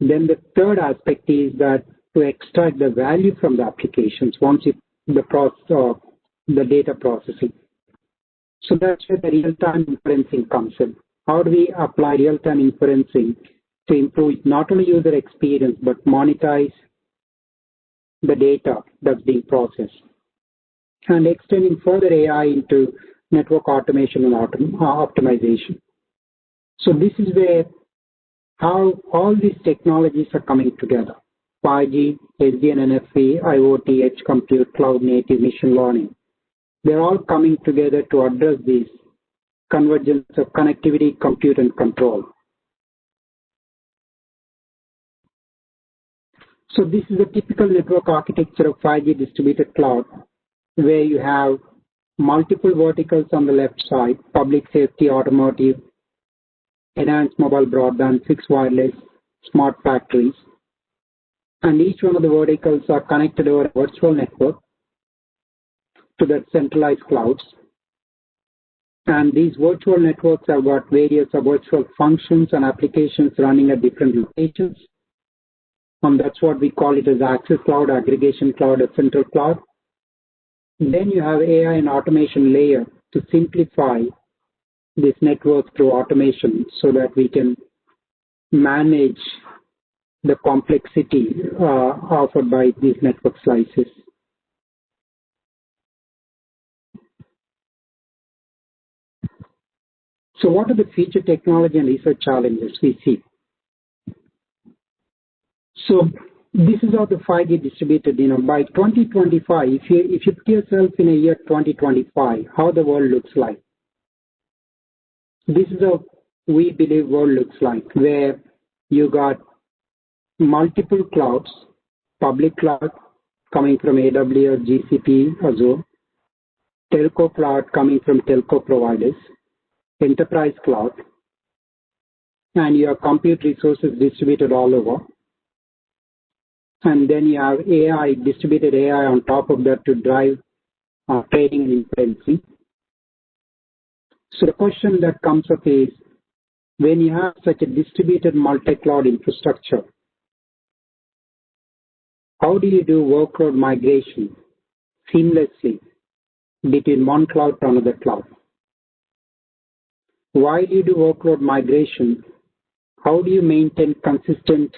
then the third aspect is that to extract the value from the applications once the data processing. So that's where the real-time inferencing comes in. How do we apply real-time inferencing to improve not only user experience but monetize the data that's being processed, and extending further AI into network automation and optimization. So this is where how all these technologies are coming together. 5G, SDN, NFV, IoT, edge compute, cloud native, machine learning. They're all coming together to address these convergence of connectivity, compute, and control. So this is a typical network architecture of 5G distributed cloud, where you have multiple verticals on the left side: public safety, automotive, enhanced mobile broadband, fixed wireless, smart factories. And each one of the verticals are connected over a virtual network to the centralized clouds. And these virtual networks have got various virtual functions and applications running at different locations. And that's what we call it as access cloud, aggregation cloud, or central cloud. Then you have AI and automation layer to simplify this network through automation so that we can manage the complexity offered by these network slices. So what are the future technology and research challenges we see? So this is how the 5G distributed, by 2025, if you put yourself in a year 2025, how the world looks like. This is how we believe world looks like, where you got multiple clouds, public cloud coming from AWS, GCP, Azure, telco cloud coming from telco providers, enterprise cloud, and your compute resources distributed all over. And then you have AI, distributed AI on top of that to drive training and inferencing. So the question that comes up is, when you have such a distributed multi-cloud infrastructure, how do you do workload migration seamlessly between one cloud to another cloud? While you do workload migration, how do you maintain consistent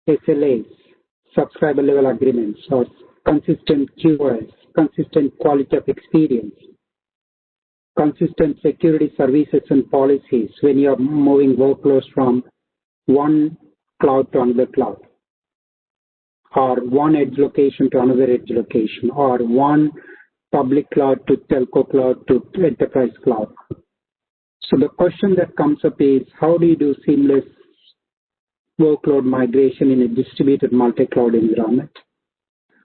SLAs, subscriber level agreements, or consistent QoS, consistent quality of experience, consistent security services and policies when you are moving workloads from one cloud to another cloud, or one edge location to another edge location, or one public cloud to telco cloud to enterprise cloud? So the question that comes up is, how do you do seamless workload migration in a distributed multi-cloud environment?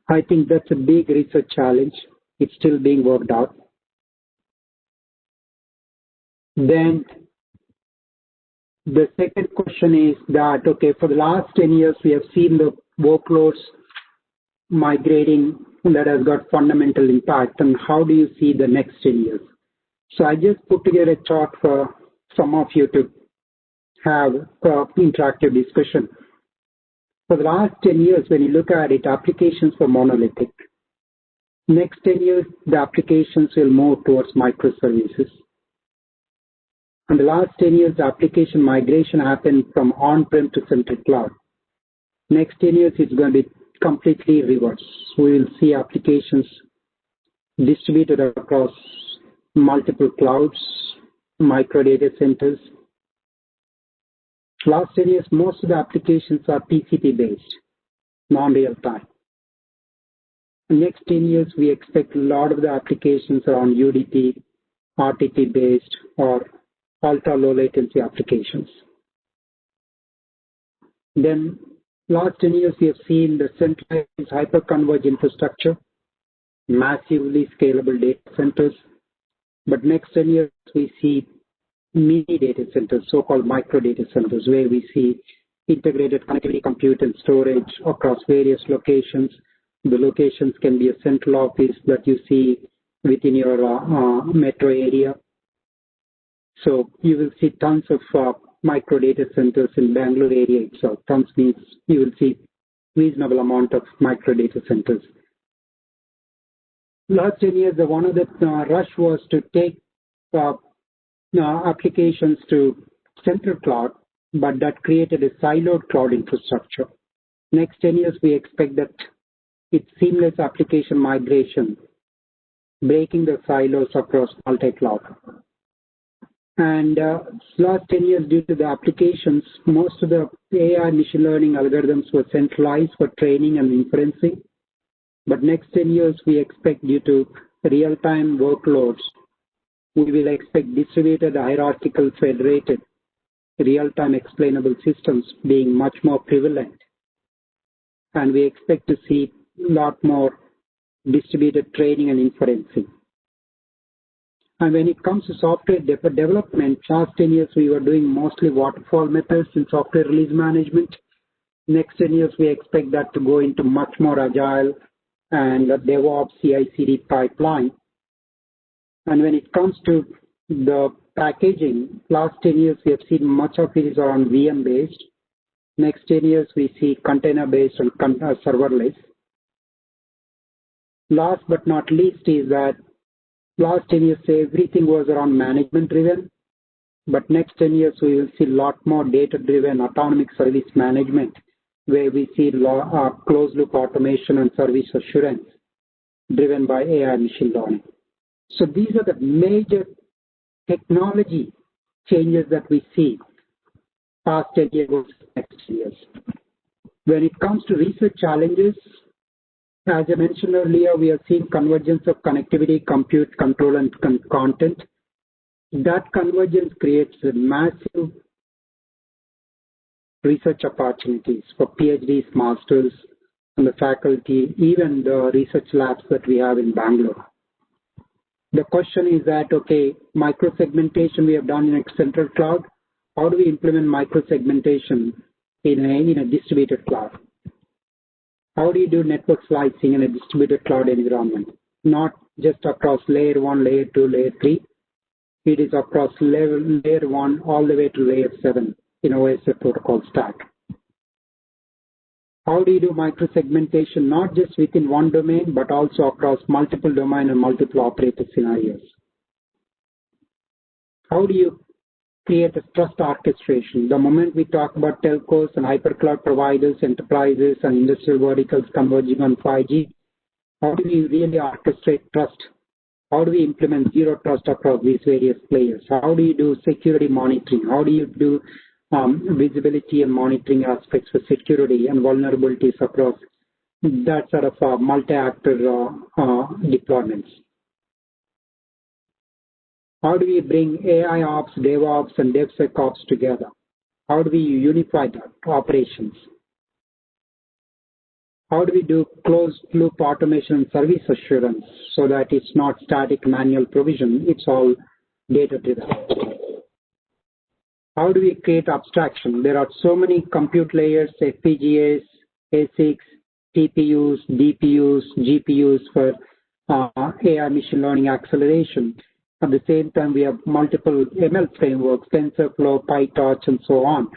I think that's a big research challenge. It's still being worked out. Then the second question is that, okay, for the last 10 years, we have seen the workloads migrating that has got fundamental impact, and how do you see the next 10 years? So I just put together a chart for some of you to have interactive discussion. For the last 10 years, when you look at it, applications were monolithic. Next 10 years, the applications will move towards microservices. In the last 10 years, the application migration happened from on-prem to central cloud. Next 10 years, it's going to be completely reversed. We will see applications distributed across multiple clouds, micro data centers. Last 10 years, most of the applications are TCP based, non-real time. Next 10 years, we expect a lot of the applications are on UDP, RTP based, or ultra low latency applications. Then last 10 years, we have seen the centralized hyper-converged infrastructure, massively scalable data centers. But next 10 years, we see mini data centers, so-called micro data centers, where we see integrated connectivity, compute, and storage across various locations. The locations can be a central office that you see within your metro area. So you will see tons of micro data centers in Bangalore area itself. Tons means you will see reasonable amount of micro data centers. Last 10 years, the one of the rush was to take applications to central cloud, but that created a siloed cloud infrastructure. Next 10 years, we expect that it's seamless application migration, breaking the silos across multi-cloud. And last 10 years, due to the applications, most of the AI machine learning algorithms were centralized for training and inferencing. But next 10 years, we expect due to real-time workloads, we will expect distributed, hierarchical, federated, real-time explainable systems being much more prevalent. And we expect to see a lot more distributed training and inferencing. And when it comes to software development, last 10 years, we were doing mostly waterfall methods in software release management. Next 10 years, we expect that to go into much more agile and DevOps CI/CD pipeline. And when it comes to the packaging, last 10 years, we have seen much of it is on VM based. Next 10 years, we see container based and serverless. Last but not least is that last 10 years everything was around management driven, but next 10 years we will see a lot more data driven autonomic service management, where we see closed loop automation and service assurance driven by AI machine learning. So these are the major technology changes that we see past 10 years versus next years. When it comes to research challenges, as I mentioned earlier, we are seeing convergence of connectivity, compute, control, and content. That convergence creates a massive research opportunities for PhDs, masters, and the faculty, even the research labs that we have in Bangalore. The question is that, okay, micro-segmentation we have done in a central cloud. How do we implement micro-segmentation in a distributed cloud? How do you do network slicing in a distributed cloud environment? Not just across layer 1, layer 2, layer 3. It is across layer 1 all the way to layer 7 in OSI protocol stack. How do you do micro-segmentation not just within one domain, but also across multiple domain and multiple operator scenarios? How do you create a trust orchestration? The moment we talk about telcos and hypercloud providers, enterprises, and industrial verticals converging on 5G, how do we really orchestrate trust? How do we implement zero trust across these various players? How do you do security monitoring? How do you do visibility and monitoring aspects for security and vulnerabilities across that sort of multi-actor deployments? How do we bring AI ops, DevOps, and DevSecOps together? How do we unify that operations? How do we do closed loop automation and service assurance so that it's not static manual provision, it's all data driven? How do we create abstraction? There are so many compute layers, FPGAs, ASICs, TPUs, DPUs, GPUs for AI machine learning acceleration. At the same time, we have multiple ML frameworks, TensorFlow, PyTorch, and so on.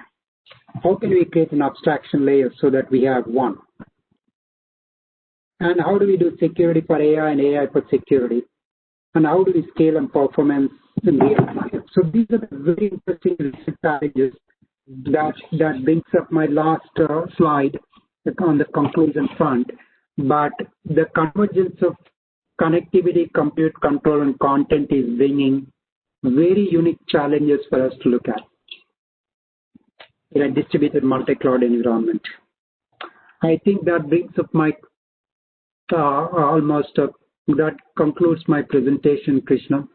How can we create an abstraction layer so that we have one? And how do we do security for AI and AI for security? And how do we scale and performance in real time? So these are the very interesting research challenges that brings up my last slide on the conclusion front. But the convergence of connectivity, compute, control, and content is bringing very unique challenges for us to look at in a distributed multi-cloud environment. I think that brings up my that concludes my presentation, Krishna.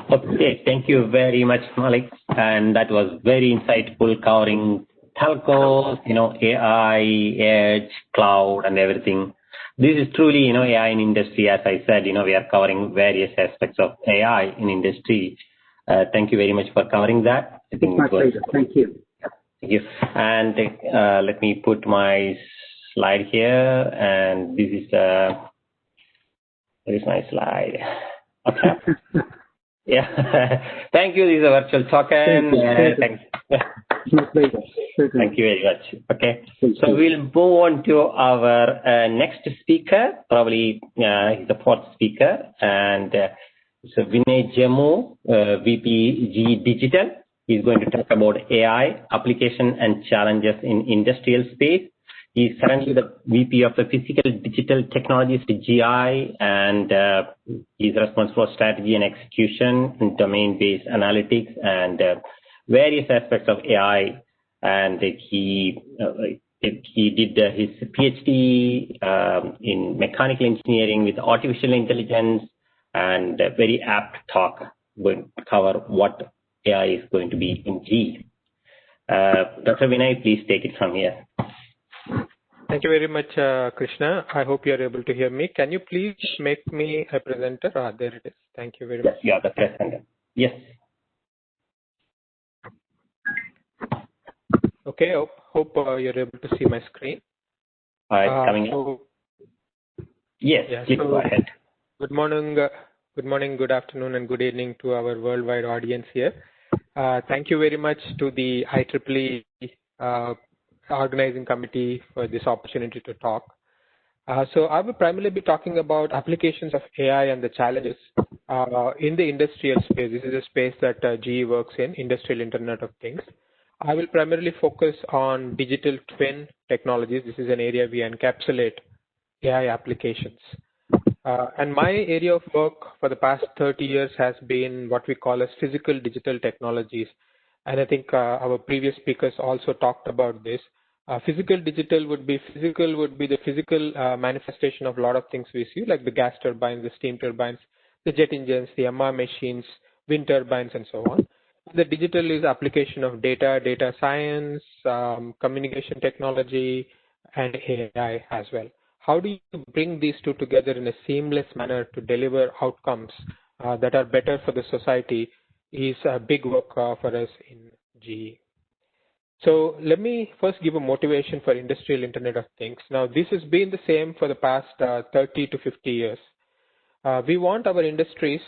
Okay, thank you very much, Malik. And that was very insightful, covering telcos, AI, edge, cloud, and everything. This is truly, AI in industry. As I said, we are covering various aspects of AI in industry. Thank you very much for covering that. I think my pleasure. Thank you. Thank you. And let me put my slide here. And this is where is my slide? Okay. Yeah. Thank you. This is a virtual token. Thank you very much. Okay. So we'll move on to our next speaker. Probably he's the fourth speaker. And so Vinay Jammu, VP Digital. He's going to talk about AI, application and challenges in industrial space. He's currently the VP of the Physical Digital Technologies to GI, and he's responsible for strategy and execution and domain-based analytics and various aspects of AI. And he did his PhD in mechanical engineering with artificial intelligence, and a very apt talk going to cover what AI is going to be in G. Dr. Vinay, please take it from here. Thank you very much, Krishna. I hope you are able to hear me. Can you please make me a presenter? There it is. Thank you very much. Yeah, the presenter. Yes. Okay, hope you're able to see my screen. Coming up. Yes, please go ahead. Good morning, good afternoon, and good evening to our worldwide audience here. Thank you very much to the IEEE organizing committee for this opportunity to talk. So I will primarily be talking about applications of AI and the challenges in the industrial space. This is a space that GE works in, Industrial Internet of Things. I will primarily focus on digital twin technologies. This is an area we encapsulate AI applications. And my area of work for the past 30 years has been what we call as physical digital technologies. And I think our previous speakers also talked about this. Physical digital would be the physical manifestation of a lot of things we see, like the gas turbines, the steam turbines, the jet engines, the MR machines, wind turbines, and so on. The digital is application of data, data science, communication technology, and AI as well. How do you bring these two together in a seamless manner to deliver outcomes that are better for the society is a big work for us in GE. So let me first give a motivation for Industrial Internet of Things. Now, this has been the same for the past 30 to 50 years. We want our industries,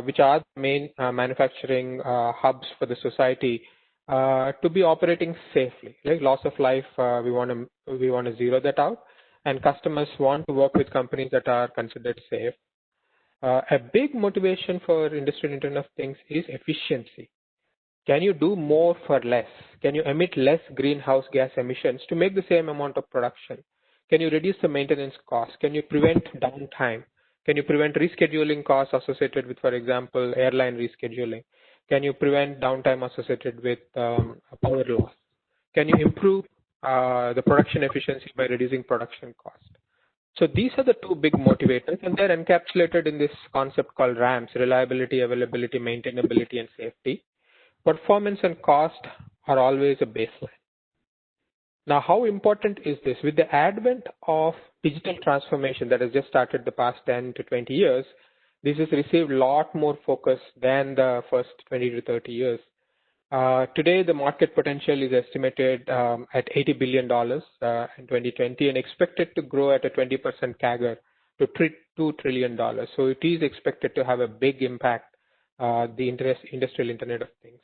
which are the main manufacturing hubs for the society, to be operating safely. Like loss of life, we want to zero that out, and customers want to work with companies that are considered safe. A big motivation for Industrial Internet of Things is efficiency. Can you do more for less? Can you emit less greenhouse gas emissions to make the same amount of production? Can you reduce the maintenance costs? Can you prevent downtime? Can you prevent rescheduling costs associated with, for example, airline rescheduling? Can you prevent downtime associated with power loss? Can you improve the production efficiency by reducing production cost? So these are the two big motivators, and they're encapsulated in this concept called RAMS: reliability, availability, maintainability, and safety. Performance and cost are always a baseline. Now, how important is this? With the advent of digital transformation that has just started the past 10 to 20 years, this has received a lot more focus than the first 20 to 30 years. Today, the market potential is estimated at $80 billion in 2020 and expected to grow at a 20% CAGR to $2 trillion. So it is expected to have a big impact, the Industrial Internet of Things.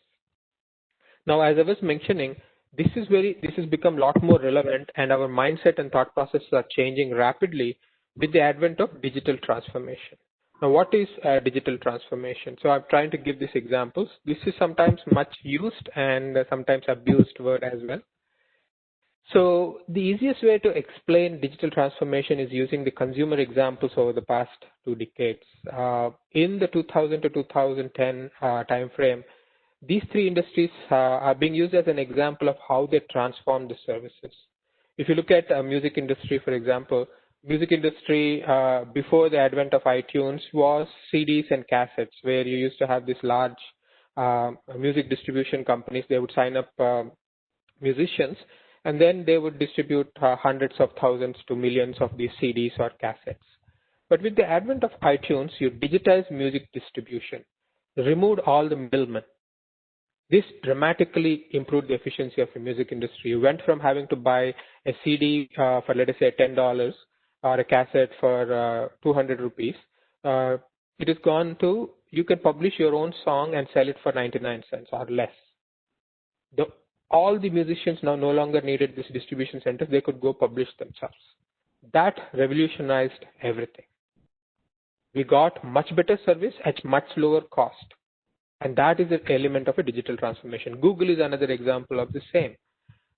Now, as I was mentioning, this has become a lot more relevant, and our mindset and thought processes are changing rapidly with the advent of digital transformation. Now, what is digital transformation? So I'm trying to give these examples. This is sometimes much used and sometimes abused word as well. So the easiest way to explain digital transformation is using the consumer examples over the past 2 decades. In the 2000 to 2010 time frame, these three industries are being used as an example of how they transform the services. If you look at music industry, for example, music industry before the advent of iTunes was CDs and cassettes, where you used to have these large music distribution companies. They would sign up musicians, and then they would distribute hundreds of thousands to millions of these CDs or cassettes. But with the advent of iTunes, you digitize music distribution, removed all the middlemen. This dramatically improved the efficiency of the music industry. You went from having to buy a CD for, let us say, $10 or a cassette for 200 rupees. It has gone to, you can publish your own song and sell it for 99 cents or less. All the musicians now no longer needed this distribution centers. They could go publish themselves. That revolutionized everything. We got much better service at much lower cost. And that is an element of a digital transformation. Google is another example of the same,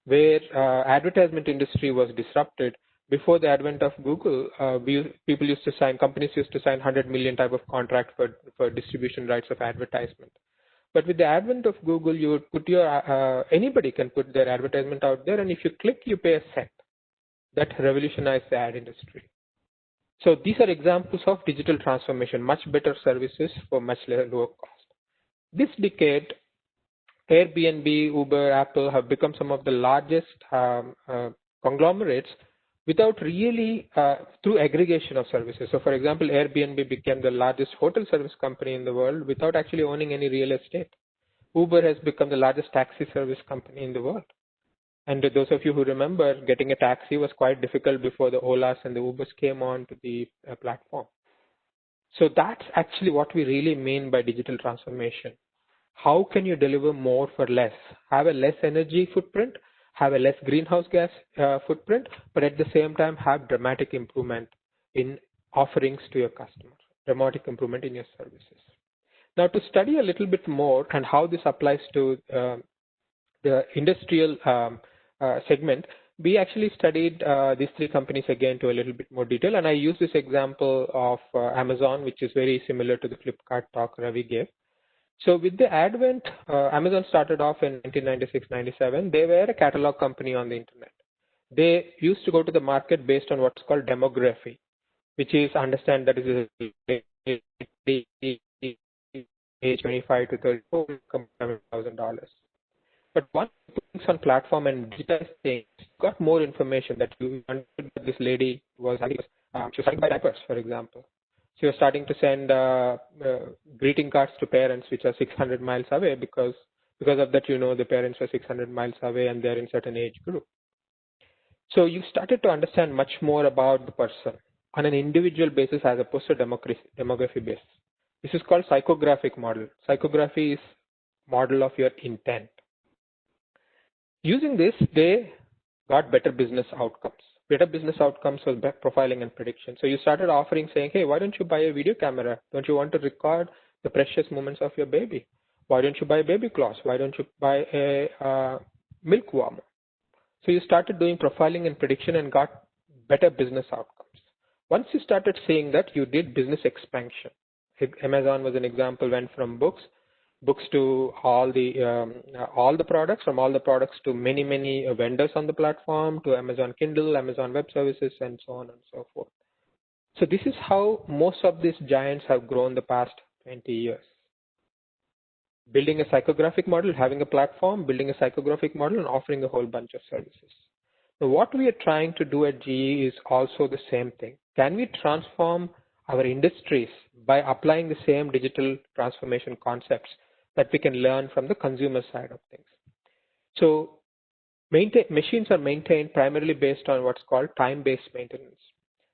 where advertisement industry was disrupted. Before the advent of Google, companies used to sign 100 million type of contract for distribution rights of advertisement. But with the advent of Google, you would put anybody can put their advertisement out there, and if you click, you pay a cent. That revolutionized the ad industry. So these are examples of digital transformation, much better services for much lower cost. This decade, Airbnb, Uber, Apple have become some of the largest conglomerates without really, through aggregation of services. So for example, Airbnb became the largest hotel service company in the world without actually owning any real estate. Uber has become the largest taxi service company in the world. And those of you who remember, getting a taxi was quite difficult before the Olas and the Ubers came on to the platform. So that's actually what we really mean by digital transformation. How can you deliver more for less? Have a less energy footprint, have a less greenhouse gas footprint, but at the same time have dramatic improvement in offerings to your customers, dramatic improvement in your services. Now, to study a little bit more and how this applies to the industrial segment, we actually studied these three companies again to a little bit more detail, and I use this example of Amazon, which is very similar to the Flipkart talk Ravi gave. So with the advent, Amazon started off in 1996-97. They were a catalog company on the internet. They used to go to the market based on what's called demography, which is understand that is age 25 to 34, $7,000. But once you put things on platform and digitize things, you got more information that you understood that this lady was she was starting by diapers, for example. So you're starting to send greeting cards to parents which are 600 miles away because of that, you know, the parents are 600 miles away and they're in certain age group. So you started to understand much more about the person on an individual basis as opposed to demography basis. This is called psychographic model. Psychography is model of your intent. Using this, they got better business outcomes. Better business outcomes was profiling and prediction. So you started offering saying, hey, why don't you buy a video camera? Don't you want to record the precious moments of your baby? Why don't you buy baby clothes? Why don't you buy a milk warmer? So you started doing profiling and prediction and got better business outcomes. Once you started seeing that, you did business expansion. Amazon was an example, went from books to all the products, from all the products to many vendors on the platform, to Amazon Kindle, Amazon Web Services, and so on and so forth. So this is how most of these giants have grown the past 20 years. Building a psychographic model, having a platform, building a psychographic model, and offering a whole bunch of services. Now, what we are trying to do at GE is also the same thing. Can we transform our industries by applying the same digital transformation concepts that we can learn from the consumer side of things? So machines are maintained primarily based on what's called time-based maintenance.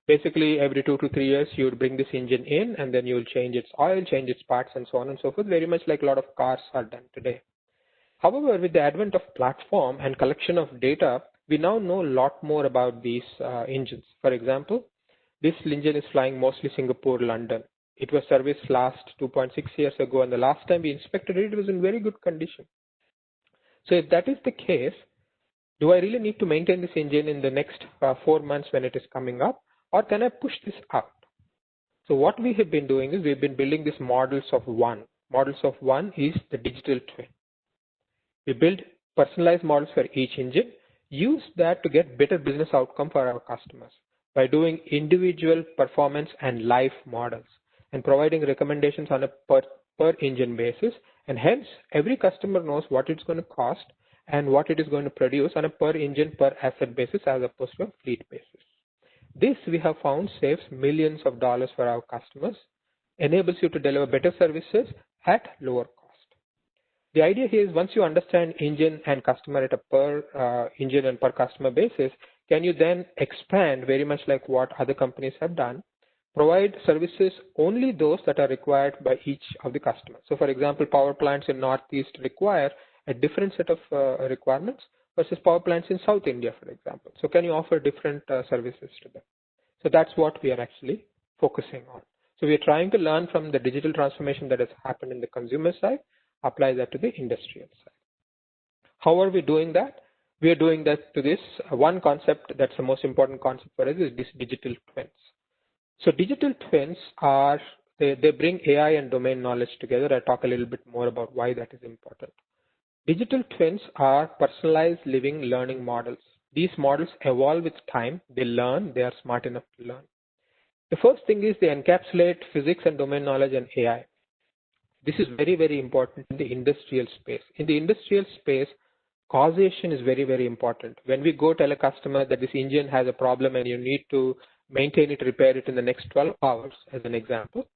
Basically, every 2 to 3 years, you would bring this engine in and then you will change its oil, change its parts, and so on and so forth, very much like a lot of cars are done today. However, with the advent of platform and collection of data, we now know a lot more about these engines. For example, this engine is flying mostly Singapore, London. It was serviced last 2.6 years ago, and the last time we inspected it, it was in very good condition. So if that is the case, do I really need to maintain this engine in the next 4 months when it is coming up, or can I push this out? So what we have been doing is we've been building these models of one. Models of one is the digital twin. We build personalized models for each engine, use that to get better business outcome for our customers by doing individual performance and life models and providing recommendations on a per engine basis. And hence, every customer knows what it's going to cost and what it is going to produce on a per engine, per asset basis as opposed to a fleet basis. This we have found saves millions of dollars for our customers, enables you to deliver better services at lower cost. The idea here is once you understand engine and customer at a per engine and per customer basis, can you then expand very much like what other companies have done, provide services only those that are required by each of the customers. So for example, power plants in Northeast require a different set of requirements versus power plants in South India, for example. So can you offer different services to them? So that's what we are actually focusing on. So we are trying to learn from the digital transformation that has happened in the consumer side, apply that to the industrial side. How are we doing that? We are doing that to this one concept that's the most important concept for us is this digital twins. So digital twins are, they bring AI and domain knowledge together. I'll talk a little bit more about why that is important. Digital twins are personalized living learning models. These models evolve with time. They learn. They are smart enough to learn. The first thing is they encapsulate physics and domain knowledge and AI. This is very, very important in the industrial space. In the industrial space, causation is very, very important. When we go tell a customer that this engine has a problem and you need to maintain it, repair it in the next 12 hours, as an example,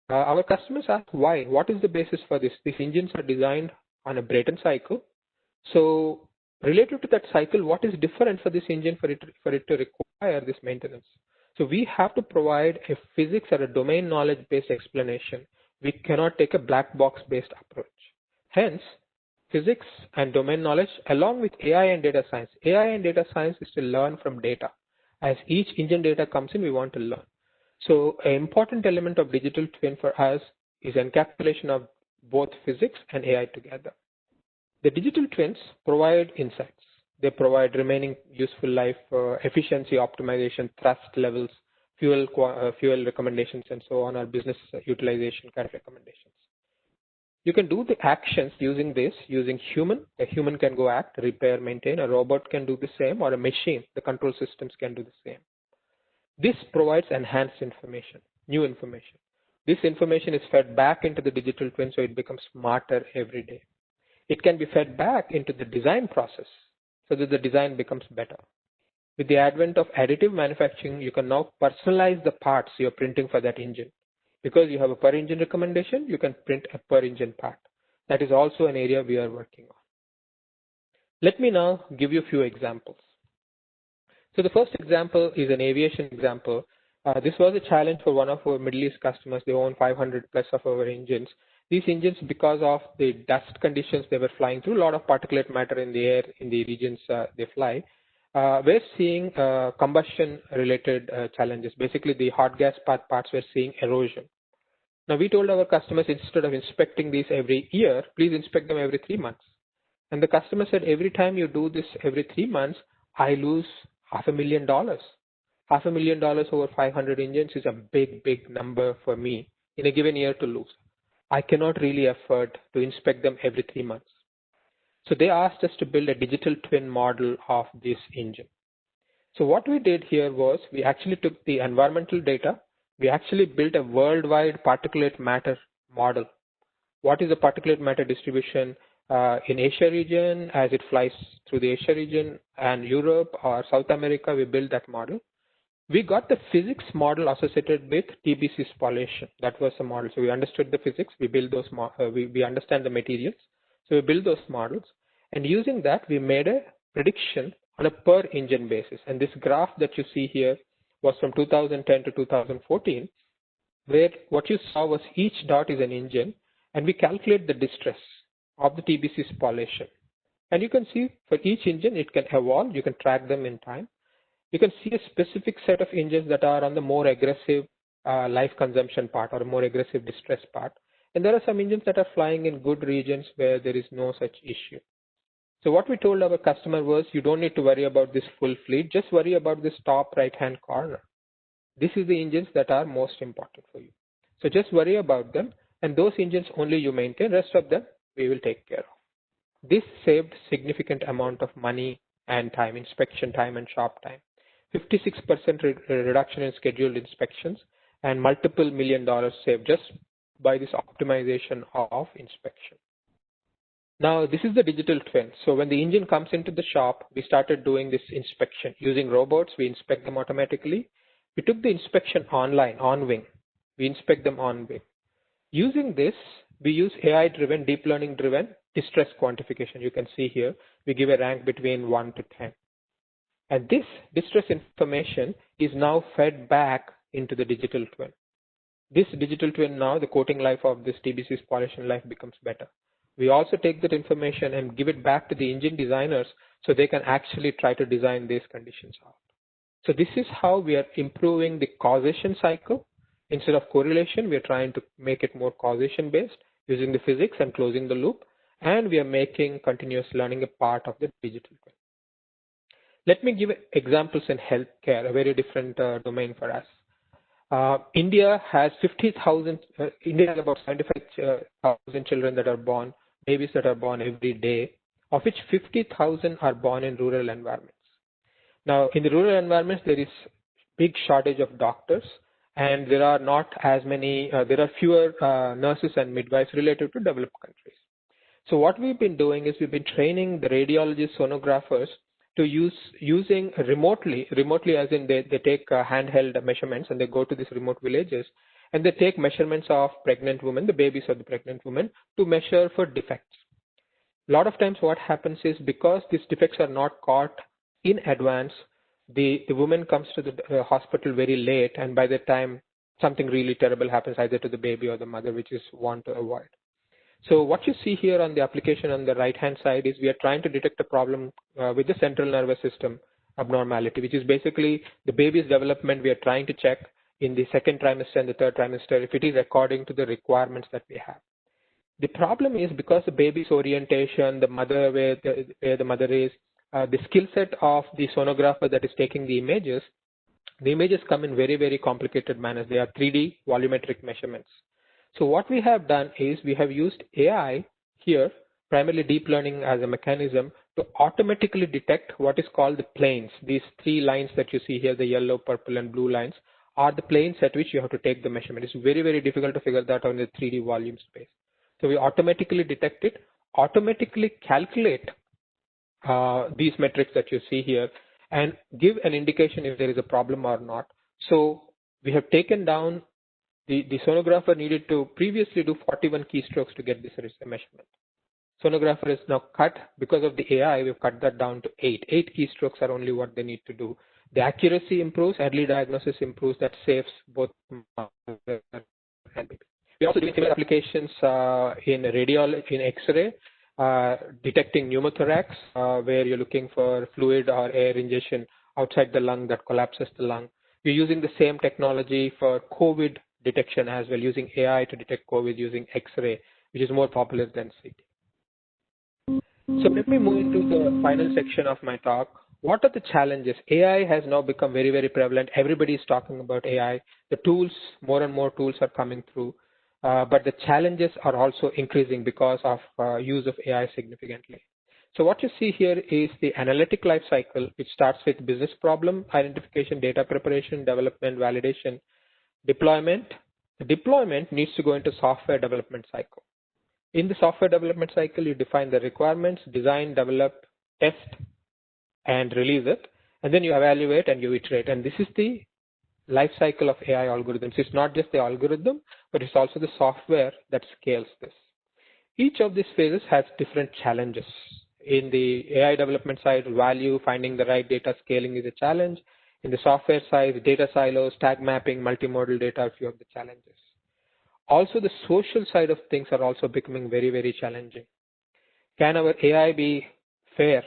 our customers ask why. What is the basis for this? These engines are designed on a Brayton cycle. So related to that cycle, what is different for this engine for it to require this maintenance? So we have to provide a physics or a domain knowledge based explanation. We cannot take a black box based approach. Hence, physics and domain knowledge along with AI and data science. AI and data science is to learn from data. As each engine data comes in, we want to learn. So an important element of digital twin for us is encapsulation of both physics and AI together. The digital twins provide insights. They provide remaining useful life, efficiency optimization, thrust levels, fuel recommendations, and so on, or business utilization kind of recommendations. You can do the actions using this, using human. A human can go act, repair, maintain. A robot can do the same, or a machine. The control systems can do the same. This provides enhanced information, new information. This information is fed back into the digital twin, so it becomes smarter every day. It can be fed back into the design process so that the design becomes better. With the advent of additive manufacturing, you can now personalize the parts you're printing for that engine. Because you have a per engine recommendation, you can print a per engine part. That is also an area we are working on. Let me now give you a few examples. So the first example is an aviation example. This was a challenge for one of our Middle East customers. They own 500 plus of our engines. These engines, because of the dust conditions they were flying through, a lot of particulate matter in the air in the regions they fly, we're seeing combustion-related challenges. Basically, the hot gas parts were seeing erosion. Now, we told our customers, instead of inspecting these every year, please inspect them every 3 months. And the customer said, every time you do this every 3 months, I lose $500,000. $500,000 over 500 engines is a big, big number for me in a given year to lose. I cannot really afford to inspect them every 3 months. So they asked us to build a digital twin model of this engine. So what we did here was we actually took the environmental data. We actually built a worldwide particulate matter model. What is the particulate matter distribution in Asia region as it flies through the Asia region and Europe or South America? We built that model. We got the physics model associated with TBC spallation. That was the model. So we understood the physics. We built those. We understand the materials. So we built those models, and using that, we made a prediction on a per engine basis. And this graph that you see here was from 2010 to 2014, where what you saw was each dot is an engine, and we calculate the distress of the TBC spallation. And you can see for each engine, it can evolve. You can track them in time. You can see a specific set of engines that are on the more aggressive life consumption part or a more aggressive distress part. And there are some engines that are flying in good regions where there is no such issue. So what we told our customer was, you don't need to worry about this full fleet. Just worry about this top right-hand corner. This is the engines that are most important for you. So just worry about them. And those engines only you maintain. Rest of them, we will take care of. This saved significant amount of money and time, inspection time and shop time. 56% reduction in scheduled inspections and multiple $1 million saved just by this optimization of inspection. Now, this is the digital twin. So when the engine comes into the shop, we started doing this inspection. Using robots, we inspect them automatically. We took the inspection online, on wing. We inspect them on wing. Using this, we use AI-driven, deep learning-driven distress quantification. You can see here, we give a rank between 1 to 10. And this distress information is now fed back into the digital twin. This digital twin now, the coating life of this TBC spallation life becomes better. We also take that information and give it back to the engine designers so they can actually try to design these conditions out. So this is how we are improving the causation cycle. Instead of correlation, we are trying to make it more causation based using the physics and closing the loop. And we are making continuous learning a part of the digital twin. Let me give examples in healthcare, a very different domain for us. India has 50,000, India has about 75,000 children that are born, babies that are born every day, of which 50,000 are born in rural environments. Now, in the rural environments, there is big shortage of doctors, and there are not as many, there are fewer nurses and midwives related to developed countries. So what we've been doing is we've been training the radiologists, sonographers to using remotely as in they take handheld measurements and they go to these remote villages and they take measurements of pregnant women, the babies of the pregnant women, to measure for defects. A lot of times what happens is because these defects are not caught in advance, the woman comes to the hospital very late, and by the time something really terrible happens either to the baby or the mother, which is one to avoid. So what you see here on the application on the right-hand side is we are trying to detect a problem with the central nervous system abnormality, which is basically the baby's development. We are trying to check in the second trimester and the third trimester if it is according to the requirements that we have. The problem is because the baby's orientation, the mother, where the mother is, the skill set of the sonographer that is taking the images come in very, very complicated manners. They are 3D volumetric measurements. So what we have done is we have used AI here, primarily deep learning as a mechanism, to automatically detect what is called the planes. These three lines that you see here, the yellow, purple, and blue lines, are the planes at which you have to take the measurement. It's very, very difficult to figure that out in the 3D volume space. So we automatically detect it, automatically calculate these metrics that you see here, and give an indication if there is a problem or not. So we have taken down, the sonographer needed to previously do 41 keystrokes to get this measurement. Sonographer is now cut, because of the AI, we've cut that down to 8. 8 keystrokes are only what they need to do. The accuracy improves, early diagnosis improves, that saves both mother and baby. We also do similar applications in radiology, in X-ray, detecting pneumothorax, where you're looking for fluid or air ingestion outside the lung that collapses the lung. We're using the same technology for COVID detection as well, using AI to detect COVID using X-ray, which is more popular than CT. So let me move into the final section of my talk. What are the challenges? AI has now become very, very prevalent. Everybody is talking about AI. The tools, more and more tools are coming through. But the challenges are also increasing because of use of AI significantly. So what you see here is the analytic life cycle, which starts with business problem identification, data preparation, development, validation, deployment. The deployment needs to go into software development cycle. In the software development cycle, you define the requirements, design, develop, test, and release it. And then you evaluate and you iterate. And this is the life cycle of AI algorithms. It's not just the algorithm, but it's also the software that scales this. Each of these phases has different challenges. In the AI development side, value, finding the right data, scaling is a challenge. In the software side, data silos, tag mapping, multimodal data are a few of the challenges. Also, the social side of things are also becoming very, very challenging. Can our AI be fair,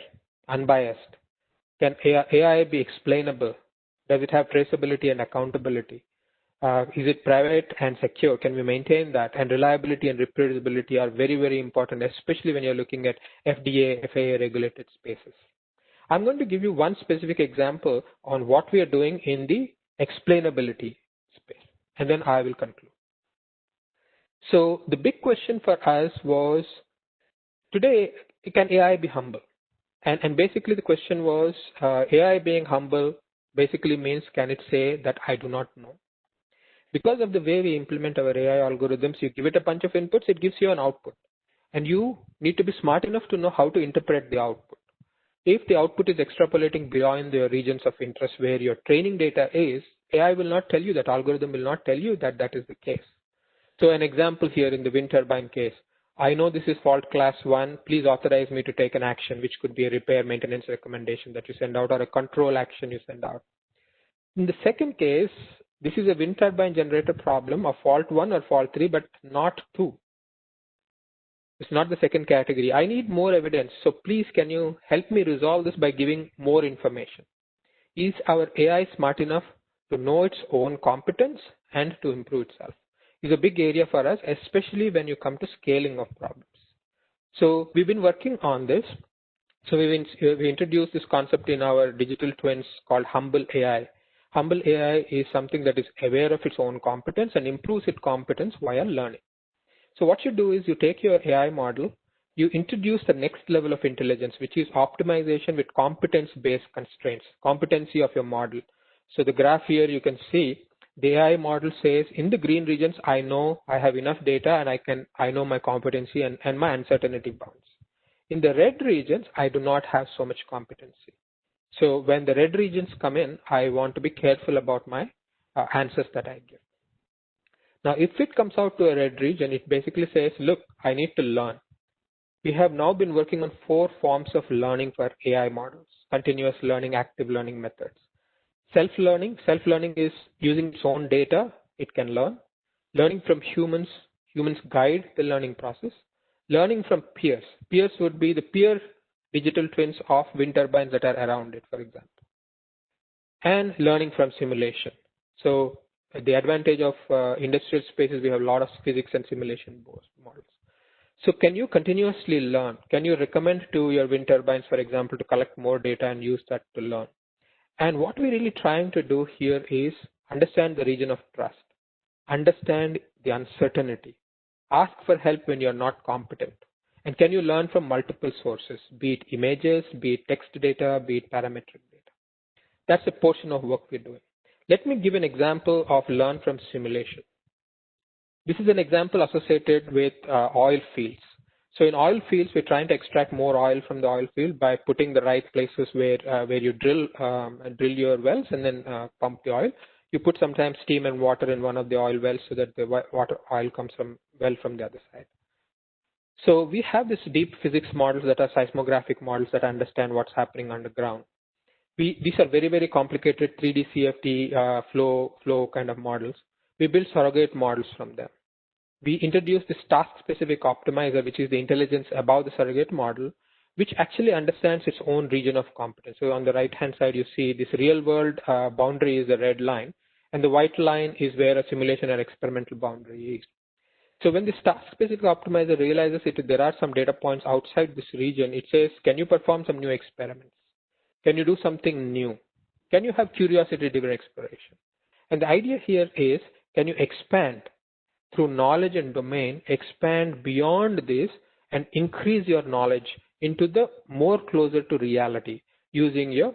unbiased? Can AI be explainable? Does it have traceability and accountability? Is it private and secure? Can we maintain that? And reliability and reproducibility are very, very important, especially when you're looking at FDA, FAA regulated spaces. I'm going to give you one specific example on what we are doing in the explainability space, and then I will conclude. So the big question for us was, today, can AI be humble? And basically the question was, AI being humble basically means, can it say that I do not know? Because of the way we implement our AI algorithms, you give it a bunch of inputs, it gives you an output. And you need to be smart enough to know how to interpret the output. If the output is extrapolating beyond the regions of interest where your training data is, AI will not tell you, that algorithm will not tell you that that is the case. So an example here in the wind turbine case, I know this is fault class 1, please authorize me to take an action, which could be a repair maintenance recommendation that you send out or a control action you send out. In the second case, this is a wind turbine generator problem of fault 1 or fault 3, but not 2. It's not the second category. I need more evidence. So please, can you help me resolve this by giving more information? Is our AI smart enough to know its own competence and to improve itself? Is a big area for us, especially when you come to scaling of problems. So we've been working on this. So we introduced this concept in our digital twins called Humble AI. Humble AI is something that is aware of its own competence and improves its competence via learning. So what you do is you take your AI model, you introduce the next level of intelligence, which is optimization with competence-based constraints, competency of your model. So the graph here you can see, the AI model says in the green regions, I know I have enough data and I know my competency and my uncertainty bounds. In the red regions, I do not have so much competency. So when the red regions come in, I want to be careful about my answers that I give. Now, if it comes out to a red region, it basically says, look, I need to learn. We have now been working on 4 forms of learning for AI models: continuous learning, active learning methods. Self-learning is using its own data, it can learn. Learning from humans guide the learning process. Learning from peers. Peers would be the peer digital twins of wind turbines that are around it, for example. And learning from simulation. So the advantage of industrial space is we have a lot of physics and simulation models. So can you continuously learn? Can you recommend to your wind turbines, for example, to collect more data and use that to learn? And what we're really trying to do here is understand the region of trust, understand the uncertainty, ask for help when you're not competent. And can you learn from multiple sources, be it images, be it text data, be it parametric data? That's a portion of work we're doing. Let me give an example of learn from simulation. This is an example associated with oil fields. So in oil fields, we're trying to extract more oil from the oil field by putting the right places where you drill your wells and then pump the oil. You put sometimes steam and water in one of the oil wells so that the oil comes from the other side. So we have this deep physics models that are seismographic models that understand what's happening underground. These are very, very complicated 3D CFD flow kind of models. We build surrogate models from them. We introduce this task-specific optimizer, which is the intelligence above the surrogate model, which actually understands its own region of competence. So on the right-hand side, you see this real-world boundary is the red line, and the white line is where a simulation or experimental boundary is. So when this task-specific optimizer realizes there are some data points outside this region, it says, can you perform some new experiments? Can you do something new? Can you have curiosity-driven exploration? And the idea here is, can you expand through knowledge and domain, expand beyond this and increase your knowledge into the more closer to reality using your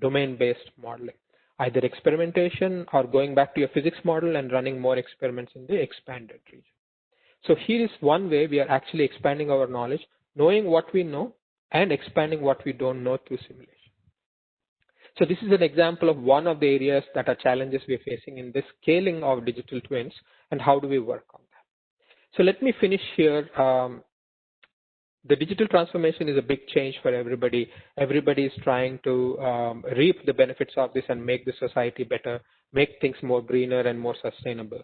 domain-based modeling, either experimentation or going back to your physics model and running more experiments in the expanded region. So here is one way we are actually expanding our knowledge, knowing what we know and expanding what we don't know through simulation. So this is an example of one of the areas that are challenges we're facing in this scaling of digital twins and how do we work on that. So let me finish here. The digital transformation is a big change for everybody. Everybody is trying to reap the benefits of this and make the society better, make things more greener and more sustainable.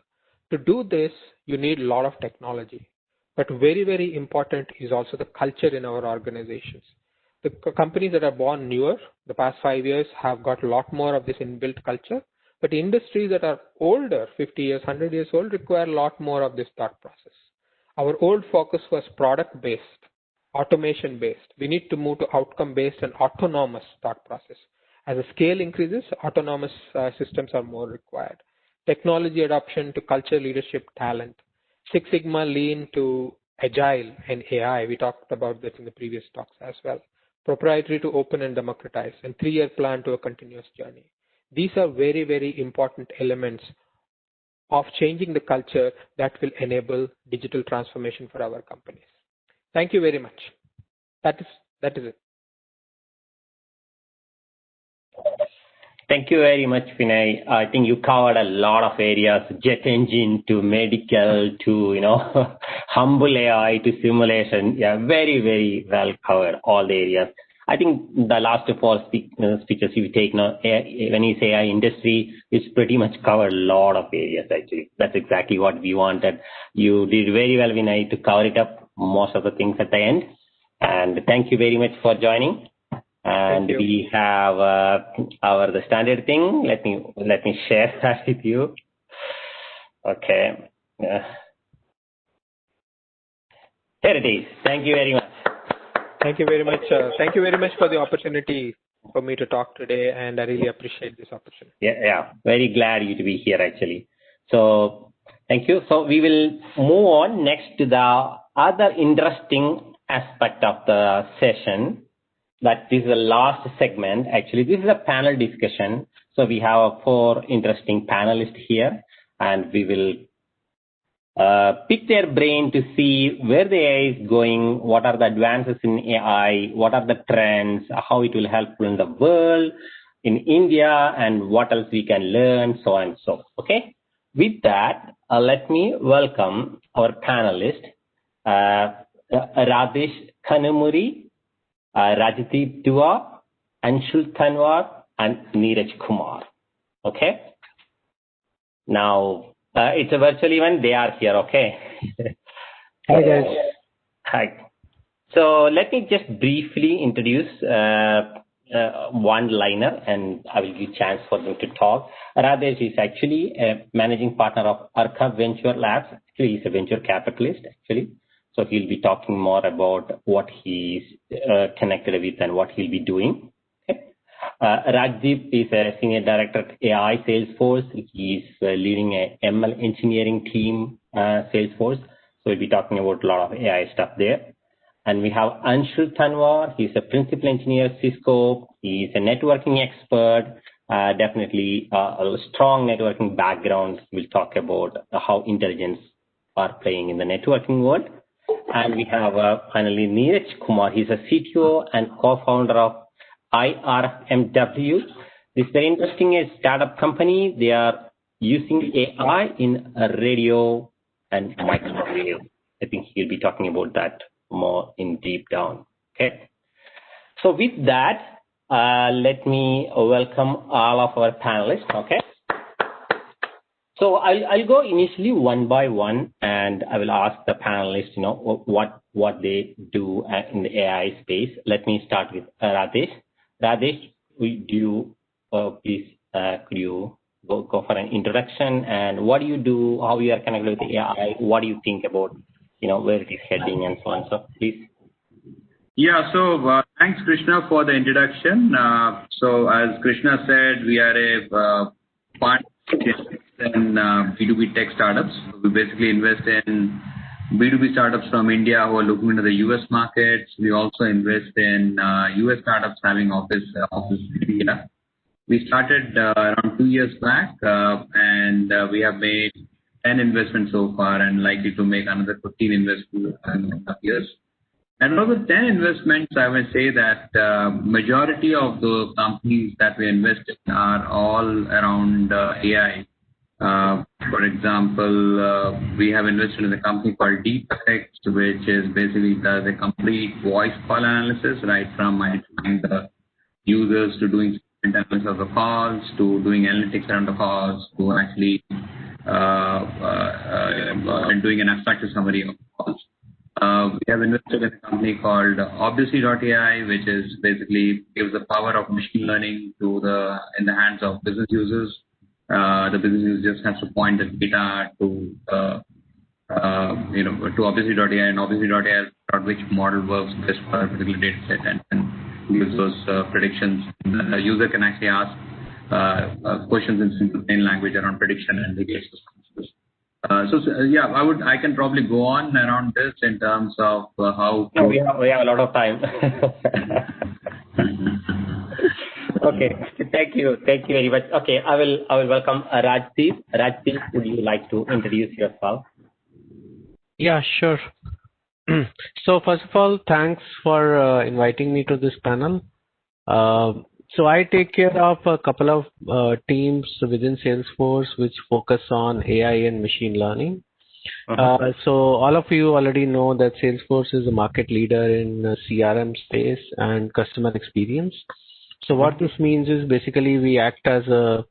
To do this, you need a lot of technology. But very, very important is also the culture in our organizations. The companies that are born newer, the past 5 years, have got a lot more of this inbuilt culture. But industries that are older, 50 years, 100 years old, require a lot more of this thought process. Our old focus was product-based, automation-based. We need to move to outcome-based and autonomous thought process. As the scale increases, autonomous systems are more required. Technology adoption to culture, leadership, talent. Six Sigma lean to agile and AI. We talked about this in the previous talks as well. Proprietary to open and democratize, and 3-year plan to a continuous journey. These are very, very important elements of changing the culture that will enable digital transformation for our companies. Thank you very much. That is it. Thank you very much, Vinay. I think you covered a lot of areas, jet engine to medical to, humble AI to simulation. Yeah, very, very well covered all the areas. I think the last 4 speakers you take now, when you say AI industry, it's pretty much covered a lot of areas actually. That's exactly what we wanted. You did very well, Vinay, to cover it up, most of the things at the end. And thank you very much for joining. And we have the standard thing. Let me share that with you. Okay. Here it is. Thank you very much. Thank you very much. Thank you very much for the opportunity for me to talk today, and I really appreciate this opportunity. Yeah. Very glad you to be here actually. So thank you. So we will move on next to the other interesting aspect of the session. That is the last segment. Actually, this is a panel discussion. So we have 4 interesting panelists here, and we will pick their brain to see where the AI is going, what are the advances in AI, what are the trends, how it will help in the world, in India, and what else we can learn, so on and so. Okay. With that, let me welcome our panelist, Radesh Kanumuri, Rajdeep Dua, Anshul Tanwar, and Neeraj Kumar. Okay. Now, it's a virtual event. They are here. Okay. Hi guys. Hi. So let me just briefly introduce one-liner, and I will give chance for them to talk. Rajesh is actually a managing partner of Arca Venture Labs. Actually, he's a venture capitalist, actually. So he'll be talking more about what he's connected with and what he'll be doing. Okay. Rajdeep is a senior director at AI Salesforce. He's leading a ML engineering team, Salesforce. So we'll be talking about a lot of AI stuff there. And we have Anshul Tanwar. He's a principal engineer at Cisco. He's a networking expert, definitely a strong networking background. We'll talk about how intelligence are playing in the networking world. And we have finally Neeraj Kumar. He's a CTO and co-founder of IRMW. This is very interesting, a startup company. They are using AI in radio and microwave. I think he'll be talking about that more in deep down. Okay. So with that, let me welcome all of our panelists. Okay. So I'll go initially one by one, and I will ask the panelists, what they do in the AI space. Let me start with Rajesh. Rajesh, please could you go for an introduction, and what do you do? How you are connected with AI? What do you think about where it is heading and so on? So please. Yeah, so thanks, Krishna, for the introduction. So as Krishna said, we are a fund in B2B tech startups. We basically invest in B2B startups from India who are looking into the US markets. We also invest in US startups having office in India. We started around 2 years back, and we have made 10 investments so far and likely to make another 15 investments in a couple of years. And out of the 10 investments, I would say that majority of the companies that we invest in are all around AI. For example, we have invested in a company called DeepEffect, which is basically does a complete voice call analysis, right from identifying the users to doing analysis of the calls, to doing analytics around the calls, to actually doing an abstracted summary of calls. We have invested in a company called Obviously.ai, which is basically gives the power of machine learning in the hands of business users. The business user just has to point the data to Obviously.ai, and Obviously.ai about which model works best for a particular data set and gives those predictions. The user can actually ask questions in simple plain language around prediction, and they get those answers. Yeah, I can probably go on around this in terms of how. No, we have a lot of time. Okay, thank you very much. Okay, I will welcome Rajdeep. Rajdeep, would you like to introduce yourself? Yeah, sure. So first of all, thanks for inviting me to this panel. So I take care of a couple of teams within Salesforce which focus on AI and machine learning. So all of you already know that Salesforce is a market leader in CRM space and customer experience. So what this means is basically we act as a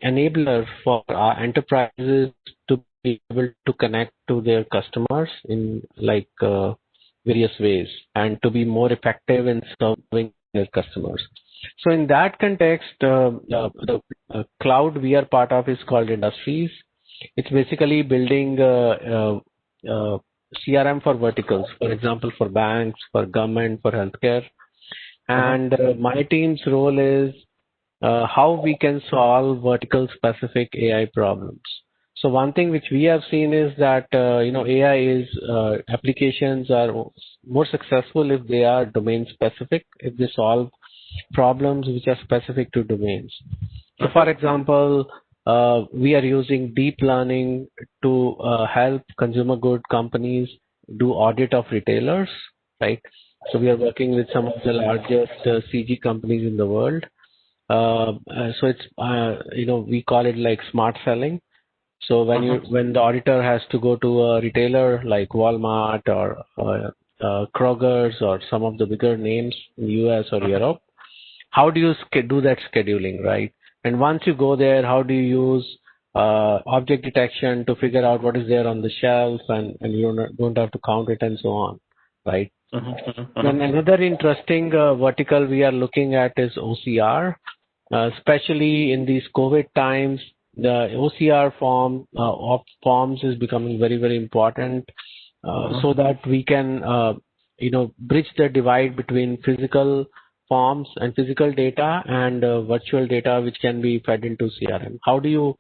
enabler for our enterprises to be able to connect to their customers in various ways and to be more effective in serving their customers. So in that context, the cloud we are part of is called Industries. It's basically building CRM for verticals, for example, for banks, for government, for healthcare. And my team's role is how we can solve vertical specific AI problems. So one thing which we have seen is that AI is applications are more successful if they are domain specific, if they solve problems which are specific to domains. So for example, we are using deep learning to help consumer good companies do audit of retailers, right? So we are working with some of the largest CG companies in the world. So it's we call it like smart selling. So when the auditor has to go to a retailer like Walmart or Kroger's or some of the bigger names in the US or Europe, how do you do that scheduling, right? And once you go there, how do you use object detection to figure out what is there on the shelf, and you don't have to count it and so on, right? And another interesting vertical we are looking at is OCR, especially in these COVID times. The OCR form of forms is becoming very, very important, so that we can bridge the divide between physical forms and physical data and virtual data, which can be fed into CRM. How do you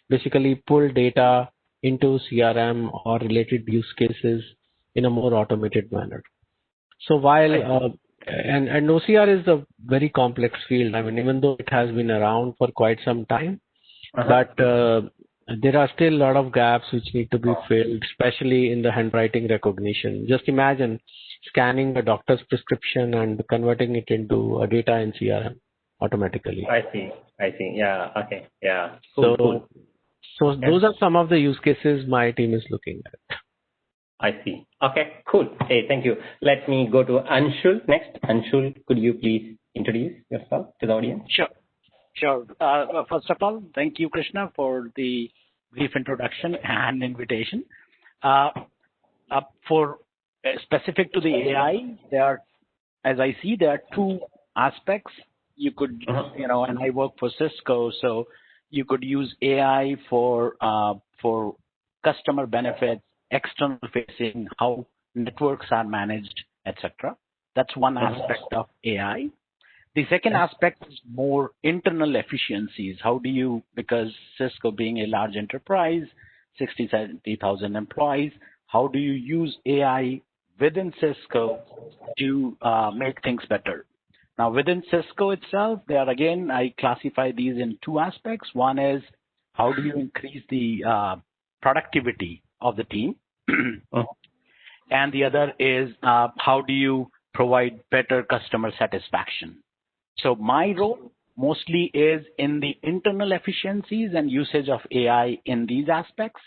basically pull data into CRM or related use cases in a more automated manner? So while and OCR is a very complex field. I mean, even though it has been around for quite some time, but there are still a lot of gaps which need to be filled, especially in the handwriting recognition. Just imagine scanning a doctor's prescription and converting it into data in CRM automatically. I see. Yeah. Okay. Yeah. Cool. So those are some of the use cases my team is looking at. I see. Okay, cool. Hey, thank you. Let me go to Anshul next. Anshul, could you please introduce yourself to the audience? Sure. First of all, thank you, Krishna, for the brief introduction and invitation. For specific to the AI, as I see, there are two aspects. You could, and I work for Cisco, so you could use AI for customer benefits, external facing, how networks are managed, etc. That's one aspect of AI. The second aspect is more internal efficiencies. How do you, because Cisco being a large enterprise, 60, 70,000 employees, how do you use AI within Cisco to make things better? Now, within Cisco itself, I classify these in two aspects. One is how do you increase the productivity of the team? And the other is how do you provide better customer satisfaction? So my role mostly is in the internal efficiencies and usage of AI in these aspects.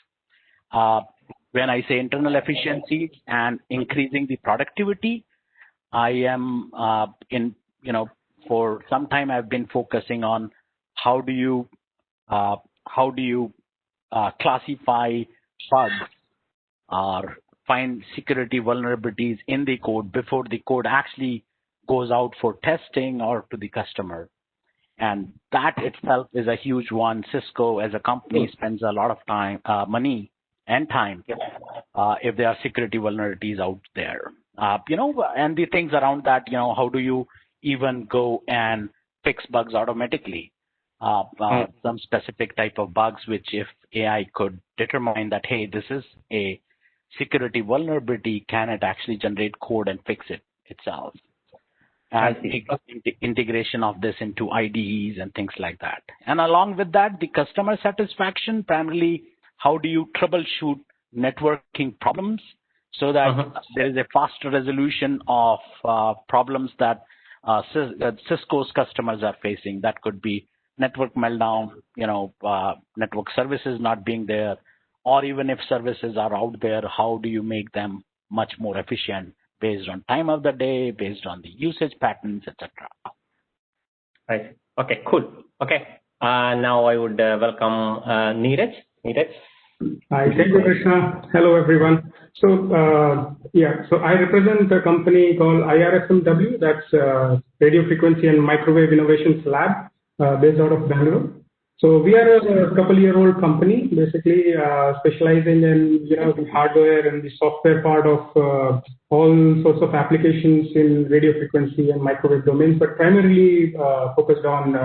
When I say internal efficiencies and increasing the productivity, I am for some time I've been focusing on how do you classify bugs or find security vulnerabilities in the code before the code actually goes out for testing or to the customer. And that itself is a huge one. Cisco as a company spends a lot of time, money and time if there are security vulnerabilities out there. And the things around that, how do you even go and fix bugs automatically? Some specific type of bugs, which if AI could determine that, hey, this is a security vulnerability, can it actually generate code and fix it itself? And the integration of this into IDEs and things like that. And along with that, the customer satisfaction, primarily, how do you troubleshoot networking problems so that there is a faster resolution of problems that Cisco's customers are facing? That could be network meltdown, network services not being there, or even if services are out there, how do you make them much more efficient based on time of the day, based on the usage patterns, etc. Right. Okay, cool. Okay. Now I would welcome Neeraj. Neeraj. Hi, thank you, Krishna. Hello, everyone. So, so I represent a company called IRSMW, that's Radio Frequency and Microwave Innovations Lab, based out of Bangalore. So we are a couple-year-old company, basically specializing in the hardware and the software part of all sorts of applications in radio frequency and microwave domains, but primarily focused on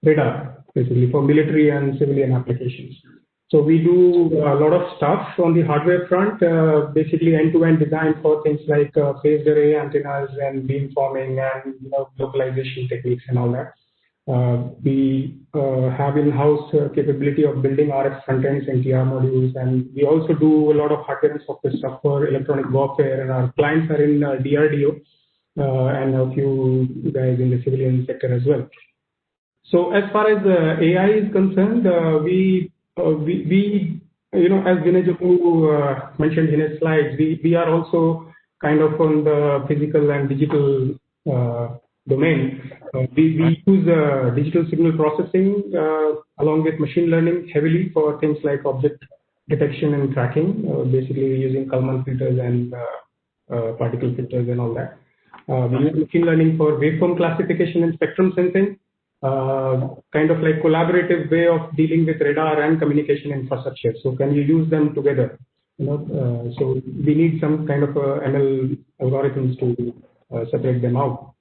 radar, basically for military and civilian applications. So we do a lot of stuff on the hardware front, basically end-to-end design for things like phased array antennas and beamforming and localization techniques and all that. We have in-house capability of building RF front-ends and TR modules, and we also do a lot of hardware and software stuff for electronic warfare, and our clients are in DRDO and a few guys in the civilian sector as well. So as far as AI is concerned, we as Vinay mentioned in his slides, we are also kind of on the physical and digital domain. We use digital signal processing along with machine learning heavily for things like object detection and tracking, basically using Kalman filters and particle filters and all that. We use machine learning for waveform classification and spectrum sensing, kind of like collaborative way of dealing with radar and communication infrastructure. So can you use them together? So we need some kind of ML algorithms to separate them out.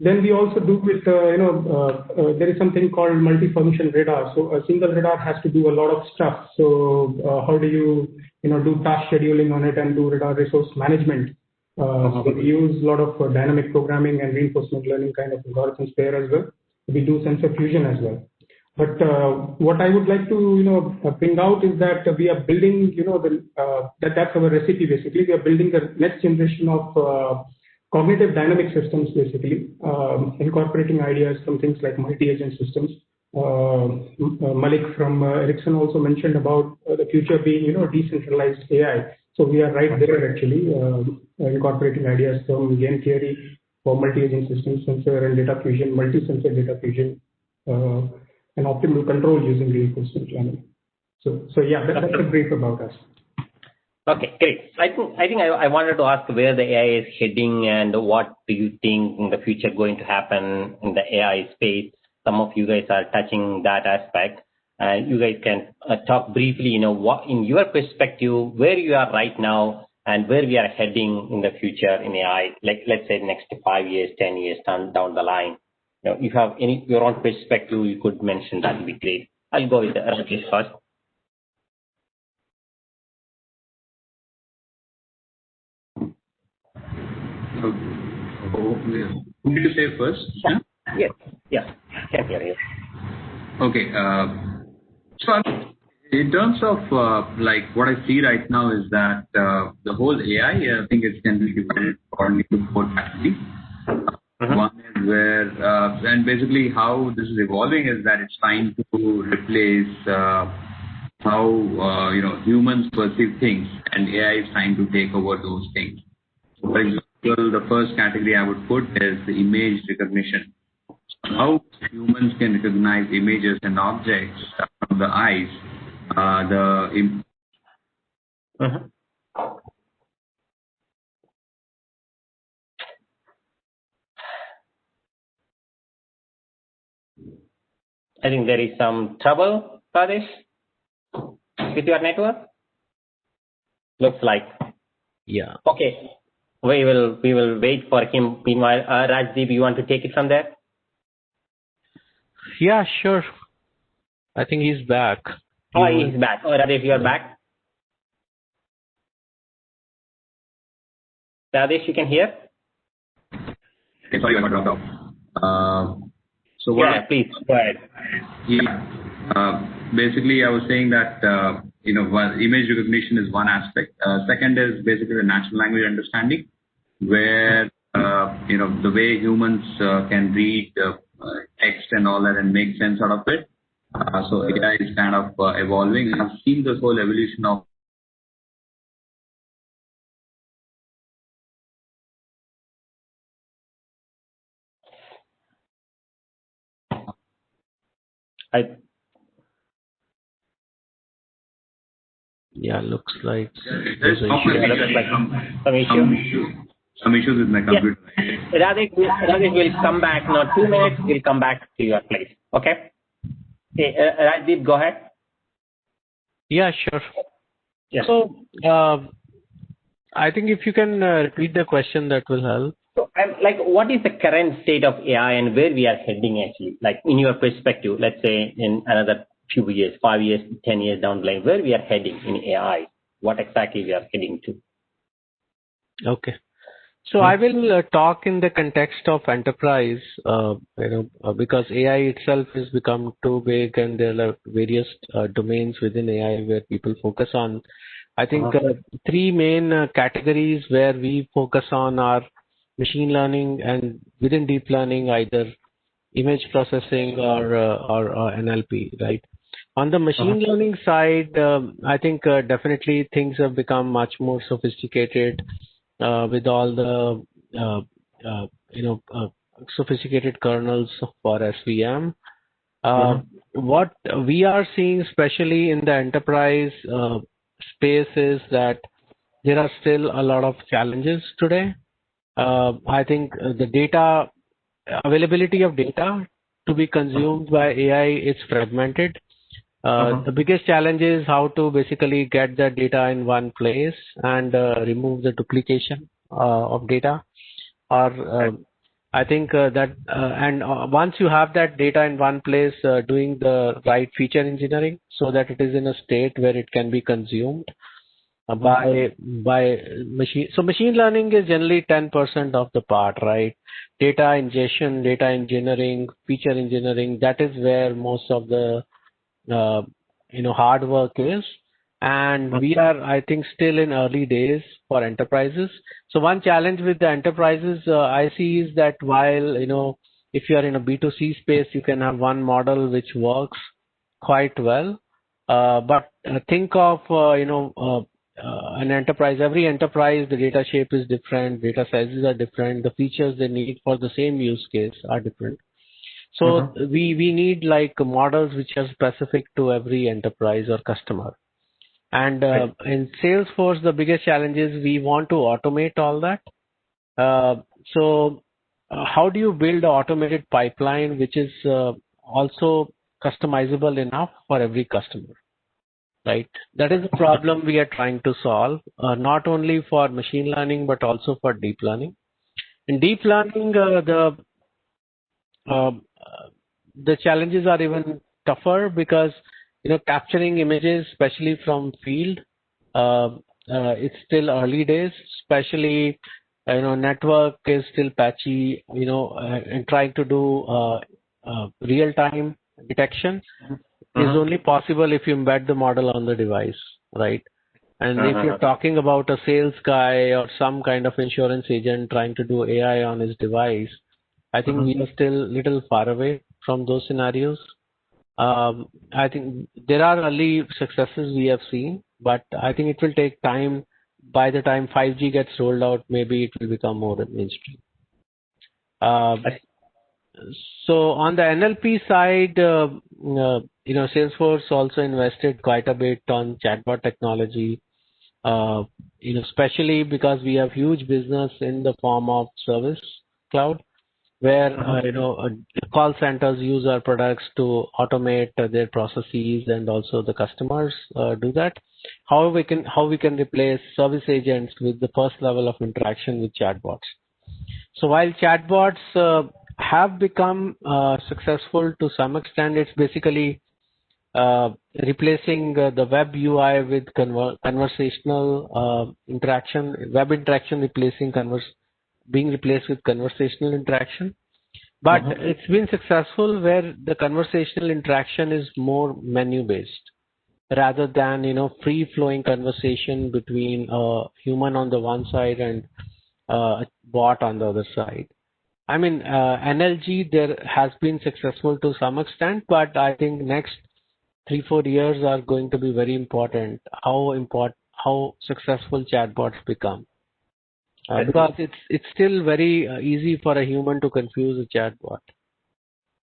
Then we also do with, there is something called multifunction radar. So a single radar has to do a lot of stuff. So how do you, do task scheduling on it and do radar resource management? So we use a lot of dynamic programming and reinforcement learning kind of algorithms there as well. We do sensor fusion as well. But what I would like to, bring out is that we are building, that's our recipe basically. We are building the next generation of cognitive dynamic systems, basically, incorporating ideas from things like multi-agent systems. Malik from Ericsson also mentioned about the future being, decentralized AI. So we are right there actually, incorporating ideas from game theory for multi-agent systems, sensor and data fusion, multi-sensor data fusion, and optimal control using reinforcement learning. So yeah, that's a brief about us. Okay, great. I think I wanted to ask where the AI is heading and what do you think in the future going to happen in the AI space. Some of you guys are touching that aspect, and you guys can talk briefly. What in your perspective, where you are right now and where we are heading in the future in AI. Like let's say next 5 years, 10 years down the line. If you have any your own perspective, you could mention. That would be great. I'll go with Rajesh first. Who did you say first? Yes. Can hear you. Okay. So in terms of like what I see right now is that the whole AI, I think it can be divided according to 4 categories. One is where, and basically how this is evolving is that it's trying to replace how humans perceive things, and AI is trying to take over those things. So for example, the first category I would put is the image recognition. How humans can recognize images and objects from the eyes. I think there is some trouble, Rajesh, with your network. Looks like. Yeah. Okay. We will wait for him. Meanwhile, Rajdeep, you want to take it from there? Yeah, sure. I think he's back. He's back. Rajesh, you are back. Rajesh, you can hear? Okay, sorry, I got dropped off. So yeah, please go ahead. Yeah. Basically, I was saying that image recognition is one aspect. Second is basically the natural language understanding, where the way humans can read text and all that and make sense out of it. So AI is kind of evolving. I've seen this whole evolution of looks like there's some issues with my computer. Yeah. Rajesh will come back. Now 2 minutes, we'll come back to your place. Okay? Okay, Rajdeep, go ahead. Yeah, sure. Yeah. So, I think if you can repeat the question, that will help. So, what is the current state of AI and where we are heading actually? Like, in your perspective, let's say in another few years, 5 years, 10 years down the line, where we are heading in AI? What exactly we are heading to? Okay. So I will talk in the context of enterprise, because AI itself has become too big and there are various domains within AI where people focus on. I think 3 main categories where we focus on are machine learning, and within deep learning, either image processing or NLP, right? On the machine learning side, I think definitely things have become much more sophisticated with all the sophisticated kernels for SVM. What we are seeing, especially in the enterprise space, is that there are still a lot of challenges today. I think the data availability of data to be consumed by AI is fragmented. The biggest challenge is how to basically get the data in one place and remove the duplication of data. Or I think once you have that data in one place, doing the right feature engineering so that it is in a state where it can be consumed by machine. So machine learning is generally 10% of the part, right? Data ingestion, data engineering, feature engineering, that is where most of the hard work is. And we are, I think, still in early days for enterprises. So one challenge with the enterprises I see is that while, if you are in a B2C space, you can have one model which works quite well. But think of, an enterprise. Every enterprise, the data shape is different, data sizes are different, the features they need for the same use case are different. So we need like models which are specific to every enterprise or customer. And in Salesforce, the biggest challenge is we want to automate all that. So how do you build an automated pipeline which is also customizable enough for every customer, right? That is the problem we are trying to solve, not only for machine learning, but also for deep learning. In deep learning, the challenges are even tougher because capturing images, especially from field, it's still early days. Especially, network is still patchy. And trying to do real-time detection is only possible if you embed the model on the device, right? And if you're talking about a sales guy or some kind of insurance agent trying to do AI on his device, I think we are still a little far away from those scenarios. I think there are early successes we have seen, but I think it will take time. By the time 5G gets rolled out, maybe it will become more mainstream. So on the NLP side, Salesforce also invested quite a bit on chatbot technology, especially because we have huge business in the form of service cloud, where call centers use our products to automate their processes, and also the customers do that. How we can replace service agents with the first level of interaction with chatbots. So while chatbots have become successful to some extent, it's basically replacing the web UI with conversational interaction, web interaction being replaced with conversational interaction. But it's been successful where the conversational interaction is more menu based rather than free flowing conversation between a human on the one side and a bot on the other side. I mean, NLG there has been successful to some extent, but I think next 3-4 years are going to be very important. How successful chatbots become. Because it's still very easy for a human to confuse a chatbot.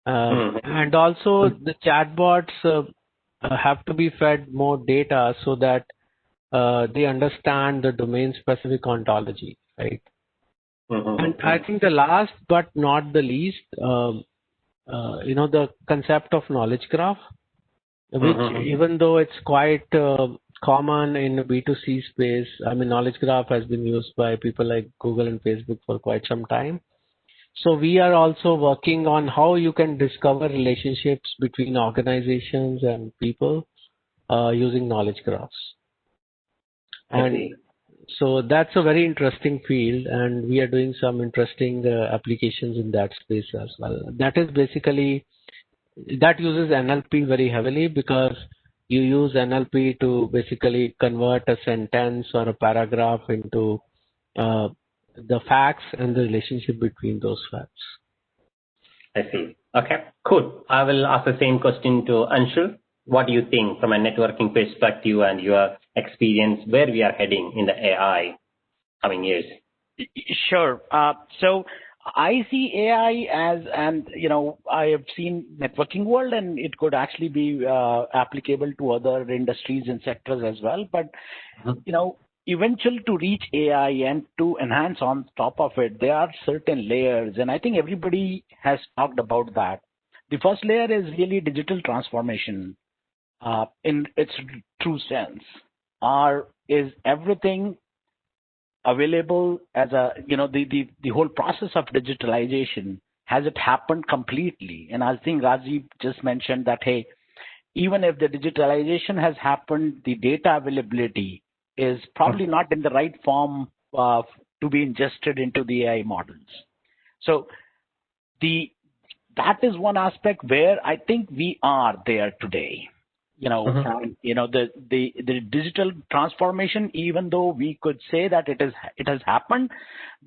And also the chatbots have to be fed more data so that they understand the domain specific ontology, right? And I think the last but not the least, the concept of knowledge graph, which even though it's quite common in the B2C space, I mean, knowledge graph has been used by people like Google and Facebook for quite some time. So we are also working on how you can discover relationships between organizations and people using knowledge graphs. And so that's a very interesting field, and we are doing some interesting applications in that space as well. That is basically, that uses NLP very heavily because you use NLP to basically convert a sentence or a paragraph into the facts and the relationship between those facts. I see. Okay, cool. I will ask the same question to Anshul. What do you think from a networking perspective and your experience where we are heading in the AI coming years? Sure. So I see AI as, and I have seen networking world, and it could actually be applicable to other industries and sectors as well. But eventual to reach AI and to enhance on top of it, there are certain layers, and I think everybody has talked about that. The first layer is really digital transformation in its true sense. Is everything available as a, the whole process of digitalization, has it happened completely? And I think Rajiv just mentioned that, hey, even if the digitalization has happened, the data availability is probably not in the right form to be ingested into the AI models. So that is one aspect where I think we are there today. The digital transformation, even though we could say that it has happened,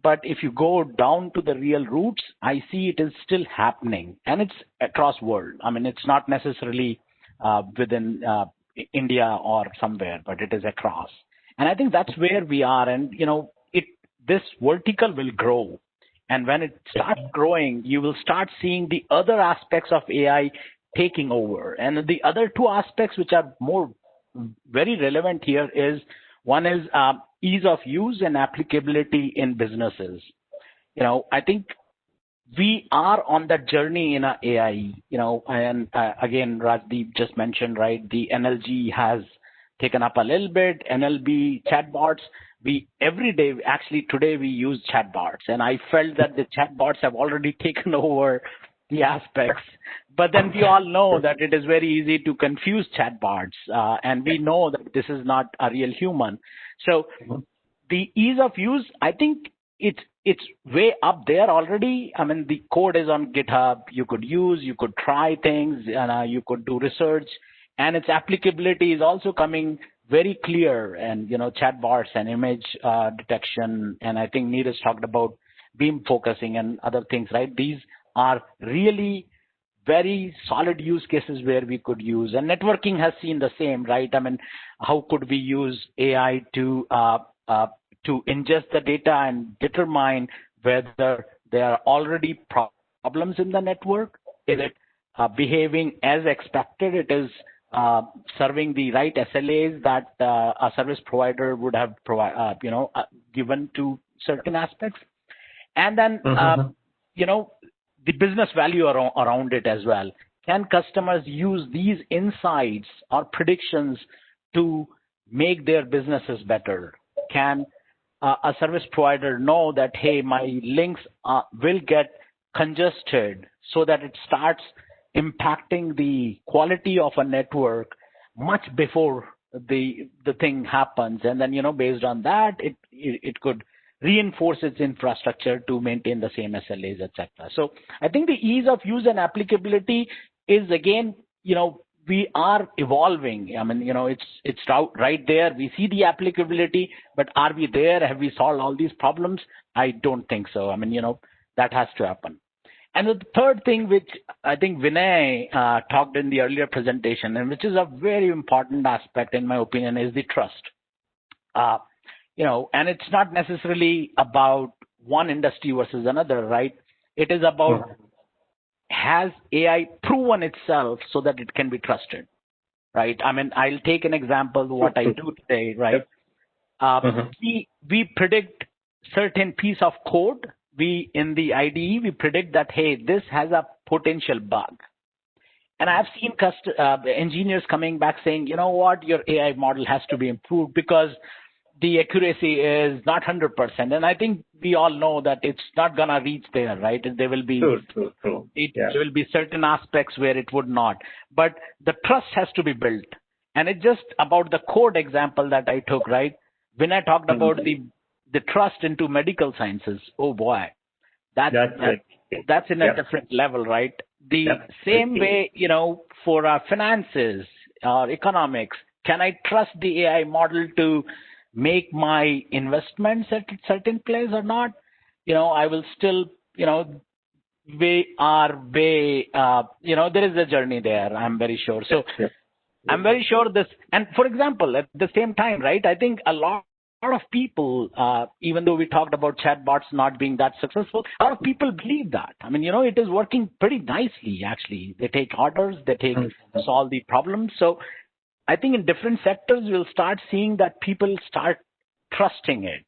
but if you go down to the real roots, I see it is still happening, and it's across world. I mean, it's not necessarily within India or somewhere, but it is across. And I think that's where we are. And this vertical will grow, and when it starts growing, you will start seeing the other aspects of AI taking over. And the other two aspects which are very relevant here is, one is ease of use and applicability in businesses. I think we are on that journey in AI, and again, Rajdeep just mentioned, right, the NLG has taken up a little bit, NLB chatbots. Every day, actually today we use chatbots, and I felt that the chatbots have already taken over the aspects. But then we all know that it is very easy to confuse chatbots, and we know that this is not a real human. So the ease of use, I think it's way up there already. I mean, the code is on GitHub. You could use, you could try things, and you could do research, and its applicability is also coming very clear. And chatbots and image detection, and I think Neeraj talked about beam focusing and other things, right? These are really very solid use cases where we could use. And networking has seen the same, right? I mean, how could we use AI to ingest the data and determine whether there are already problems in the network? Is it behaving as expected? It is serving the right SLAs that a service provider would have given to certain aspects. And then, the business value around it as well. Can customers use these insights or predictions to make their businesses better? Can a service provider know that, hey, my links will get congested, so that it starts impacting the quality of a network much before the thing happens? And then, based on that, it could reinforce its infrastructure to maintain the same SLAs, etc. So I think the ease of use and applicability is, again, we are evolving. I mean, it's right there. We see the applicability, but are we there? Have we solved all these problems? I don't think so. I mean, that has to happen. And the third thing, which I think Vinay talked in the earlier presentation, and which is a very important aspect in my opinion, is the trust. And it's not necessarily about one industry versus another, right? It is about, has AI proven itself so that it can be trusted, right? I mean, I'll take an example of what I do today, right? We predict certain piece of code. In the IDE, we predict that, hey, this has a potential bug. And I've seen engineers coming back saying, you know what, your AI model has to be improved because the accuracy is not 100%. And I think we all know that it's not going to reach there, right? There will be, there will be certain aspects where it would not. But the trust has to be built. And it's just about the code example that I took, right? When I talked about the trust into medical sciences, oh boy, that's in a different level, right? The same way, for our finances or economics, can I trust the AI model to make my investments at a certain place or not? I will still, there is a journey there, I'm very sure. So I'm very sure this, and for example, at the same time, right, I think a lot lot of people, even though we talked about chatbots not being that successful, a lot of people believe that. I mean, it is working pretty nicely, actually. They take orders, they solve the problems. So I think in different sectors, we'll start seeing that people start trusting it.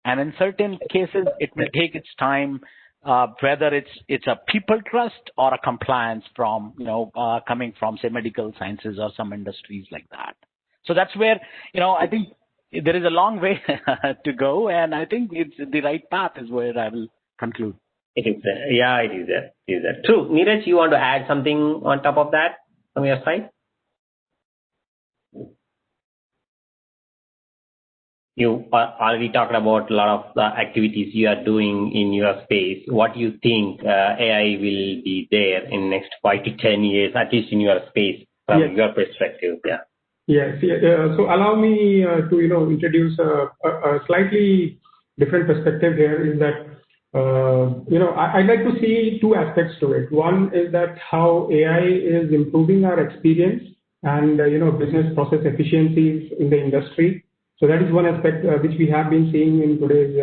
And in certain cases, it will take its time, whether it's a people trust or a compliance from, coming from, say, medical sciences or some industries like that. So that's where, I think there is a long way to go, and I think it's the right path is where I will conclude. It is there. Yeah, it is there. It is there. True. Neeraj, you want to add something on top of that from your side? You already talked about a lot of the activities you are doing in your space. What do you think AI will be there in next 5 to 10 years, at least in your space, from your perspective? Yeah. Yes. So allow me to introduce a slightly different perspective here. Is that I'd like to see two aspects to it. One is that how AI is improving our experience and business process efficiencies in the industry. So that is one aspect which we have been seeing in today's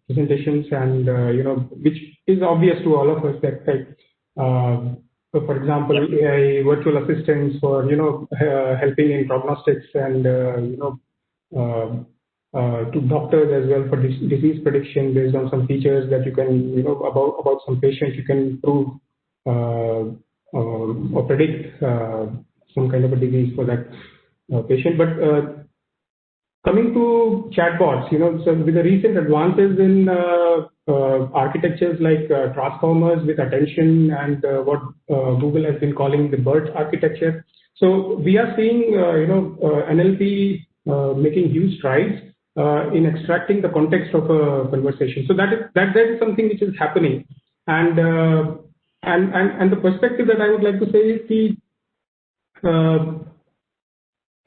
presentations, and which is obvious to all of us that so for example, AI virtual assistants for helping in prognostics and to doctors as well for disease prediction based on some features that you can about some patients you can prove or predict some kind of a disease for that patient. But coming to chatbots, so with the recent advances in architectures like transformers with attention and what Google has been calling the BERT architecture. So we are seeing, NLP making huge strides in extracting the context of a conversation. So that is something which is happening, and the perspective that I would like to say is the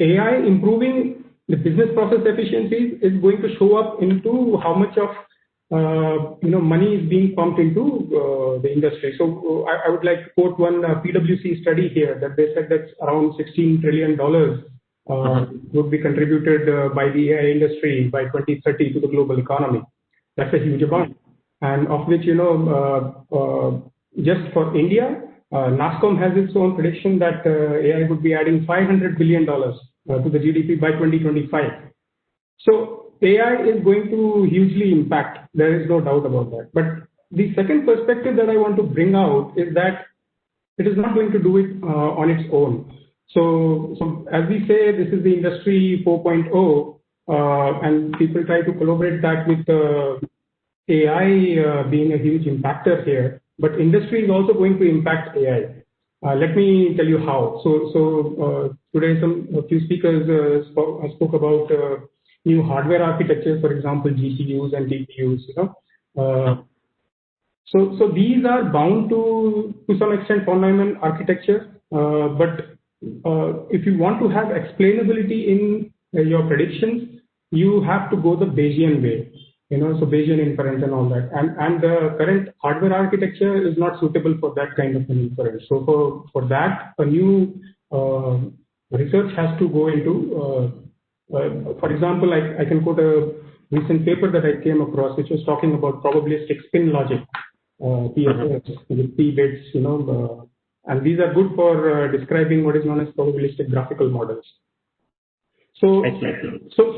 AI improving the business process efficiencies is going to show up into how much of money is being pumped into the industry. So I would like to quote one PwC study here that they said that around $16 trillion would be contributed by the AI industry by 2030 to the global economy. That's a huge amount, and of which just for India, NASSCOM has its own prediction that AI would be adding $500 billion to the GDP by 2025. So AI is going to hugely impact. There is no doubt about that. But the second perspective that I want to bring out is that it is not going to do it on its own. So as we say, this is the industry 4.0, and people try to collaborate that with AI being a huge impactor here. But industry is also going to impact AI. Let me tell you how. So today a few speakers spoke about new hardware architectures, for example, GPUs and TPUs. So these are bound to some extent von Neumann architecture. But if you want to have explainability in your predictions, you have to go the Bayesian way. So Bayesian inference and all that. And the current hardware architecture is not suitable for that kind of an inference. So for that, a new research has to go into, for example, I can quote a recent paper that I came across, which was talking about probabilistic spin logic, PSS, with P bits, and these are good for describing what is known as probabilistic graphical models. So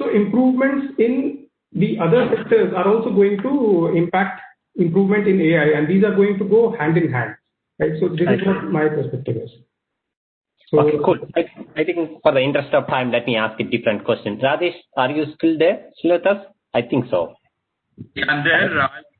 improvements in the other sectors are also going to impact improvement in AI, and these are going to go hand in hand, right? So this is what my perspective is. So, okay, cool. I think for the interest of time, let me ask a different question. Rajesh, are you still there? Still with us? I think so. Yeah, I'm there.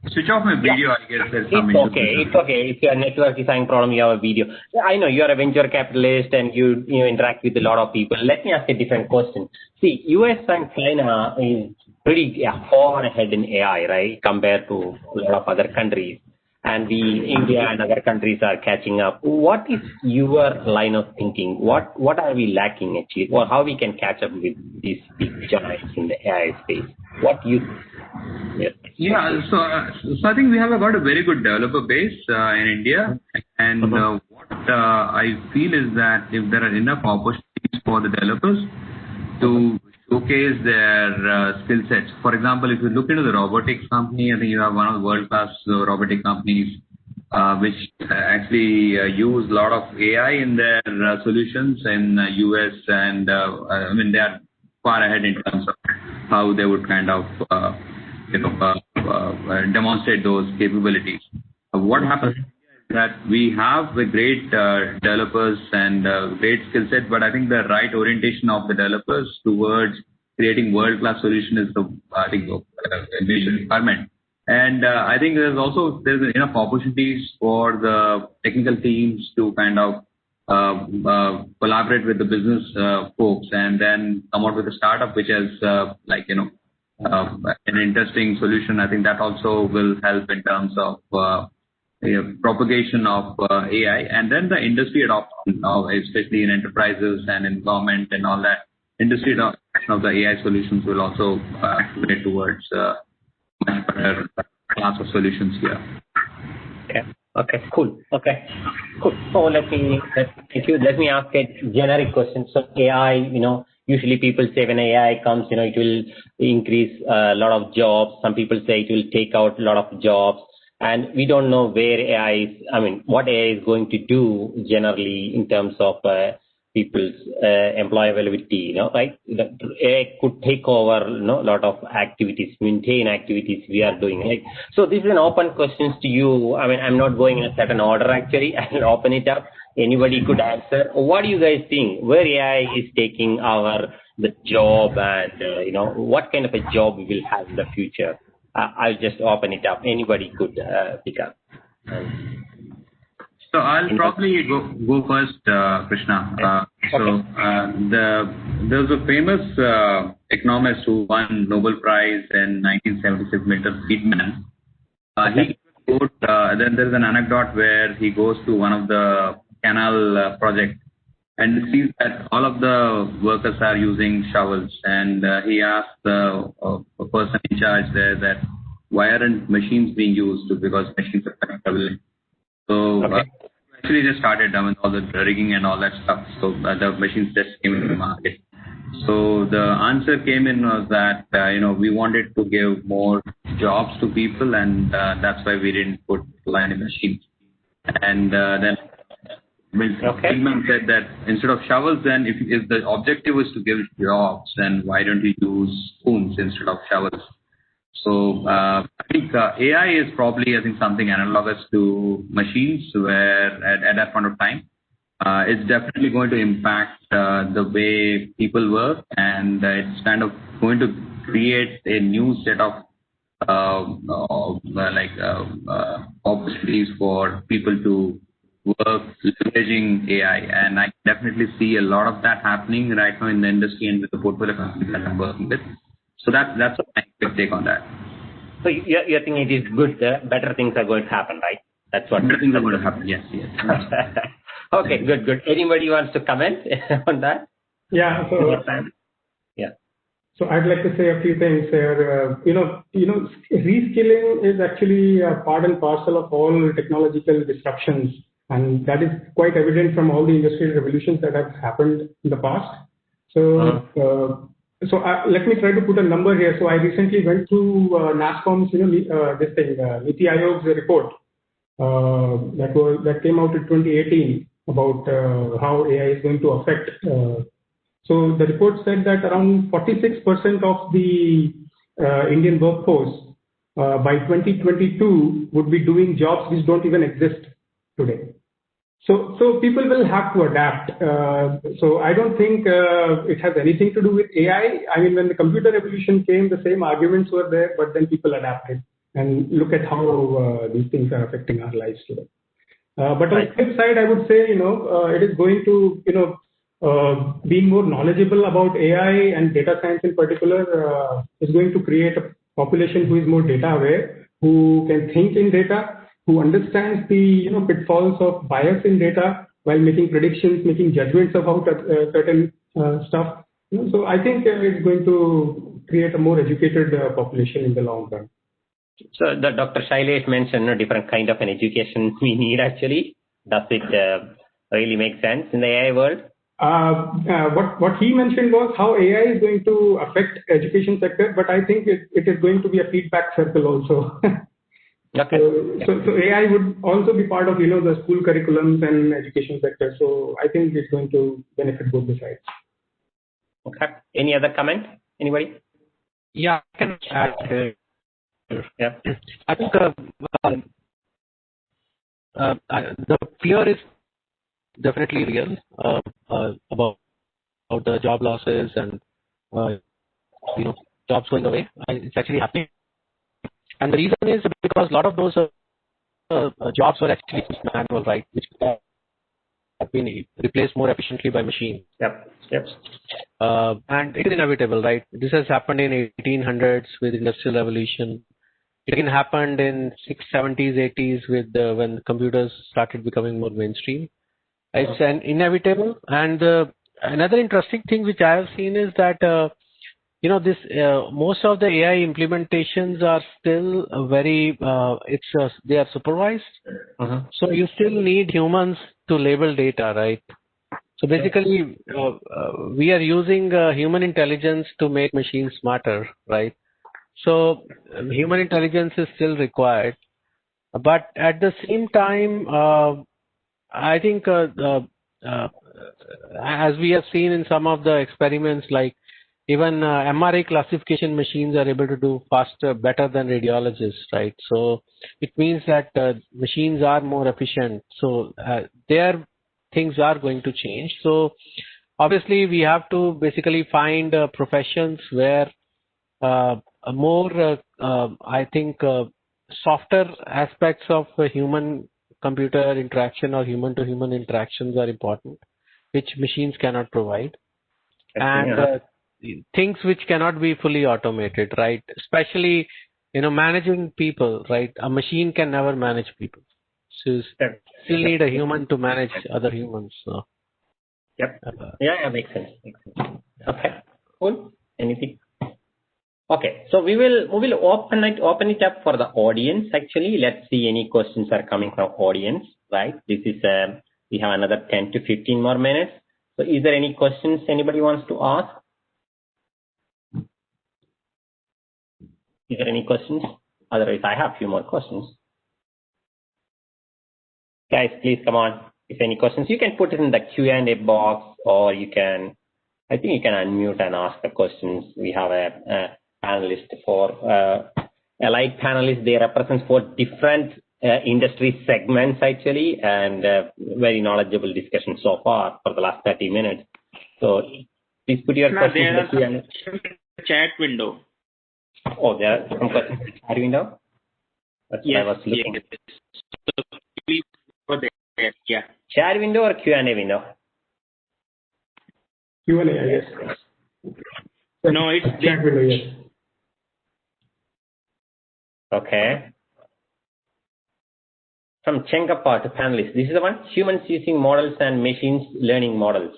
Switch off my video, I guess. There's some issue. It's okay. If your network is having problem, you have a video. I know you are a venture capitalist and you interact with a lot of people. Let me ask a different question. See, US and China is pretty far ahead in AI, right, compared to a lot of other countries. And India and other countries are catching up. What is your line of thinking? What are we lacking actually? Or how we can catch up with these big giants in the AI space? What you? Yeah, so I think we have got a very good developer base in India, and what I feel is that if there are enough opportunities for the developers to showcase their skill sets. For example, if you look into the robotics company, I think you have one of the world-class robotic companies which actually use a lot of AI in their solutions in US, and I mean they are far ahead in terms of how they would kind of demonstrate those capabilities. What happens is that we have the great developers and great skill set, but I think the right orientation of the developers towards creating world-class solution is the major requirement. And I think there's enough opportunities for the technical teams to kind of collaborate with the business folks and then come out with a startup which has an interesting solution. I think that also will help in terms of propagation of AI, and then the industry adoption, especially in enterprises and in government and all that. Industry adoption of the AI solutions will also accelerate towards much better class of solutions here. Yeah. Okay. Cool. Okay. Cool. So let me ask a generic question. So AI, usually people say when AI comes, it will increase a lot of jobs. Some people say it will take out a lot of jobs. And we don't know where what AI is going to do generally in terms of people's employability, right? AI could take over, a lot of activities, maintain activities we are doing, right? So this is an open question to you. I'm not going in a certain order actually. I'll open it up. Anybody could answer. What do you guys think? Where AI is taking the job, and what kind of a job we will have in the future? I'll just open it up. Anybody could pick up. So I'll probably go first, Krishna. There's a famous economist who won Nobel Prize in 1976, Milton Friedman. He quote, then there's an anecdote where he goes to one of the canal projects and sees that all of the workers are using shovels, and he asks the person in charge there that why aren't machines being used, because machines are traveling. So actually just started all the rigging and all that stuff. So the machines just came into the market. So the answer came in was that we wanted to give more jobs to people, and that's why we didn't put line in machines. And then Friedman said that instead of shovels, then if the objective is to give jobs, then why don't we use spoons instead of shovels? So I think AI is probably something analogous to machines, where at that point of time, it's definitely going to impact the way people work, and it's kind of going to create a new set of opportunities for people to work leveraging AI, and I definitely see a lot of that happening right now in the industry and with the portfolio companies that I'm working with. So that's my quick take on that. So you think it is good, better things are going to happen, right? That's what. Better things are going to happen, yes. Okay, good. Anybody wants to comment on that? Yeah. So I'd like to say a few things here. Reskilling is actually a part and parcel of all technological disruptions, and that is quite evident from all the industrial revolutions that have happened in the past. So, let me try to put a number here. So I recently went through NASSCOM's, Niti Aayog's report that came out in 2018 about how AI is going to affect. So the report said that around 46% of the Indian workforce by 2022 would be doing jobs which don't even exist today. So people will have to adapt. So I don't think it has anything to do with AI. I mean, when the computer revolution came, the same arguments were there, but then people adapted. And look at how these things are affecting our lives today. But on the flip side, I would say, it is going to, being more knowledgeable about AI and data science in particular is going to create a population who is more data aware, who can think in data, who understands the pitfalls of bias in data while making predictions, making judgments about certain stuff. So I think it's going to create a more educated population in the long run. So the Dr. Shailesh mentioned different kind of an education we need actually. Does it really make sense in the AI world? what he mentioned was how AI is going to affect education sector, but I think it is going to be a feedback circle also. Okay. So AI would also be part of the school curriculums and education sector. So I think it's going to benefit both the sides. Okay. Any other comment? Anybody? Yeah, I can add here. Yeah. I think the fear is definitely real about the job losses and jobs going away. It's actually happening, and the reason is because a lot of those jobs were actually manual, right, which have been replaced more efficiently by machines. Yep. And it is inevitable, right? This has happened in 1800s with Industrial Revolution. It can happen in 670s, 80s with when computers started becoming more mainstream. It's an inevitable. And another interesting thing which I have seen is that this most of the AI implementations are still very they are supervised. So you still need humans to label data, right? So basically, we are using human intelligence to make machines smarter, right? So human intelligence is still required, but at the same time, I think as we have seen in some of the experiments, like even MRI classification machines are able to do better than radiologists, right? So it means that machines are more efficient. So their things are going to change. So obviously we have to basically find professions where more, I think, softer aspects of human-computer interaction or human-to-human interactions are important, which machines cannot provide. And things which cannot be fully automated, right? Especially, managing people, right? A machine can never manage people. So you still need a human to manage other humans. So. Yep. Yeah, makes sense. Okay. Cool. Anything? Okay. So we will open it up for the audience. Actually, let's see any questions are coming from audience. Right. This is we have another 10 to 15 more minutes. So is there any questions anybody wants to ask? Is there any questions? Otherwise, I have a few more questions. Guys, please come on. If any questions, you can put it in the Q&A box, or I think you can unmute and ask the questions. We have a panelist for allied panelists. They represent 4 different industry segments actually, and very knowledgeable discussion so far for the last 30 minutes. So please put your questions in the Q&A. Chat window. Oh, there are some questions in the chat window? That's yes, what I was looking. Yes. So please go there. Yeah. Chat window or Q&A window? Q&A, I guess. No, it's chat window, yes. Okay. From Chenkappa to panelists. This is the one, humans using models and machines learning models.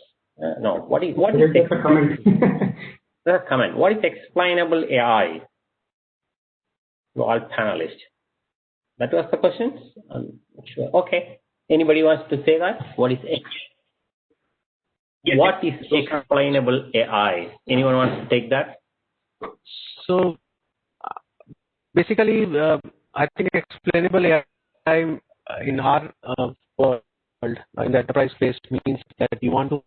No, what is that's a comment. That's a comment. What is explainable AI? To all panelists. That was the question? Sure. Okay. Anybody wants to say that? What is explainable AI? Anyone wants to take that? So basically, I think explainable AI in our world, in the enterprise space, means that you want to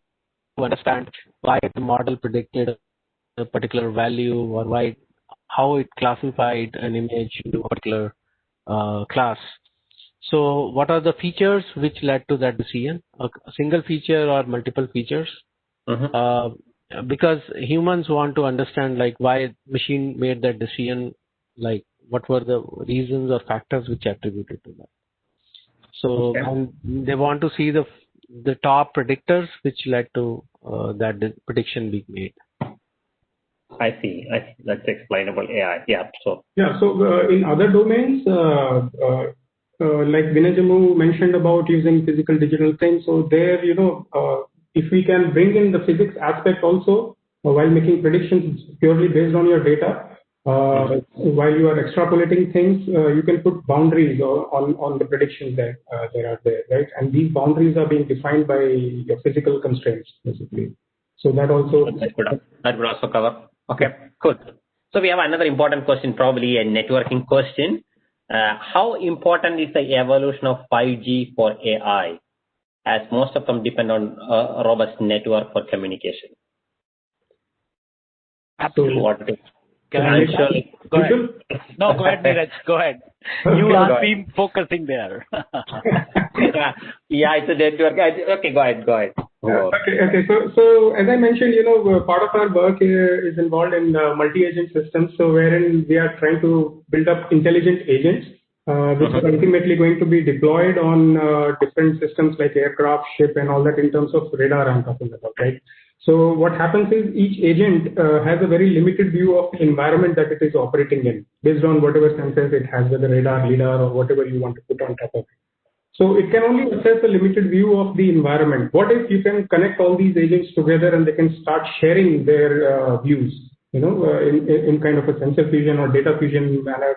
understand why the model predicted a particular value, or how it classified an image into a particular class. So what are the features which led to that decision? A single feature or multiple features? Because humans want to understand why machine made that decision, what were the reasons or factors which attributed to that. So and they want to see the top predictors which led to that prediction being made. I see. That's explainable AI. Yeah. So in other domains, like Vinajamu mentioned about using physical digital things. So there, if we can bring in the physics aspect also while making predictions purely based on your data, while you are extrapolating things, you can put boundaries on the predictions that are there, right? And these boundaries are being defined by your physical constraints, basically. So that also that would also cover. Okay, cool. So we have another important question, probably a networking question. How important is the evolution of 5G for AI, as most of them depend on a robust network for communication? Absolutely. Go ahead. No, go ahead, Neeraj. Go ahead. You are being focusing there. Yeah, it's a network. Okay, go ahead. Okay. So as I mentioned, part of our work is involved in multi-agent systems. So wherein we are trying to build up intelligent agents, which are ultimately going to be deployed on different systems like aircraft, ship, and all that in terms of radar I'm talking about, right? So what happens is each agent has a very limited view of the environment that it is operating in, based on whatever sensors it has, whether radar, lidar, or whatever you want to put on top of it. So it can only assess a limited view of the environment. What if you can connect all these agents together and they can start sharing their views, in kind of a sensor fusion or data fusion manner?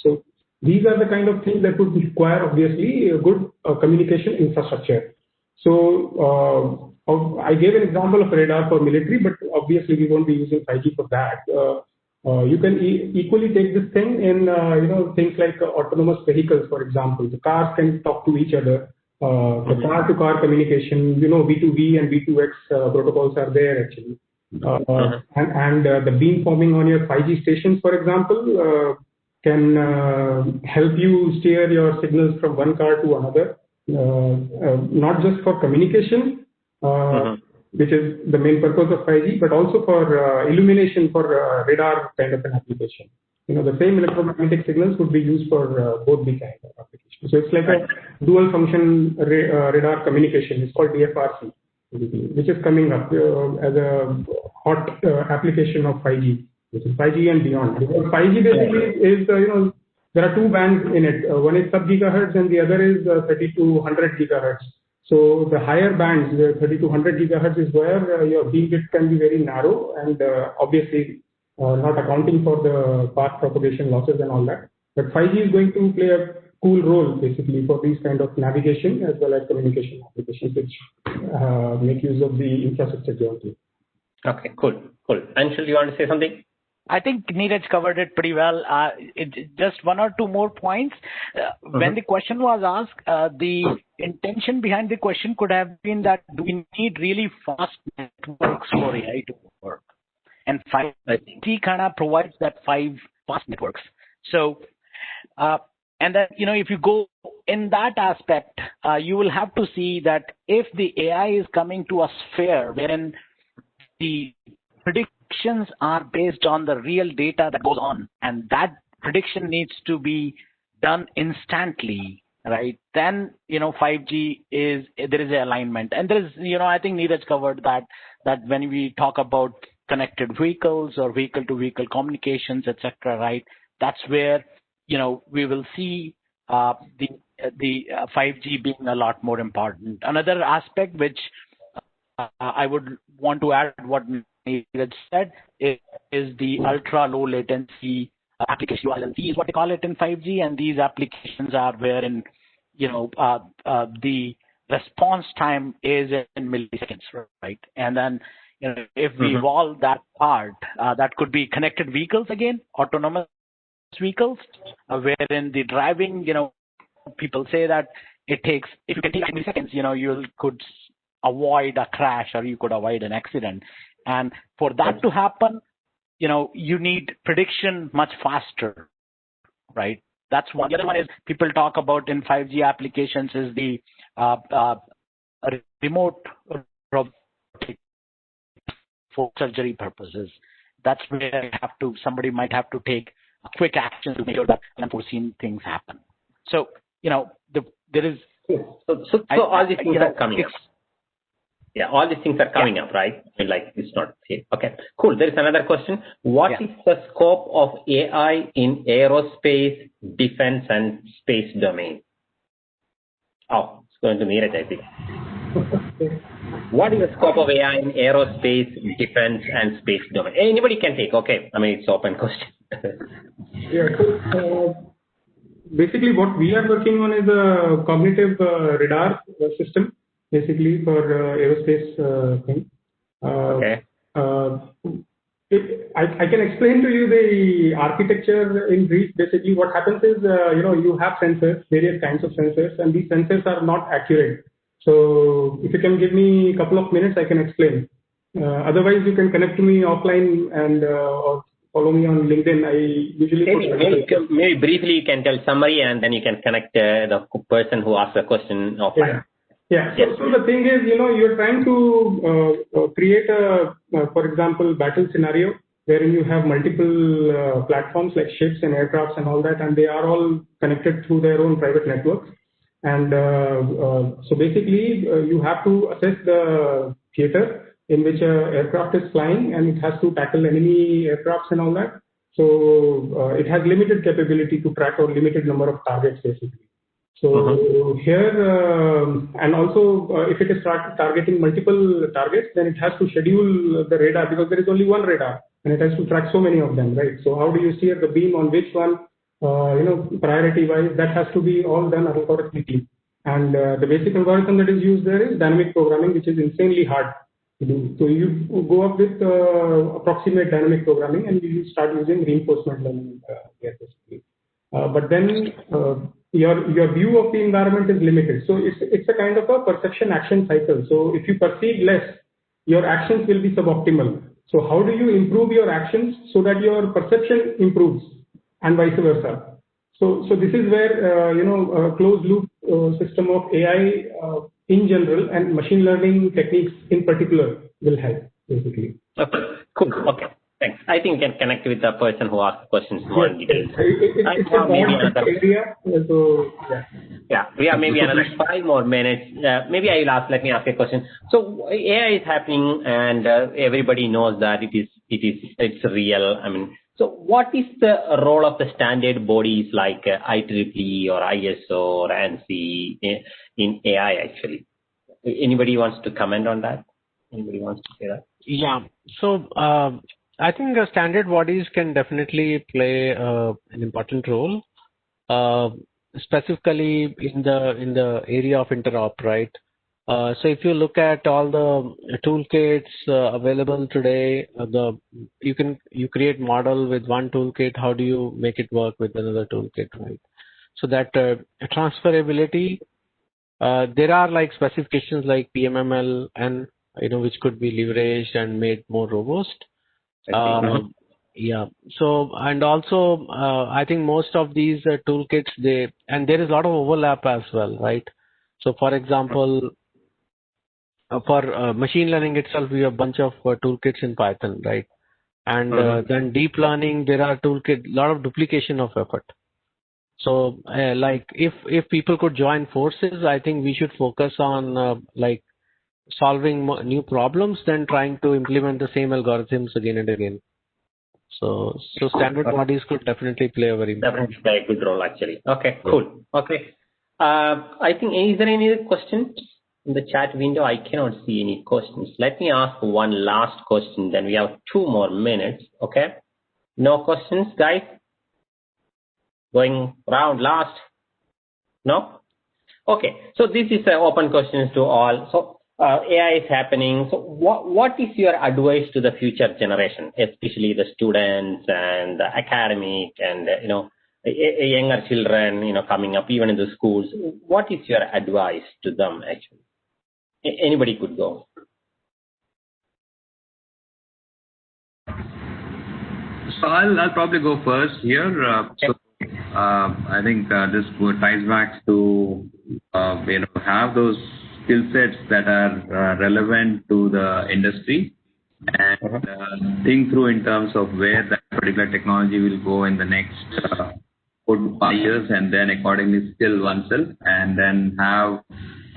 So these are the kind of things that would require, obviously, a good communication infrastructure. So I gave an example of radar for military, but obviously we won't be using 5G for that. You can equally take this thing in, things like autonomous vehicles, for example. The cars can talk to each other. The car-to-car communication, V2V and V2X protocols are there actually. And the beamforming on your 5G stations, for example, can help you steer your signals from one car to another, not just for communication, which is the main purpose of 5G, but also for illumination for radar kind of an application. The same electromagnetic signals would be used for both the kind of applications. So it's like a dual function radar communication. It's called DFRC, which is coming up as a hot application of 5G, which is 5G and beyond. Because 5G basically is, there are two bands in it. One is sub-gigahertz and the other is 30 to 100 gigahertz. So the higher bands, the 30 to 100 gigahertz, is where your beamwidth can be very narrow and obviously not accounting for the path propagation losses and all that. But 5G is going to play a cool role basically for these kind of navigation as well as communication applications, which make use of the infrastructure jointly. Okay, cool. Anshul, you want to say something? I think Neeraj covered it pretty well. Just one or two more points. When the question was asked, the intention behind the question could have been that do we need really fast networks for AI to work? And 5G kind of provides that fast networks. So, and then, if you go in that aspect, you will have to see that if the AI is coming to a sphere wherein the predictions are based on the real data that goes on, and that prediction needs to be done instantly, right? Then, 5G there is an alignment. And there is, I think Neeraj covered that when we talk about connected vehicles or vehicle-to-vehicle communications, etc., right? That's where, we will see the 5G being a lot more important. Another aspect which I would want to add what Neeraj said is the ultra low latency application. ULLC is what they call it in 5G, and these applications are wherein the response time is in milliseconds, right? And then if we evolve that part, that could be connected vehicles again, autonomous vehicles, wherein the driving, people say that it takes, if you can take milliseconds, you could avoid a crash or you could avoid an accident. And for that to happen, you need prediction much faster, right? That's one. The other one is people talk about in 5G applications is the remote robotic for surgery purposes. That's where somebody might have to take quick action to make sure that unforeseen things happen. So, there is. So all these things are coming up. Yeah, all these things are coming up, right? It's not safe. Okay, cool. There is another question. What is the scope of AI in aerospace, defense, and space domain? Oh, it's going to Neeraj, I think. What is the scope of AI in aerospace, defense, and space domain? Anybody can take, okay. It's open question. Yeah. So, basically, what we are working on is a cognitive radar system, basically for aerospace thing. Okay. I can explain to you the architecture in brief. Basically, what happens is, you have sensors, various kinds of sensors, and these sensors are not accurate. So, if you can give me a couple of minutes, I can explain. Otherwise, you can connect to me offline and or follow me on LinkedIn. I usually maybe briefly you can tell summary, and then you can connect the person who asked the question offline. Yeah. So the thing is, you're trying to create for example, battle scenario wherein you have multiple platforms like ships and aircrafts and all that, and they are all connected through their own private networks. And so basically, you have to assess the theater in which an aircraft is flying, and it has to tackle enemy aircrafts and all that. So it has limited capability to track or limited number of targets, basically. So here, and also if it is targeting multiple targets, then it has to schedule the radar, because there is only one radar and it has to track so many of them, right? So how do you steer the beam on which one, priority wise? That has to be all done algorithmically. And the basic algorithm that is used there is dynamic programming, which is insanely hard to do. So you go up with approximate dynamic programming, and you start using reinforcement learning here, basically. But then your view of the environment is limited. So it's a kind of a perception action cycle. So if you perceive less, your actions will be suboptimal. So how do you improve your actions so that your perception improves, and vice versa? So this is where a closed loop system of AI in general and machine learning techniques in particular will help, basically. Okay, cool. Okay, thanks. I think you can connect with the person who asked questions more in detail. It's a broad area. So yeah, we have maybe another 5 more minutes. Maybe let me ask a question. So AI is happening, and everybody knows that it's real. I mean, so what is the role of the standard bodies like IEEE or ISO or ANSI in AI actually? Anybody wants to comment on that? Anybody wants to say that? Yeah. So I think standard bodies can definitely play an important role, specifically in the area of interop, right? So if you look at all the toolkits available today, you create model with one toolkit. How do you make it work with another toolkit, right? So that transferability, there are like specifications like PMML, and which could be leveraged and made more robust. Yeah. So, and also I think most of these toolkits, and there is a lot of overlap as well, right? So for example, for machine learning itself, we have a bunch of toolkits in Python, right? And then deep learning, there are a lot of duplication of effort. So like if people could join forces, I think we should focus on like solving new problems than trying to implement the same algorithms again and again. So standard bodies could definitely play a very good role actually. Okay, cool. Okay. I think, is there any other questions in the chat window? I cannot see any questions. Let me ask one last question, then we have 2 more minutes. Okay. No questions, guys? Going round last? No? Okay. So this is an open questions to all. So AI is happening. So what is your advice to the future generation, especially the students and the academic and younger children, coming up even in the schools? What is your advice to them actually? Anybody could go. So I'll probably go first here. I think this ties back to have those skill sets that are relevant to the industry, and think through in terms of where that particular technology will go in the next 4 to 5 years, and then accordingly skill oneself, and then have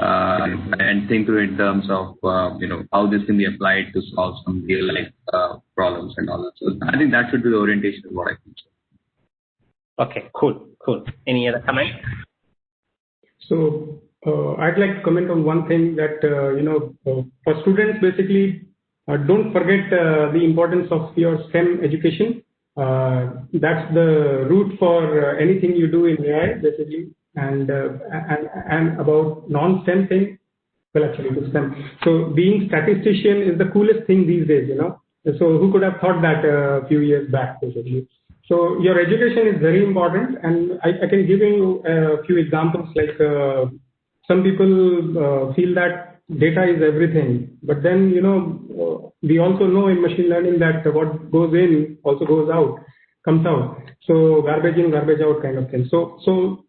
and think through in terms of how this can be applied to solve some real life problems and all that. So I think that should be the orientation of what I think. Okay, cool. Any other comment? So I'd like to comment on one thing that for students, basically don't forget the importance of your STEM education. That's the root for anything you do in AI, basically. And about non-STEM thing, well, actually, to STEM. So being statistician is the coolest thing these days, So who could have thought that a few years back, basically? So your education is very important, and I can give you a few examples. Like some people feel that data is everything, but then we also know in machine learning that what goes in also goes out, comes out. So garbage in, garbage out kind of thing. So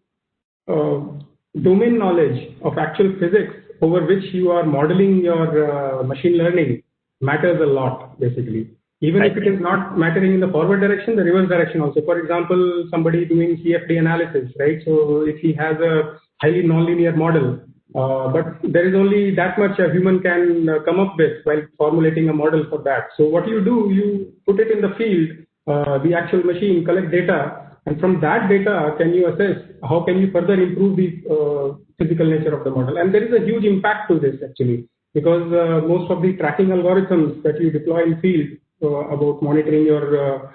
domain knowledge of actual physics over which you are modeling your machine learning matters a lot, basically. Even if it is not mattering in the forward direction, the reverse direction also. For example, somebody doing CFD analysis, right? So if he has a highly nonlinear model, but there is only that much a human can come up with while formulating a model for that. So what you do, you put it in the field, the actual machine, collect data, and from that data, can you assess how can you further improve the physical nature of the model? And there is a huge impact to this actually, because most of the tracking algorithms that you deploy in field about monitoring your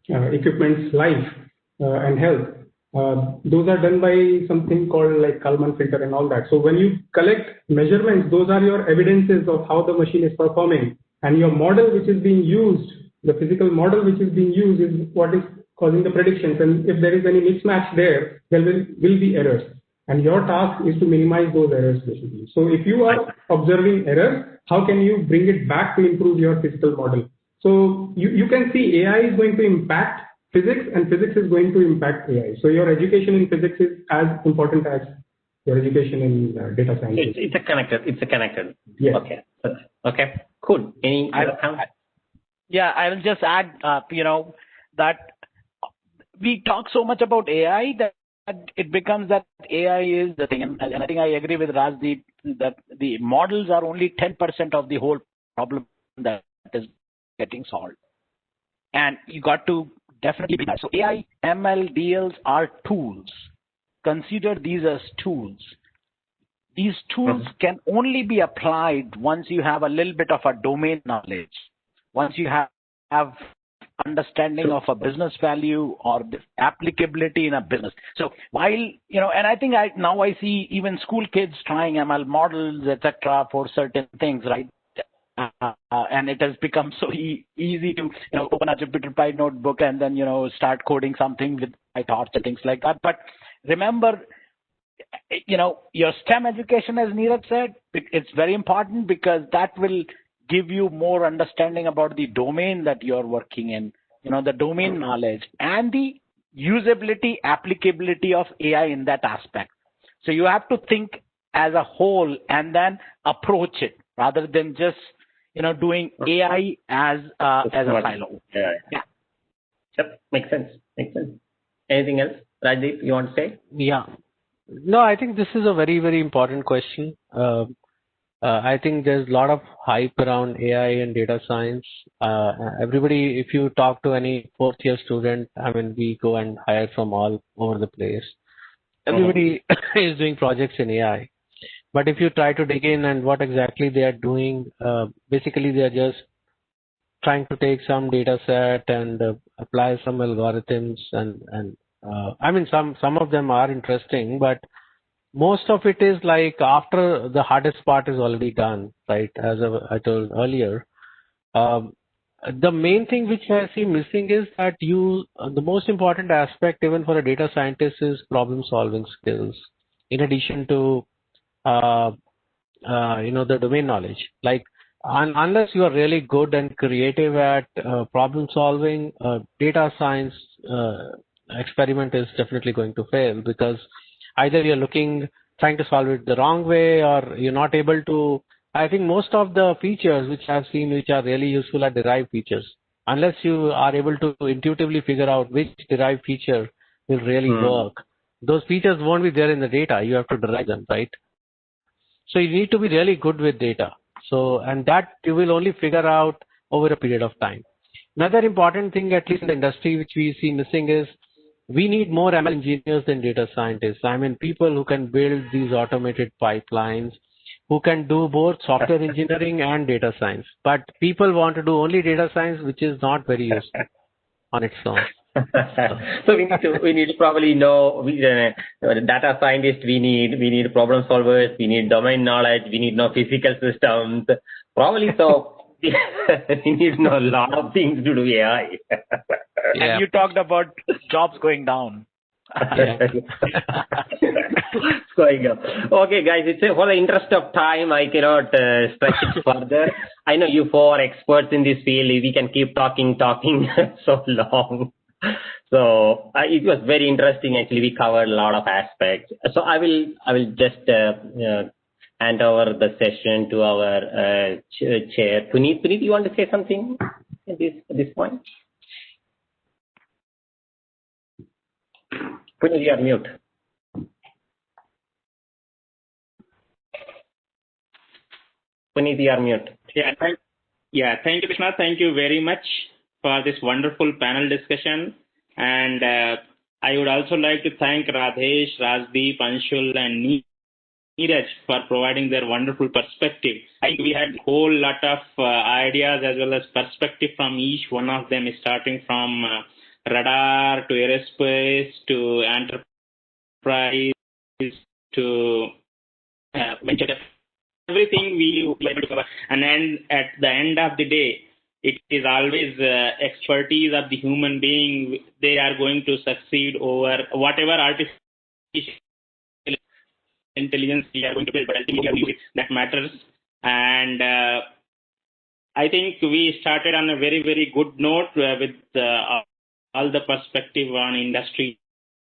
equipment's life and health, those are done by something called like Kalman filter and all that. So when you collect measurements, those are your evidences of how the machine is performing, and your model which is being used, the physical model which is being used, is what is causing the predictions. And if there is any mismatch there will be errors. And your task is to minimize those errors, basically. So if you are observing errors, how can you bring it back to improve your physical model? So you can see AI is going to impact physics, and physics is going to impact AI. So your education in physics is as important as your education in data science. It's a connected. Yes. Okay. Cool. Any other comments? Yeah, I will just add, that we talk so much about AI that it becomes that AI is the thing. And I think I agree with Rajdeep that the models are only 10% of the whole problem that is getting solved. And you got to definitely be that. So AI, ML, DLs are tools. Consider these as tools. These tools can only be applied once you have a little bit of a domain knowledge. Once you have understanding of a business value or the applicability in a business. So while, and I think now I see even school kids trying ML models, etc., for certain things, right? And it has become so easy to open a Jupyter notebook and then start coding something with PyTorch and things like that. But remember, your STEM education, as Neeraj said, it's very important because that will give you more understanding about the domain that you're working in, the domain knowledge and the usability, applicability of AI in that aspect. So you have to think as a whole and then approach it rather than just, doing AI as a silo. Yeah. Yep. Makes sense. Anything else, Rajdeep, you want to say? Yeah. No, I think this is a very, very important question. I think there's a lot of hype around AI and data science. Everybody, if you talk to any fourth year student, we go and hire from all over the place. Everybody is doing projects in AI. But if you try to dig in and what exactly they are doing, basically they are just trying to take some data set and apply some algorithms and some of them are interesting, but most of it is like after the hardest part is already done, right? As I told earlier, the main thing which I see missing is that the most important aspect even for a data scientist is problem solving skills. In addition to the domain knowledge, like unless you are really good and creative at problem solving, data science experiment is definitely going to fail because either you're trying to solve it the wrong way or you're not able to. I think most of the features which I've seen which are really useful are derived features. Unless you are able to intuitively figure out which derived feature will really work, those features won't be there in the data. You have to derive them, right? So you need to be really good with data. And that you will only figure out over a period of time. Another important thing, at least in the industry, which we see missing is we need more ML engineers than data scientists. People who can build these automated pipelines, who can do both software engineering and data science. But people want to do only data science, which is not very useful on its own. So we need to probably know data scientists. We need problem solvers. We need domain knowledge. We need know physical systems. Probably so. We need to know a lot of things to do AI. And you talked about jobs going down. It's going up. Okay, guys. For the interest of time, I cannot stretch it further. I know you four experts in this field. We can keep talking so long. So it was very interesting. Actually, we covered a lot of aspects. So I will just hand over the session to our chair, Puneet. Puneet, you want to say something at this point? Puneet, you are mute. Puneet, you are mute. Thank you, Krishna. Thank you very much for this wonderful panel discussion. And I would also like to thank Radhesh, Rajdeep, Anshul, and Neeraj for providing their wonderful perspective. I think we had a whole lot of ideas as well as perspective from each one of them, starting from radar to aerospace to enterprise to venture capital. Everything we were able to cover. And then at the end of the day, it is always expertise of the human being. They are going to succeed over whatever artificial intelligence we are going to build, but ultimately that matters. And I think we started on a very, very good note with all the perspective on industry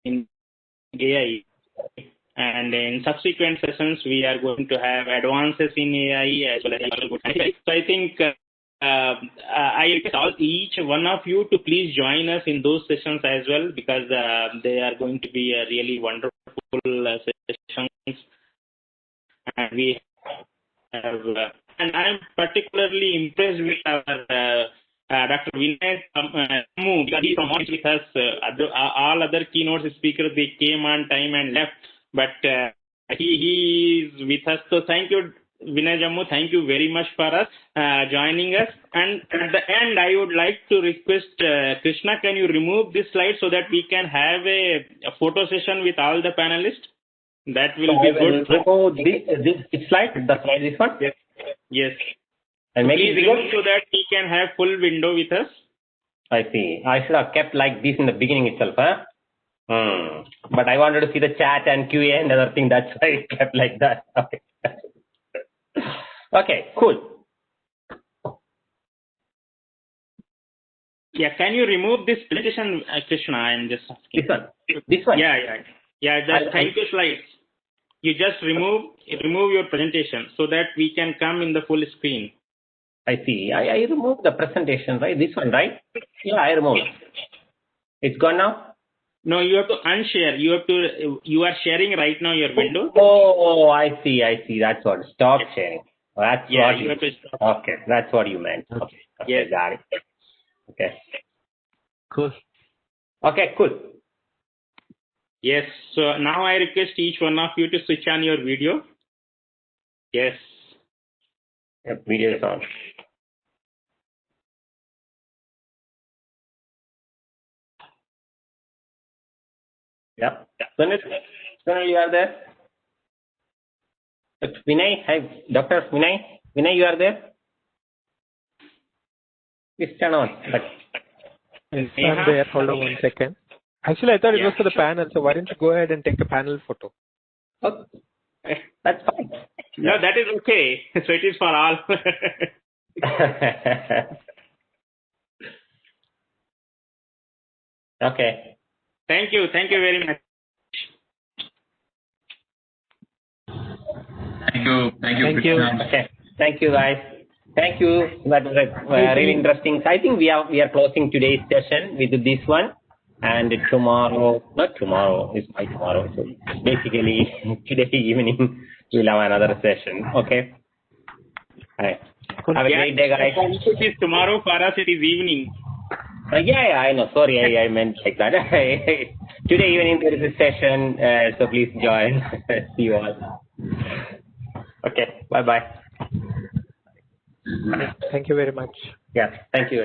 in AI. And in subsequent sessions, we are going to have advances in AI as well as good. So I think I request each one of you to please join us in those sessions as well, because they are going to be a really wonderful sessions. And we have, and I'm particularly impressed with our Dr. Vinay Jammu, because he's from with us. All other keynote speakers, they came on time and left, but he is with us. So thank you, Vinay Jammu. Thank you very much for us joining us. And at the end, I would like to request Krishna, can you remove this slide so that we can have a photo session with all the panelists? That will be good. Remove this slide, the slide this one? Yes. And maybe remove so that we can have full window with us. I see. I should have kept like this in the beginning itself, huh? But I wanted to see the chat and QA and other thing. That's why I kept like that. Okay. Okay, cool. Yeah, can you remove this presentation, Krishna? I'm just asking. This one? Yeah, the thank you slides. You just remove your presentation so that we can come in the full screen. I see. I removed the presentation, right? This one, right? Yeah, I removed. It's gone now? No, you have to unshare. You are sharing right now your window. Oh, I see. That's what. Stop sharing. That's what you have to stop. Okay, that's what you meant. Okay. Yes. Got it. Okay. Cool. Okay, cool. Yes. So now I request each one of you to switch on your video. Yes. Yep, video is on. Yep. Sunil, you are there? Vinay, hi, Dr. Vinay, you are there? Please turn on. Yes, I'm there. Hold on 1 second. Actually, I thought it was for the panel, so why don't you go ahead and take a panel photo? Okay. That's fine. No, that is okay. So it is for all. Okay. Thank you very much. Thank you. Okay. Thank you, guys. Thank you. That was really interesting. So I think we are closing today's session with this one. And not tomorrow, it's by tomorrow. So basically, today evening, we'll have another session. Okay? All right. Have a great day, guys. It is tomorrow. For us, it is evening. Yeah, I know. Sorry, I meant like that. Today evening, there is a session, so please join. See you all. Okay, bye-bye. Thank you very much. Yes, thank you.